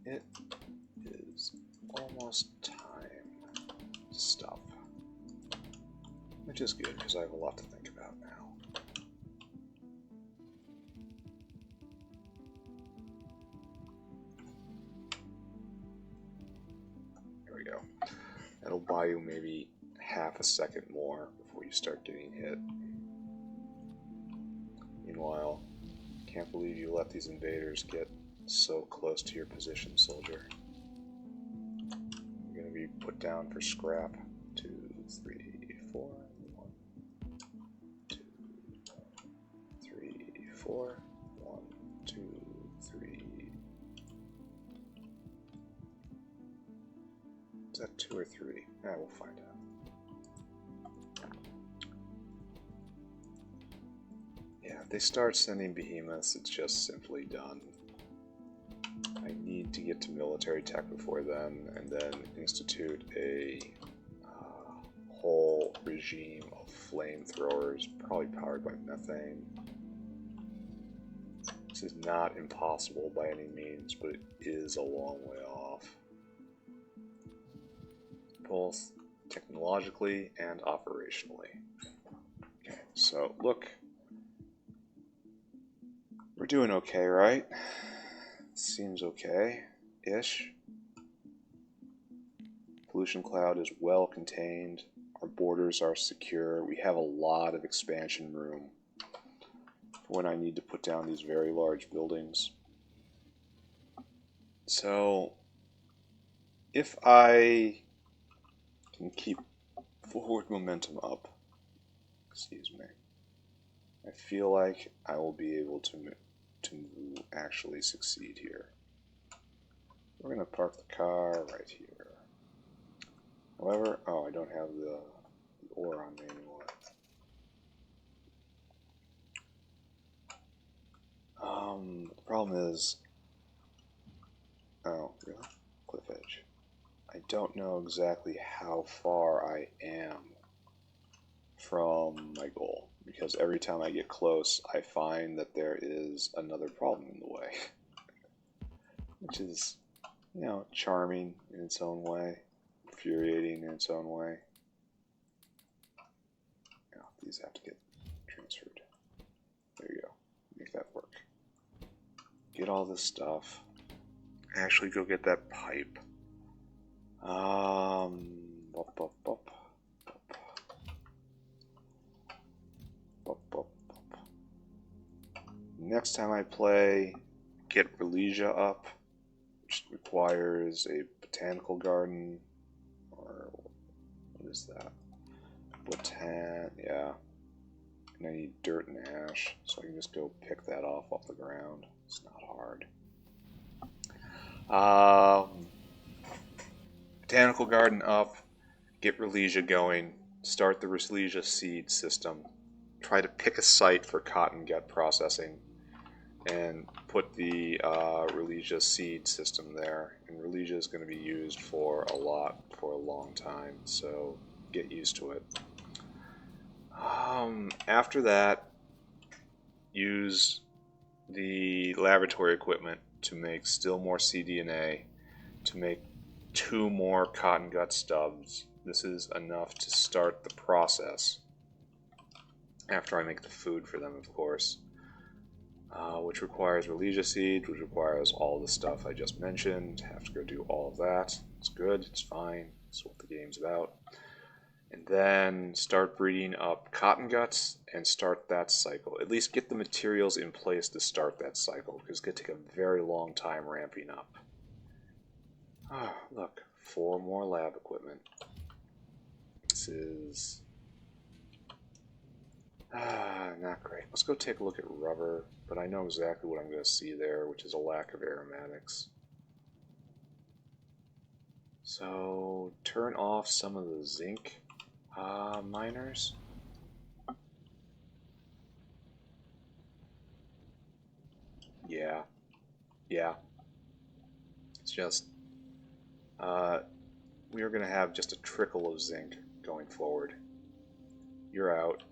It is almost time to stop. Which is good, because I have a lot to think about now. There we go. That'll buy you maybe half a second more before you start getting hit. Meanwhile, can't believe you let these invaders get so close to your position, soldier. You're gonna be put down for scrap. 2, 3, 4. 1, 2, 3, 4. 1, 2, 3. Is that 2 or 3? We'll find out. Yeah, if they start sending behemoths, it's just simply done. I need to get to military tech before then, and then institute a whole regime of flamethrowers, probably powered by methane. This is not impossible by any means, but it is a long way off. Both technologically and operationally. Okay, so look. We're doing okay, right? Seems okay-ish. Pollution cloud is well contained. Our borders are secure. We have a lot of expansion room for when I need to put down these very large buildings. So, if I can keep forward momentum up, excuse me, I feel like I will be able to actually succeed here. We're going to park the car right here. However, oh, I don't have the ore on me anymore. The problem is, oh, really? Cliff edge. I don't know exactly how far I am from my goal, because every time I get close, I find that there is another problem in the way. Which is, you know, charming in its own way, infuriating in its own way. Now, these have to get transferred. There you go. Make that work. Get all this stuff. Actually go get that pipe. Bop, bop, bop. Next time I play, get Relesia up, which requires a botanical garden, or what is that? Yeah. And I need dirt and ash, so I can just go pick that off the ground. It's not hard. Botanical garden up, get Relesia going, start the Relesia seed system, try to pick a site for Cottongut processing, and put the Relesia seed system there. And Relesia is going to be used for a long time, so get used to it. After that, use the laboratory equipment to make still more cDNA, to make 2 more Cottongut stubs. This is enough to start the process. After I make the food for them, of course. Which requires Relegia seed, which requires all the stuff I just mentioned. Have to go do all of that. It's good, it's fine, it's what the game's about. And then start breeding up Cottonguts and start that cycle. At least get the materials in place to start that cycle, because it's going to take a very long time ramping up. Oh, look, 4 more lab equipment. This is not great. Let's go take a look at rubber, but I know exactly what I'm going to see there, which is a lack of aromatics. So turn off some of the zinc miners. Yeah. It's just we are going to have just a trickle of zinc going forward. You're out.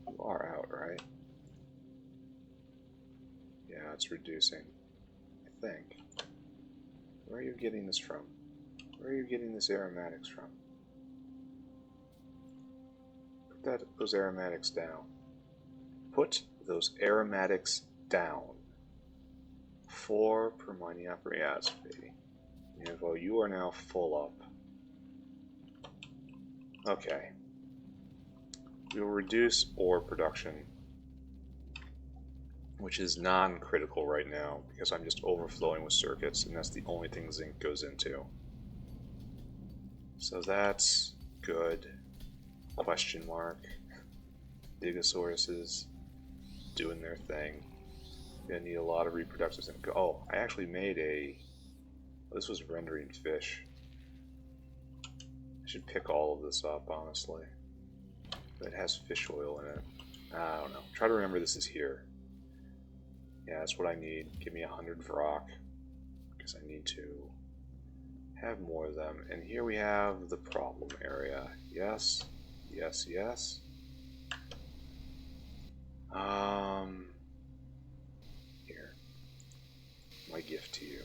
You are out, right? Yeah, it's reducing, I think. Where are you getting this from? Where are you getting this aromatics from? Put those aromatics down. Put those aromatics down. 4 per mining apparatus, baby. And well, you are now full up. Okay. We will reduce ore production, which is non-critical right now because I'm just overflowing with circuits, and that's the only thing zinc goes into. So that's good. Question mark. Digosauruses doing their thing. Gonna need a lot of reproductive zinc. Oh, I actually made a... This was rendering fish. I should pick all of this up, honestly. But it has fish oil in it. I don't know. Try to remember this is here. Yeah, that's what I need. Give me 100 Vrock, because I need to have more of them. And here we have the problem area. Yes. Here. My gift to you.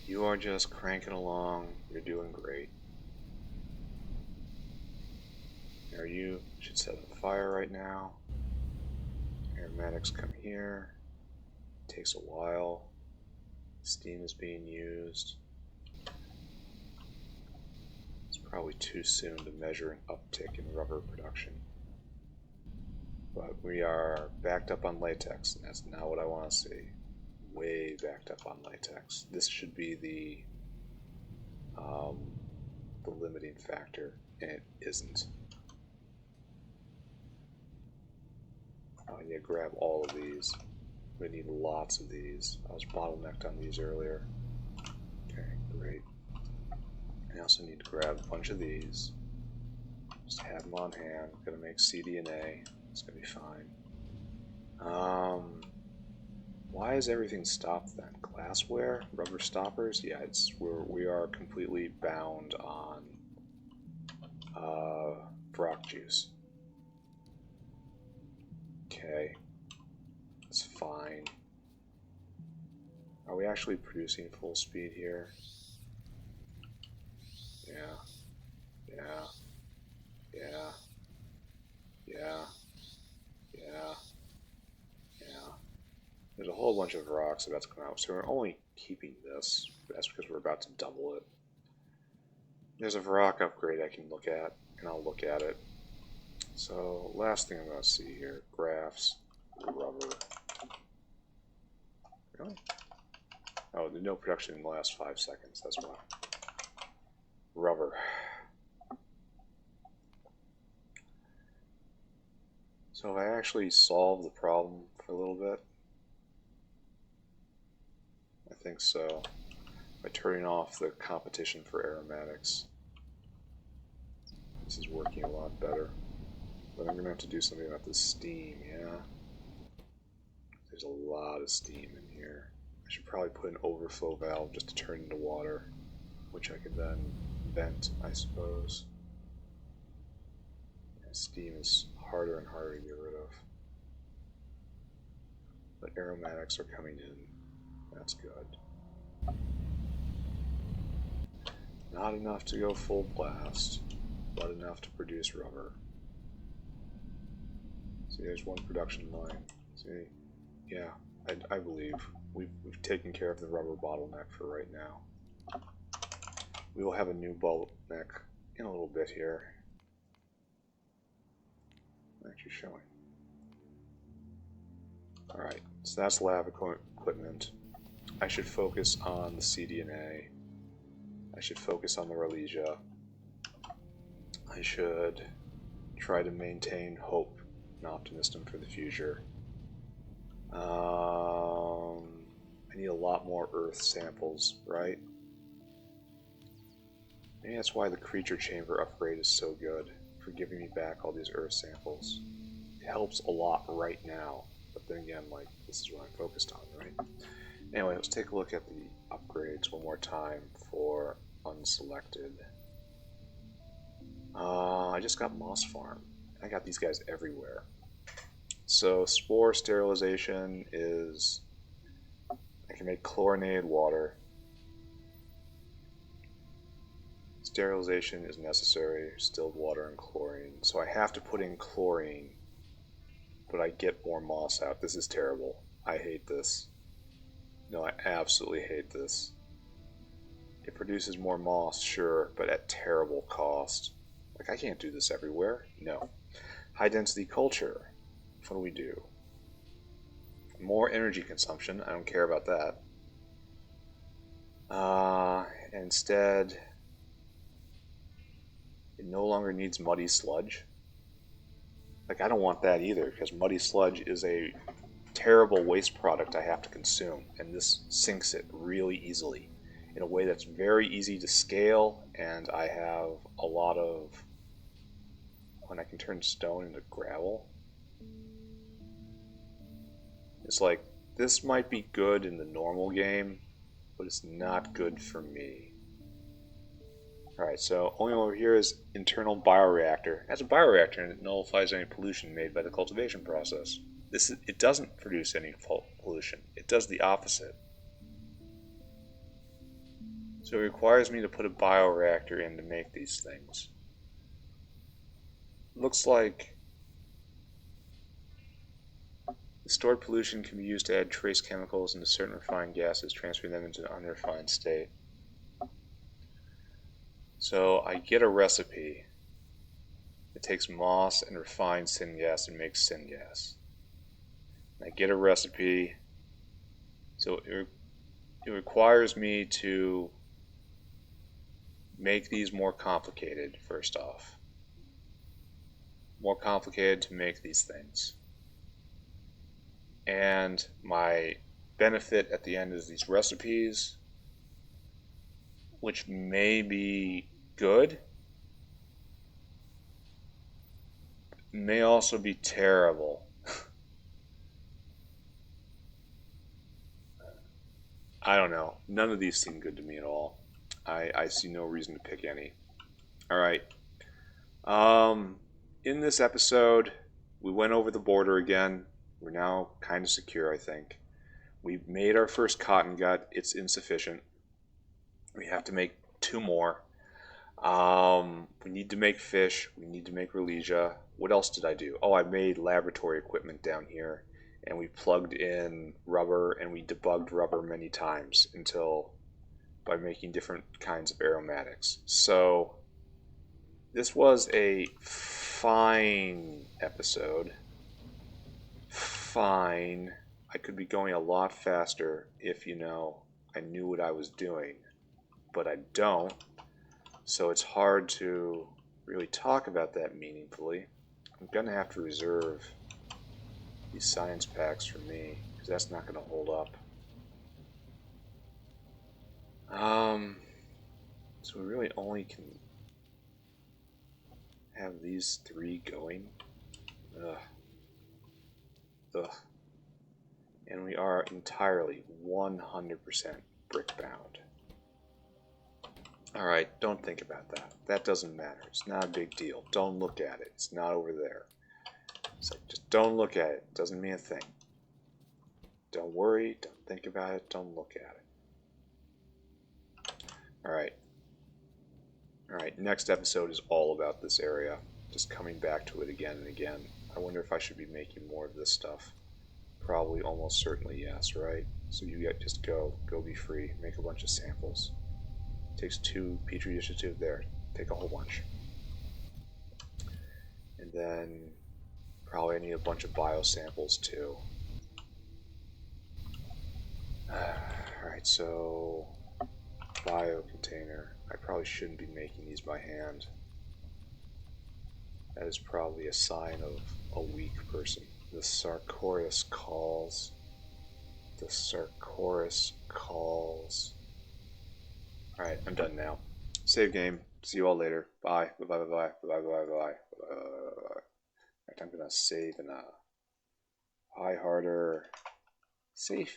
You are just cranking along. You're doing great. Now you should set on fire right now. Aromatics come here. Takes a while. Steam is being used. It's probably too soon to measure an uptick in rubber production. But we are backed up on latex, and that's not what I want to see. Way backed up on latex. This should be the limiting factor, and it isn't. I need to grab all of these. We need lots of these. I was bottlenecked on these earlier. Okay, great. I also need to grab a bunch of these. Just have them on hand. I'm gonna make CDNA. It's gonna be fine. Why is everything stopped then? Glassware? Rubber stoppers? Yeah, we are completely bound on Vrock juice. Okay, it's fine. Are we actually producing full speed here? Yeah. There's a whole bunch of rocks about to come out, so we're only keeping this. That's because we're about to double it. There's a rock upgrade I can look at, and I'll look at it. So, last thing I'm going to see here, graphs, rubber. Really? Oh, there's no production in the last 5 seconds, that's why. Rubber. So I actually solved the problem for a little bit. I think so. By turning off the competition for aromatics. This is working a lot better. But I'm going to have to do something about the steam, yeah? There's a lot of steam in here. I should probably put an overflow valve just to turn into water, which I could then vent, I suppose. Yeah, steam is harder and harder to get rid of. But aromatics are coming in. That's good. Not enough to go full blast, but enough to produce rubber. See, there's one production line. See, yeah, I believe we've taken care of the rubber bottleneck for right now. We will have a new bottleneck in a little bit here. Actually showing. Alright, so that's lab equipment. I should focus on the CDNA. I should focus on the Relesia. I should try to maintain hope and optimism for the future. I need a lot more Earth samples, right? Maybe that's why the creature chamber upgrade is so good, for giving me back all these Earth samples. It helps a lot right now, but then again, like, this is what I'm focused on, right? Anyway, let's take a look at the upgrades one more time for unselected. I just got Moss Farm. I got these guys everywhere. So spore sterilization is, I can make chlorinated water. Sterilization is necessary, distilled water and chlorine. So I have to put in chlorine, but I get more moss out. This is terrible. I hate this. No, I absolutely hate this. It produces more moss, sure, but at terrible cost. Like, I can't do this everywhere. No. High density culture. What do we do? More energy consumption. I don't care about that. Instead, it no longer needs muddy sludge. Like, I don't want that either, because muddy sludge is a terrible waste product I have to consume, and this sinks it really easily in a way that's very easy to scale, and I have a lot of, when I can turn stone into gravel. It's like, this might be good in the normal game, but it's not good for me. Alright, so only over here is internal bioreactor. That's a bioreactor, and it nullifies any pollution made by the cultivation process. It doesn't produce any pollution. It does the opposite. So it requires me to put a bioreactor in to make these things. Looks like the stored pollution can be used to add trace chemicals into certain refined gases, transferring them into an unrefined state. So I get a recipe. It takes moss and refined syngas and makes syngas. I get a recipe, so it requires me to make these more complicated, first off. More complicated to make these things. And my benefit at the end is these recipes, which may be good, may also be terrible. I don't know. None of these seem good to me at all. I see no reason to pick any. Alright. In this episode, we went over the border again. We're now kind of secure, I think. We made our first Cottongut. It's insufficient. We have to make 2 more. We need to make fish. We need to make Relesia. What else did I do? Oh, I made laboratory equipment down here. And we plugged in rubber and we debugged rubber many times until by making different kinds of aromatics. So this was a fine episode. Fine. I could be going a lot faster if, I knew what I was doing. But I don't. So it's hard to really talk about that meaningfully. I'm going to have to reserve these science packs for me, because that's not going to hold up. So we really only can have these 3 going. Ugh. And we are entirely 100% brick bound. Alright, don't think about that. That doesn't matter. It's not a big deal. Don't look at it. It's not over there. So just don't look at it. It doesn't mean a thing. Don't worry, don't think about it, don't look at it. Alright. Alright, next episode is all about this area. Just coming back to it again and again. I wonder if I should be making more of this stuff. Probably, almost certainly yes, right? So you get just go be free, make a bunch of samples. Takes 2 petri dishes to there. Take a whole bunch. And then probably I need a bunch of bio samples too. Alright, so bio container. I probably shouldn't be making these by hand. That is probably a sign of a weak person. The Sarcoris calls. The Sarcoris calls. Alright, I'm done now. Save game. See you all later. Bye. Bye bye bye bye bye bye bye bye. I'm gonna save in a high harder safety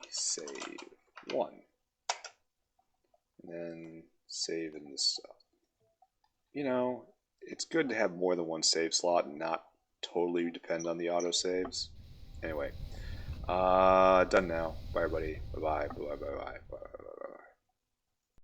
save 1. And then save in this stuff. You know, it's good to have more than one save slot and not totally depend on the autosaves. Anyway, done now. Bye everybody. Bye bye. Bye bye bye bye.